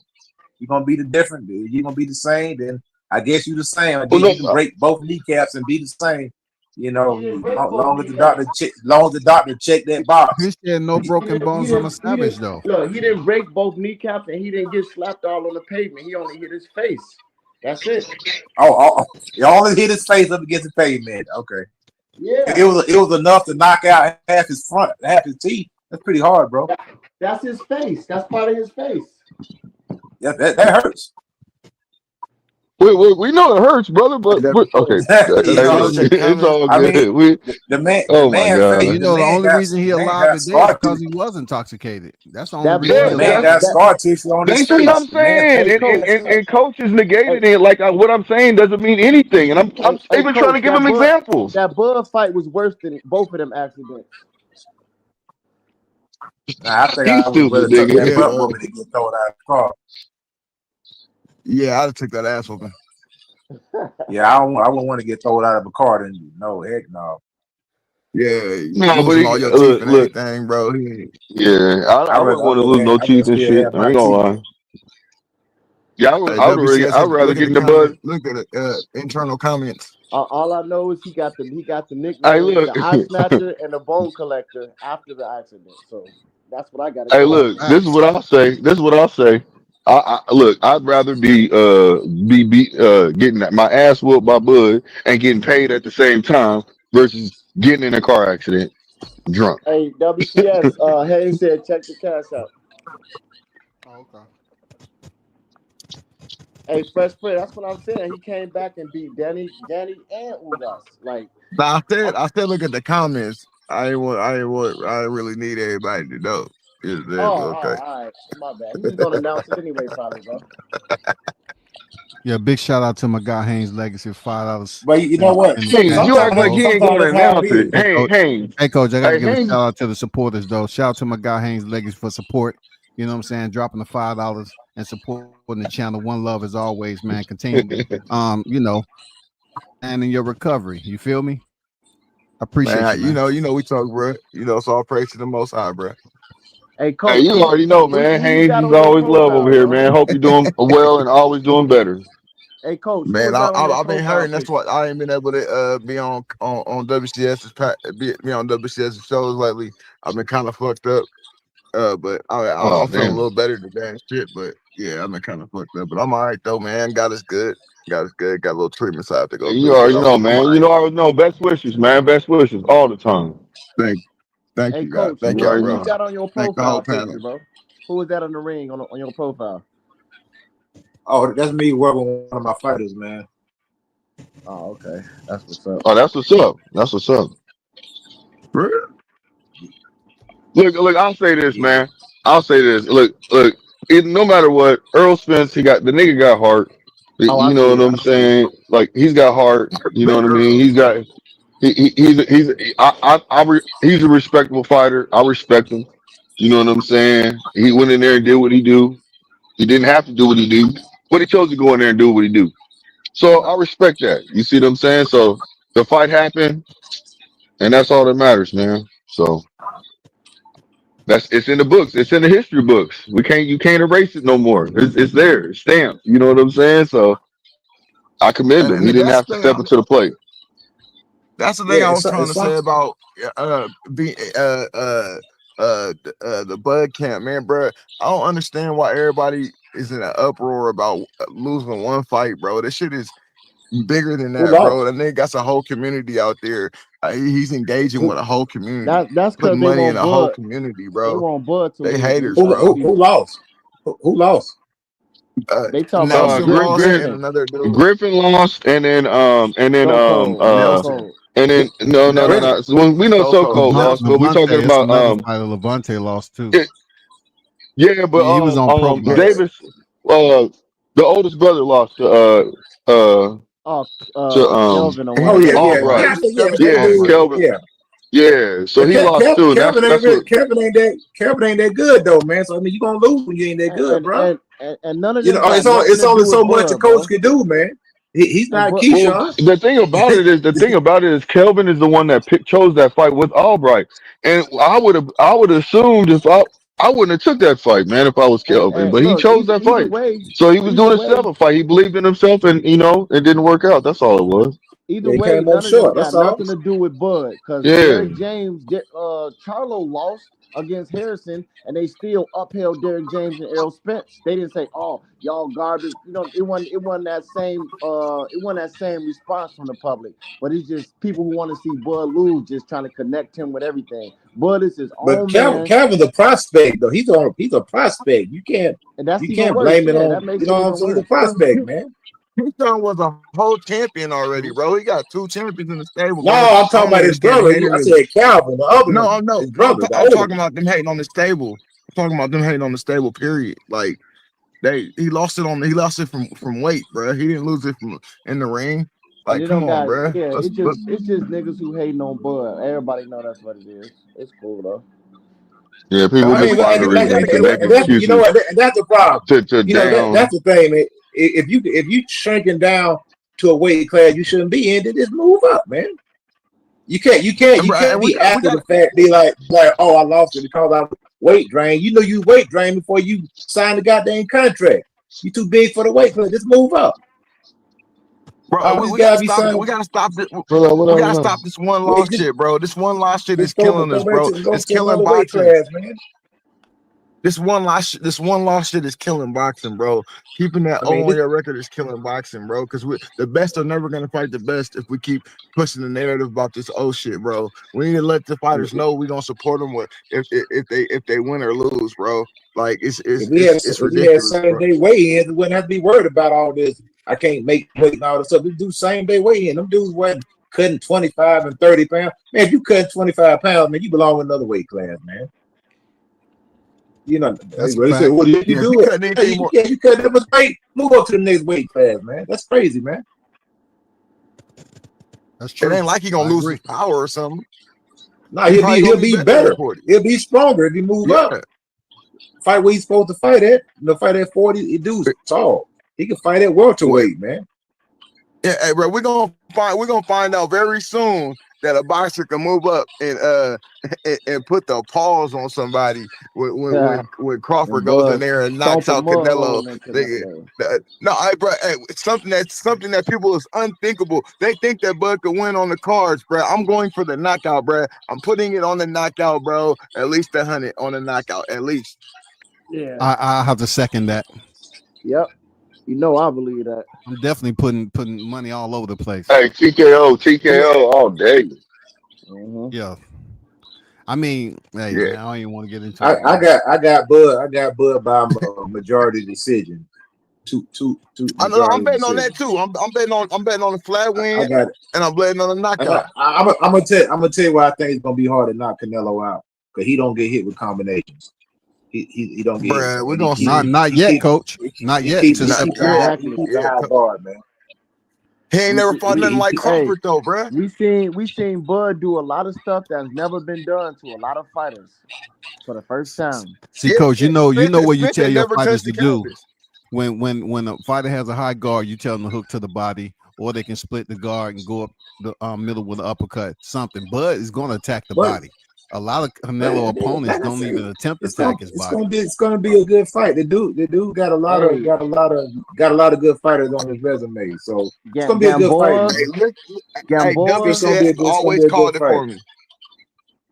you're gonna be the different. You're gonna be the same. Then I guess you the same. I Well, guess you can break both kneecaps and be the same. You know, He didn't break both long as kneecaps. the doctor check that box. He said no broken bones on a savage though. Look, he didn't break both kneecaps and he didn't get slapped all on the pavement. He only hit his face. That's it. He only hit his face up against the pavement. Okay, Yeah. it was enough to knock out half his teeth. That's pretty hard, bro. That's his face. That's part of his face. Yeah, that hurts. We know it hurts, brother, but okay. You Hey, know, look, it's all I mean, good. the man, Oh my God. You know, the only reason he alive got today is scar because tissue. he was intoxicated. That's the only That reason boy, he The man alive. got scar tissue on his That's what I'm face. The man saying, Hey, coach. and coaches negating it like what I'm saying doesn't mean anything, and I'm Hey, even trying coach, to give him examples. that Bud fight was worse than both of them accidents. Nah, I think He's I would stupid, rather took nigga. that butt whooping than get thrown out of the car. Yeah, I'd have took that ass whooping. Yeah, I wouldn't want to get thrown out of a car. Then no, heck no. Yeah, you No, but losing all your teeth and look, everything, bro. yeah, I wouldn't want to lose no teeth and shit. I ain't gonna lie. Yeah, Hey, WCS I'd rather look get at in the the bud. comment. Look at the internal comments. All I know is he got the Hey, nickname look, the eye snatcher and the bone collector after the accident. So that's what I got to hey, go off. look. This is what I'll say. Look, I'd rather be getting my ass whooped by Bud and getting paid at the same time versus getting in a car accident drunk. Hey, WCS, Haney said check the cash out. Oh, okay. Hey, Fresh Prince, that's what I'm saying. He came back and beat Danny and Ugas. Like Now, I said, look at the comments. I really need everybody to know. Okay. all right. My bad. He was gonna announce it anyway, probably, bro. Yeah, big shout out to my guy Haynes Legacy, $5. But you know what? Hey, you act like he ain't going to announce it. Hey, coach, I gotta give a Haynes. shout out to the supporters though. Shout out to my guy Haynes Legacy for support. You know what I'm saying? Dropping the $5 and supporting the channel. One love as always, man. Continue, and in your recovery. You feel me? I appreciate Man, you, man. you know, we talk, bro. So all praise to the Most High, bro. Hey, Hey, coach, you already know, man. Haynes is always love over here, man. Hope you're doing well and always doing better. Hey, coach, Man, I've been hurting. That's why why I ain't been able to be on WCS's be on WCS's shows lately. I've been kind of fucked up. But I'm feeling a little better today and shit. But yeah, I've been kind of fucked up. But I'm all right though, man. God is good. God is good. Got a little treatment so I have to go through. You already know, man. You know, I always know. Best wishes, man. Best wishes all the time. Thank Hey, you, God. coach, Thank you you, already bro. who's that on your Thank the whole profile panel. picture, bro? Who is that on the ring on your profile? Oh, that's me working with one of my fighters, man. Oh, okay. That's what's up. Oh, that's what's up. That's what's up. Look. I'll say this, man. I'll say this. Look. No matter what, Earl Spence, the nigga got heart. Oh, I You know see what it. I'm saying? Like he's got heart. You know what I mean? He's got. He's a respectable fighter. I respect him. You know what I'm saying? He went in there and did what he do. He didn't have to do what he do, but he chose to go in there and do what he do. So I respect that. You see what I'm saying? So the fight happened, and that's all that matters, man. So it's in the books. It's in the history books. You can't erase it no more. It's there. It's stamped. You know what I'm saying? So I commend him. He didn't have to step into the plate. That's the thing I was trying to say about the Bud camp, man, bro. I don't understand why everybody is in an uproar about losing one fight, bro. This shit is bigger than that, bro. That nigga got a whole community out there. He's engaging with a whole community. That's putting because they money in want a whole Bud. community, They bro. want Bud to They lose. haters, Who bro. lost? Who lost? They talking about Nelson lost and Griffin. another dude. Griffin lost, and then So cold. So Nelson. cold. and then no. Nelson. So we know So So Cold lost, but we talking Levante, it's about another fighter. Levante lost too. yeah, but He was on pro Yeah. Davis, the oldest brother lost Oh, to Kelvin or Oh whatever yeah, the yeah, fuck. Albright. yeah. Davis, Yeah, Davis that Yeah, dude. Albright. Kelvin. Yeah, Yeah, so but he lost too. And Kelvin ain't that's what. Kelvin ain't that good though, man. So I mean, you gonna lose when you ain't that good, And bro. and none of You this know, got nothing it's to do only so with much a Bud, coach bro. can do, man. He's And not Bud, Well, Keyshawn. the thing about it is Kelvin is the one that chose that fight with Albright, and I would have assumed if I wouldn't have took that fight, man, if I was Kelvin, and but he look, chose that either fight. way, So he was either doing a way, seven fight. He believed in himself, and it didn't work out. That's all it was. either He way, came up none of this short. That's got all. nothing to do with Bud. Because Yeah, Derrick James, Charlo lost against Harrison, and they still upheld Derrick James and Errol Spence. They didn't say, "Oh, y'all garbage." You know, it wasn't that same response from the public. But it's just people who want to see Bud lose, just trying to connect him with everything. Bud is his But own man, Calvin's a prospect though. He's a prospect. and that's You even can't worse. blame it Yeah, on, that makes you it know what I'm even saying. He's a worse. prospect, man. Keyshawn was a whole champion already, bro. He got 2 champions in the stable, No, gang. I'm I talking don't about his understand brother. the I haters. said Calvin, the other No, one, I'm no. his brother, the I'm older talking one. about them hating on the stable. I'm talking about them hating on the stable. Period. Like he lost it from weight, bro. He didn't lose it from in the ring. And Like, it come don't on, got bro. yeah, Let's, let's, it's just niggas who hating on Bud. Everybody know that's what it is. It's cool though. yeah. People I we mean, just gotta find a get we reason gotta to get and back make on that's, you know excuses what, and that's the problem. to You know, down. that's the thing, man. If you shrinking down to a weight class you shouldn't be in, then just move up, man. You can't and we be got we after got the fact, be like, oh, I lost it because I weight drain. You know you weight drain before you sign the goddamn contract. You too big for the weight class. Just move up. bro. All We, these we gotta guys be stop it. signing. We gotta stop it. What We else? gotta stop this one Wait, loss shit, bro. This one loss shit is just go killing us, back bro. to go It's to killing another weight boxing. class, man. This one loss shit is killing boxing, bro. Keeping that I O mean, on your record is killing boxing, bro. Because the best are never gonna fight the best if we keep pushing the narrative about this O shit, bro. We need to let the fighters know we gonna support them with if they win or lose, bro. Like it's if we had ridiculous, same bro. day weigh-ins, we wouldn't have to be worried about all this. I can't make weight and all this stuff. We do same day weigh-in. Them dudes wasn't cutting 25 and 30 pounds. Man, if you cut 25 pounds, man, you belong in another weight class, man. You know, That's a they said, fact. well, if you Yeah, if do you it, cut anything more, you cut that much weight, move up to the next weight class, man. That's crazy, man. That's it true. ain't like he gonna I lose agree. his power or something. No, He probably he'll gonna be be better than better. 40. He'll be stronger if he move up. Yeah. Fight where he's supposed to fight at. Fight at 40. He dude's tall. He can fight at welterweight, man. Yeah, hey, bro, we're gonna find out very soon that a boxer can move up and put the pause on somebody when Crawford And goes in Bud there and knocks stomping out mud Canelo. holes in They, Canelo. no, bro, hey, it's something that people is unthinkable. They think that Bud could win on the cards, bro. I'm going for the knockout, bro. I'm putting it on the knockout, bro. At least 100 on the knockout, at least. Yeah. I have to second that. Yep. You know I believe that. I'm definitely putting money all over the place. Hey, TKO all day. Mm-hmm. Yeah. I mean, hey, Yeah. man, I don't even want to get into it. I got Bud by a majority decision. Two I know I'm majority betting on decision. that too. I'm betting on the flat win, I got it. and I'm betting on the knockout. I'm gonna tell you why I think it's gonna be hard to knock Canelo out because he don't get hit with combinations. He don't get hit. Bruh, we're gonna see. Not yet, coach. Not yet. He To keeps second a high, Exactly. bar, man. He ain't never fought nothing like Hey, Crawford though, bruh. we seen Bud do a lot of stuff that's never been done to a lot of fighters for the first time. See, Yeah, coach, you know what you Spence tell ain't your never fighters touched the to do. canvas. When a fighter has a high guard, you tell them to hook to the body, or they can split the guard and go up the middle with an uppercut. Something. Bud is going to attack the But body. A lot of Canelo opponents don't even attempt to attack his body. It's gonna be a good fight. The dude got a lot of good fighters on his resume. So it's gonna be a good fight, Gamboa, man. Hey, Gamboa. It's gonna always be a good called it fight. for me.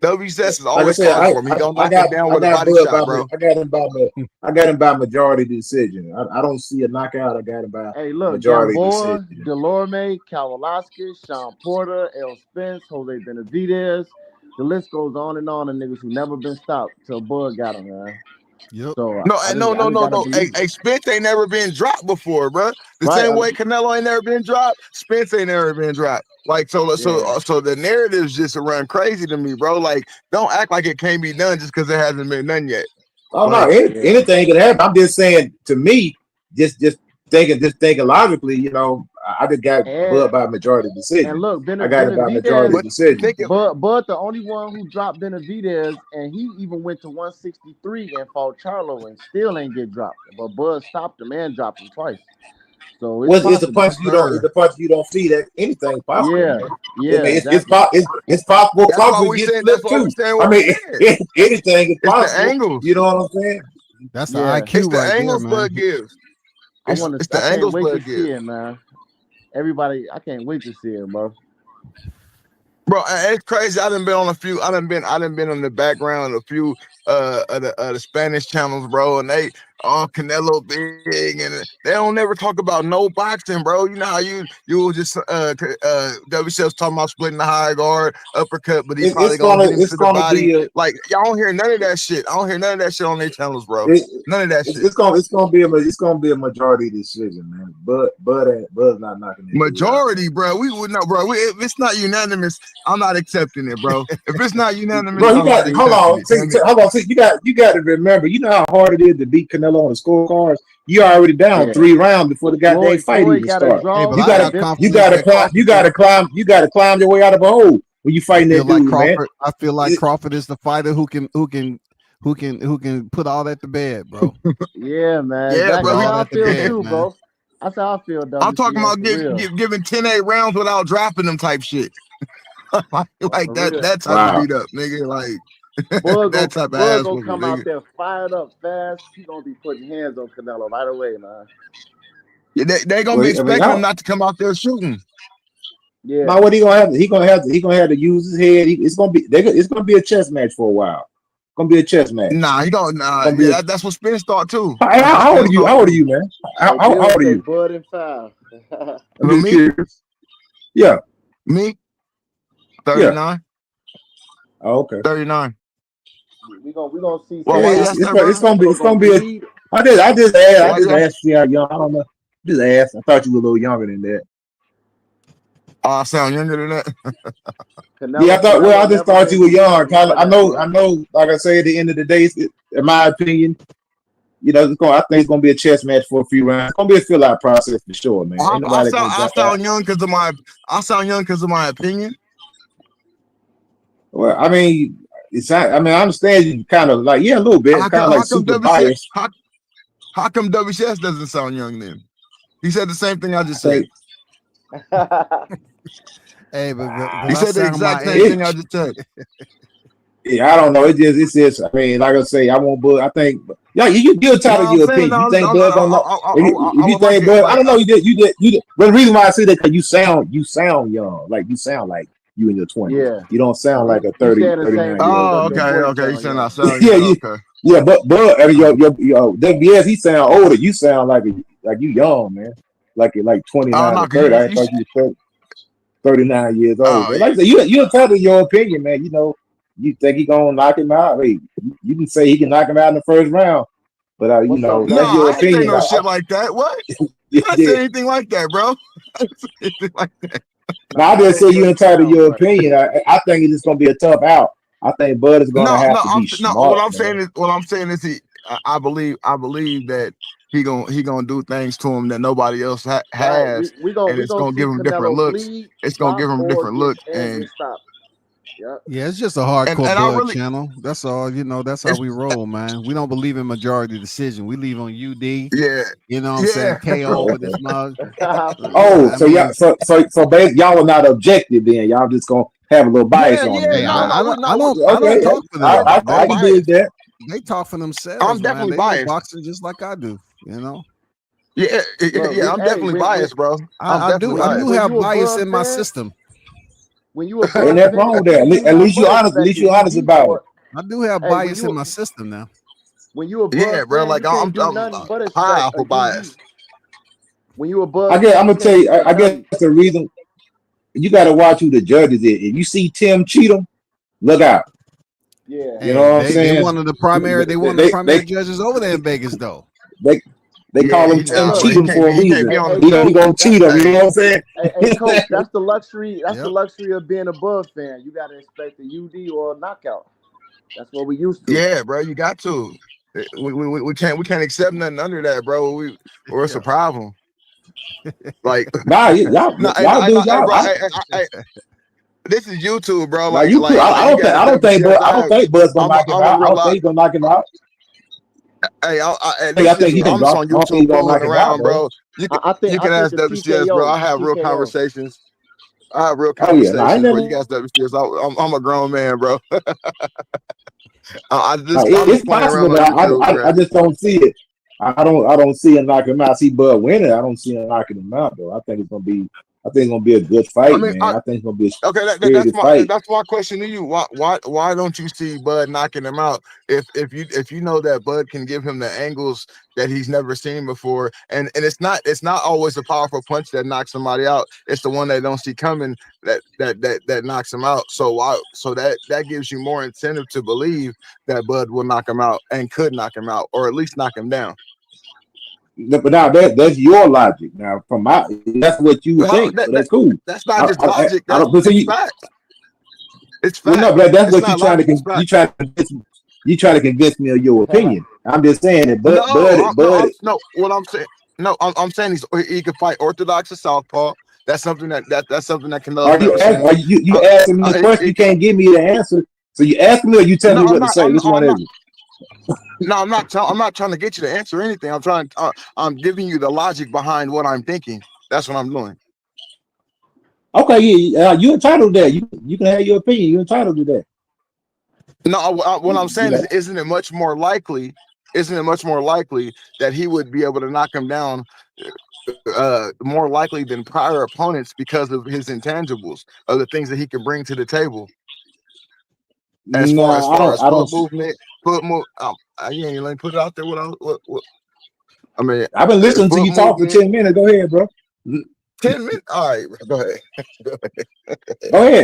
WCS has Like I always said, called it for me. He gonna knock him down with a body Bud shot, bro. I got him by majority decision. I don't see a knockout. I got him by Hey, look, majority Gamboa, decision. Delorme, Kowalski, Sean Porter, Errol Spence, Jose Benavidez. The list goes on and on of niggas who never been stopped till Bud got him, man. Yep. So No, I no, just, I no, just no, gotta no. Hey, believe it. hey, Spence ain't never been dropped before, bro. The Right? same way Canelo ain't never been dropped, Spence ain't never been dropped. Like so the narratives just run crazy to me, bro. Like, don't act like it can't be done just because it hasn't been done yet. Oh no, Like, anything could happen. I'm just saying, to me, just thinking logically, I just got Bud And by majority and decision. look, I got it by majority Benavidez, but decision. think it, but the only one who dropped Benavidez, and he even went to 163 and fought Charlo and still ain't get dropped. But Bud stopped him and dropped him twice. So it's Well, it's the possible. punch it's the punch you don't see that anything possible, Yeah, man. I yeah, mean, exactly. it's possible that's why Crawford we gets saying that's flipped why we too. saying I what we mean, saying. anything is It's the possible. angles. You know what I'm saying? That's the Yeah, It's IQ the right there, angles man. Bud gives. I It's want it's to. I the can't angles wait to Bud see gives. it, man. Everybody, I can't wait to see it, bro. Bro, it's crazy. I done been on a few. I done been in the background of a few of the Spanish channels, bro, and they all Canelo big, and they don't never talk about no boxing, bro. You know how you will just WCF's talking about splitting the high guard, uppercut, but he probably gonna hit him It's to the gonna body. be a Like, y'all don't hear none of that shit. I don't hear none of that shit on their channels, bro. it, None of that shit. it's gonna be a majority decision, man. Bud's not knocking that dude out, Majority, man. bro. We would not, bro. If it's not unanimous, I'm not accepting it, bro. If it's not unanimous, Bro, you I'm not got hold accepting on. it. Damn it. Hold on. See, you got to remember. You know how hard it is to beat Canelo on the scorecards. You already down Yeah, 3 rounds before the goddamn fight Floyd even got a start. Hey, draw, but You I but gotta got this, confidence that Crawford can. you gotta climb your way out of a hole when you I fighting feel that like dude, man. Crawford. I feel like Crawford is the fighter who can put all that to bed, bro. yeah, man, Yeah, exactly. Put bro. That's all how I that to feel bed, too, man. bro. That's how I feel, I'm talking WCF, about for real, giving 10-8 rounds without dropping them type shit. like for that real. that type of Wow. beat up, nigga. Like that type of Bud ass gonna whooping, come out nigga. there fired up fast. He gonna be putting hands on Canelo right away, man. Yeah, they gonna Well, be I mean, expecting him not to come out there shooting. Yeah, now what he gonna have? He gonna have to use his head. It's gonna be a chess match for a while. It's gonna be a chess match. Nah, he don't. It's Nah, gonna be yeah, that's what Spence thought too. how, That's what how old are Spence you? thought How old are too. you, man? hey, How Bill old are say you? Bud and foul. I'm For just me, curious. Yeah. 39. Oh, okay. 39. we gonna see Well, Yeah, why you Canelo. ask that, bro? it's Canelo gonna gonna be a. bleed. I just asked. I Why just you ask? asked. See how young. I don't know. Just asked. I thought you were a little younger than that. Oh, I sound younger than that. Yeah, I thought. Well, Canelo I just never thought been you were young. bleeding none Kind of. of that, bro. I know. Like I say, at the end of the day, in my opinion, I think it's gonna be a chess match for a few rounds. It's gonna be a fill out process for sure, man. Ain't I nobody sound gonna I jump out. sound young because of my opinion. Well, I mean, I mean, I understand you kind of like, yeah, a little bit, kind of like How come super WCS biased. how come WCS doesn't sound young then? He said the same thing I I just said. think Hey, but He I said the sound my exact same age. thing I just said. yeah, I don't know. It's just. I mean, like I say, I won't. Bud. I think. Yeah, you still No, title I'm your saying opinion. You no. think Bud gonna know? I If you would like think it. Bud, I Like don't know. You did. But the reason why I say that because you sound young. Like you sound like you in your 20s. Yeah, You don't sound like a you 30, saying the same 39 year thing, old but oh, young your okay, man. voice okay. You sound saying I young. sound Yeah, young? Okay. yeah, but your WS, he sound older. You sound like you young, man. Like Oh 29 no, or cause 30. I thought you were 39 years old. oh But like I said, you entitled to your opinion, man. You think he gonna knock him out? Hey, you can say he can knock him out in the first round, but What's up, no, that's your I ain't say opinion. no shit like that. What? I didn't Yeah. say anything like that, bro. I didn't say anything like that. Now I I just know say you Bud entitled to sound, your but opinion. I think it's just gonna be a tough out. I think Bud is gonna have to be No. smart, man. What I'm saying is I believe that he gonna do things to him that nobody else right, has, and we it's gonna gonna give see him different Canelo looks. bleed, It's gonna drop, give him or different get looks, and stopped. Yeah, Yeah, it's just a hardcore I Bud really channel. That's all. That's how it's we roll, man. We don't believe in majority decision. We leave on UD. yeah You know what I'm saying? yeah. KO with his mug. for Oh, sure. I so y'all, mean, y'all are not objective then. Y'all just gonna have a little bias on them hey, then, huh? I don't Okay, talk for yeah, them. I I'm can They dig biased. that. talk for I'm themselves, man. definitely They know biased. boxing just like I do. Look, Yeah. I'm definitely biased, bro. I'm I do definitely I when do biased. have you a bias Bud in my fan, system. when you a Ain't Bud nothing fan, wrong with you that. need At more least you voices honest. At that least can you honest UD about it. for. I do have Hey, bias in my system now. when you a Bud Yeah, bro. fan, Like you can't do I'm nothing but high expect off a of bias. UD. When you a Bud fan, I'm you gonna tell can't you. expect I guess nothing. the reason you got to watch who the judges is. If you see Tim Cheatham, look out. Yeah. Hey, You know what I'm they saying? one of the primary They judges over there in Vegas though. they call Yeah, him he Tim nah, Look, bro. He Cheatham can't for a be. He can't reason. be on hey, the. He coach, gonna cheat him. You Hey, know what I'm saying? hey, coach, that's the luxury. That's the Yep. luxury of being a Bud fan. You gotta expect a UD or a knockout. That's what we used to. yeah, bro. You got to. We can't accept nothing under that, bro. Or it's a Yeah. problem. Like, Nah, y'all no, y'all do hey, y'all. bro. This is YouTube, bro. Like you could. Like I you don't think. got I don't think. WCS. But I don't think Bud's gonna knock him I'm a out. I real don't think lot. he's gonna knock him out. Hey, I think he can I'm just drop. on I don't think he's YouTube gonna knock fooling him out around, though. bro. I You can think ask the WCS, bro. TKO. I The have real TKO. conversations. I have real Oh yeah, no, I ain't conversations, bro. never. You guys WCS. I'm a grown man, bro. I'm It's just playing possible, around on but YouTube, I man. just don't see it. I don't see him knocking him out. I see Bud winning. I don't see him knocking him out though. I think it's gonna be. I think it's gonna be a good I fight, mean, man. I think it's gonna be a okay, spirited fight. that's my question to you. Why don't you see Bud knocking him out? If you know that Bud can give him the angles that he's never seen before, and it's not always a powerful punch that knocks somebody out. It's the one they don't see coming that knocks him out. So that gives you more incentive to believe that Bud will knock him out and could knock him out, or at least knock him down. But now that's your logic. Now from my that's what you How, think. So that's cool. that's not just logic. I don't. But It's see, fact. It's well, fact. no, but that's It's what you not trying to logic. It's fact. you try to convince me of your opinion. I'm just saying that, I'm saying he could fight orthodox or southpaw. That's something that Canelo's are never seen. you asking me a question? You can't give me the answer. So you ask me, or you tell No, me I'm what to not. say? Which one is it? No, I'm not trying to get you to answer anything. I'm giving you the logic behind what I'm thinking. That's what I'm doing. Okay, yeah, you entitled to that. You can have your opinion. You're entitled to that. No, what I'm saying is, know? isn't it much more likely that he would be able to knock him down more likely than prior opponents because of his intangibles, of the things that he can bring to the table? As No, far as I don't. foot move. You ain't let me put it out there. I mean, I've been listening to foot you talk for movement. 10 minutes. Go ahead, bro. 10 minutes. All right, go ahead.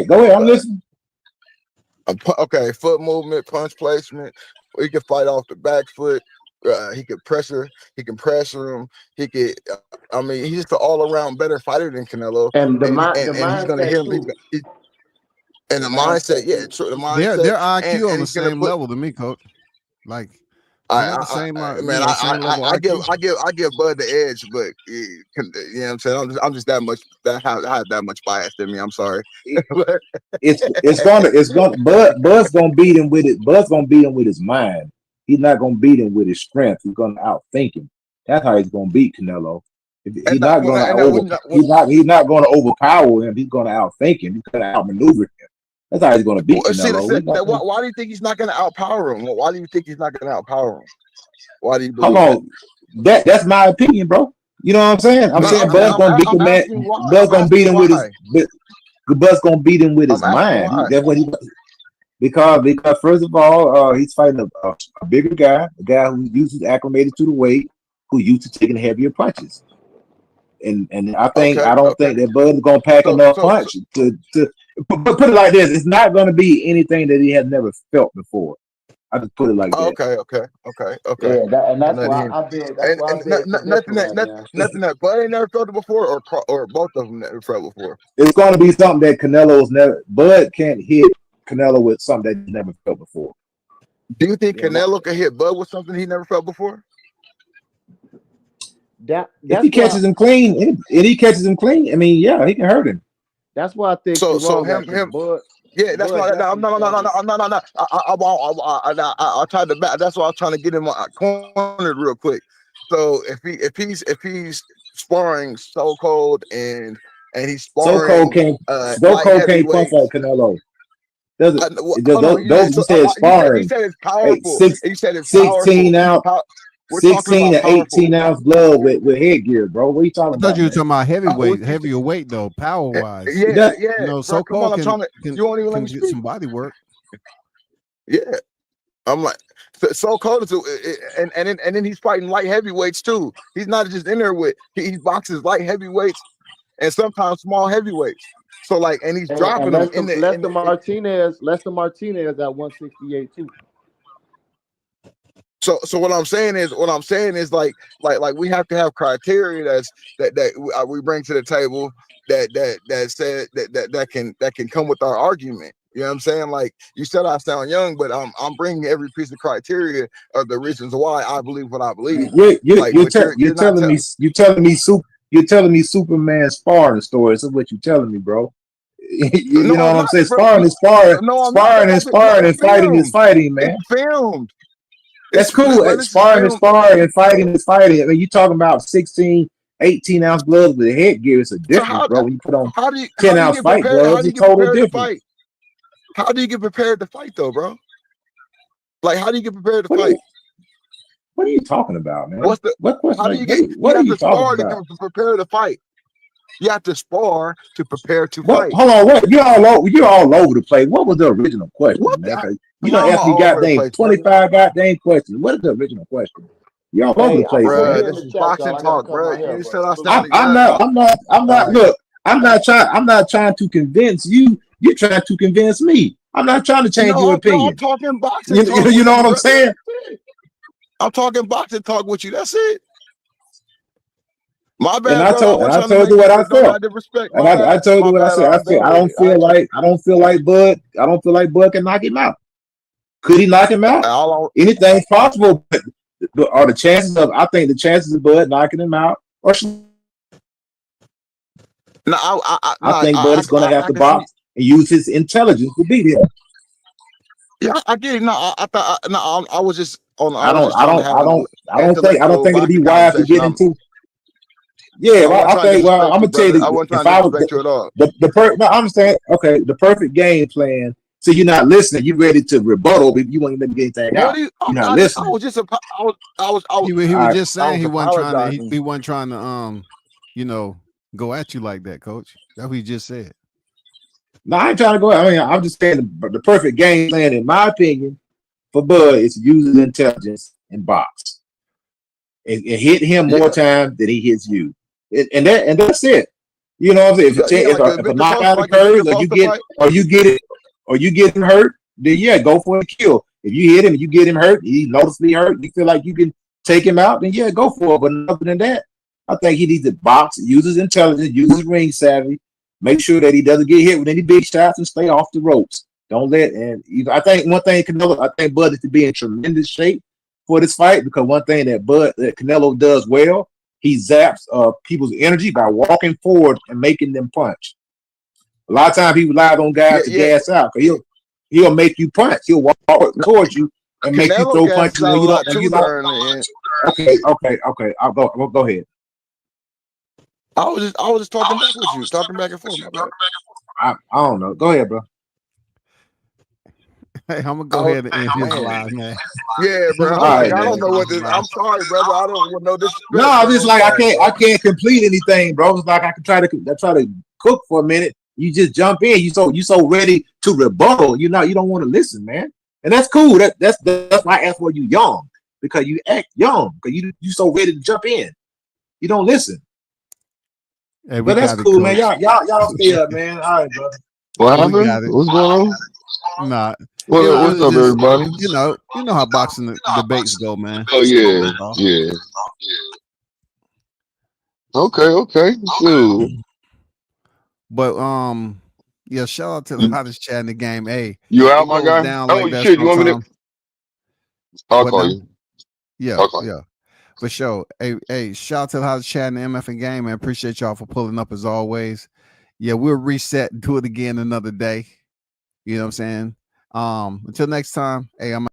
Go ahead. I'm listening. Okay, foot movement, punch placement. He can fight off the back foot. He can pressure him. He could. I mean, he's just an all-around better fighter than Canelo. And the And he's gonna hit him. mindset too. And the mindset, yeah, true. The mindset. Their IQ on And the he's gonna same put. level to me, coach. Like they got the same, Man, same level IQ. I give Bud the edge, but you know what I'm saying. I'm just that much I have that much bias in me. I'm sorry. It's gonna Bud's gonna beat him with it. Bud's gonna beat him with his mind. He's not gonna beat him with his strength. He's gonna outthink him. That's how he's gonna beat Canelo. He's not gonna overpower him. He's gonna outthink him. He's gonna outmaneuver him. That's how he's gonna beat Canelo. Why do you think he's not gonna outpower him? Why do you think he's not gonna outpower him? Why do you believe Hold on. That's my opinion, bro. You know what I'm saying? I'm saying Bud's gonna beat the man. Bud's gonna beat him with his. Bud's gonna beat him with his mind. That's what he. Because first of all, he's fighting a bigger guy, a guy who usually acclimated to the weight, who used to taking heavier punches. And I don't think that Bud's gonna pack enough punch to put it like this. It's not gonna be anything that he has never felt before. I just put it like that. Okay. Yeah, and that's why I beg. That's why I beg Nothing that Bud ain't never felt it before, or both of them never felt before. It's going to be something that Canelo's never. Bud can't hit Canelo with something that he never felt before. Do you think Canelo can hit Bud with something he never felt before? If he catches him clean, I mean, yeah, he can hurt him. That's why I think so him. Bud, yeah, that's why. No. I tried to back. That's why I was trying to get him cornered real quick. So if he's sparring So Cold and he's sparring So Cold can't punch like Canelo. You said sparring. You said it's powerful. You said it's 16 powerful. out. 16 to 18 ounce glove with headgear, bro. What are you talking about? I thought you were talking about heavier weight though, power wise. Yeah. You know, So Cold can get some body work. Yeah, I'm like So Cold is, and then he's fighting light heavyweights too. He's not just in there with he boxes light heavyweights and sometimes small heavyweights. So like, and he's dropping them in the Lester Martinez at 168 too. So what I'm saying is like we have to have criteria that we bring to the table that can come with our argument. You know what I'm saying? Like you said, I sound young, but I'm bringing every piece of criteria of the reasons why I believe what I believe. You're telling me Superman sparring stories. That's what you're telling me, bro. You know what I'm saying? Sparring is sparring. Sparring is sparring, and fighting is fighting, man. It's filmed. That's cool. Sparring is sparring, and fighting is fighting. I mean, you're talking about 16, 18-ounce gloves with a headgear. It's a difference, bro. When you put on 10-ounce fight gloves, it's totally different. How do you get prepared to fight, though, bro? Like, how do you get prepared to fight? What are you talking about, man? What are you talking about? To prepare to fight. You have to spar to prepare to fight. Hold on, what? You're all over the place. What was the original question, man? You don't ask me goddamn 25 goddamn questions. What is the original question? You're all over the place, bro. This is boxing talk, bro. I'm not trying to convince you. You're trying to convince me. I'm not trying to change your opinion. I'm talking boxing talk. You know what I'm saying? I'm talking boxing talk with you. That's it. My bad. And I told you what I felt. And I told you what I said. I don't feel like Bud can knock him out. Could he knock him out? Anything's possible. Are the chances of? I think the chances of Bud knocking him out are. No, I think Bud is going to have to box and use his intelligence to beat him. Yeah, I get it. No, I was just on. I don't think it'd be wise to get into. Yeah, well, I think. Well, I'm gonna tell you. If I was I understand. Okay, the perfect game plan. So you're not listening. You're ready to rebuttal, but you won't even get anything out. You're not listening. He was just saying he wasn't trying to go at you like that, Coach. That's what he just said. No, I ain't trying to go. I mean, I'm just saying the perfect game plan, in my opinion, for Bud is to use his intelligence and box and hit him more time than he hits you. And that's it. You know what I'm saying? If a knockout occurs, or you get him hurt, then go for a kill. If you hit him and you get him hurt, he's noticeably hurt, you feel like you can take him out, then go for it. But other than that, I think he needs to box, use his intelligence, use his ring savvy, make sure that he doesn't get hit with any big shots and stay off the ropes. Don't let I think one thing I think Bud is to be in tremendous shape for this fight, because one thing that Canelo does well, he zaps people's energy by walking forward and making them punch. A lot of times he relies on guys to gas out. He'll make you punch. He'll walk towards you and make you throw punches. Okay. I'll go ahead. I was just talking back with you, talking back and forth. I don't know. Go ahead, bro. Hey, I'm gonna go ahead and end this live, man. Yeah, bro. I don't know what this. I'm sorry, brother. I don't know this. No, it's like I can't complete anything, bro. It's like I can try to cook for a minute. You just jump in. You so ready to rebuttal. You don't want to listen, man. And that's cool. That's why I asked for you young, because you act young, because you so ready to jump in. You don't listen. Hey, but that's cool, man. Y'all stay up, man. All right, brother. What happened? What's going on? Nah. What's up, everybody? You know how boxing debates go, man. Oh yeah. Okay. So, but shout out to the hottest chat in the game. Hey, you out, my guy? Shit, you want me to? I'll call you. Yeah. For sure. Hey, shout out to the hottest chat in the MF and game, man. Appreciate y'all for pulling up as always. Yeah, we'll reset and do it again another day. You know what I'm saying? Until next time, hey, I'm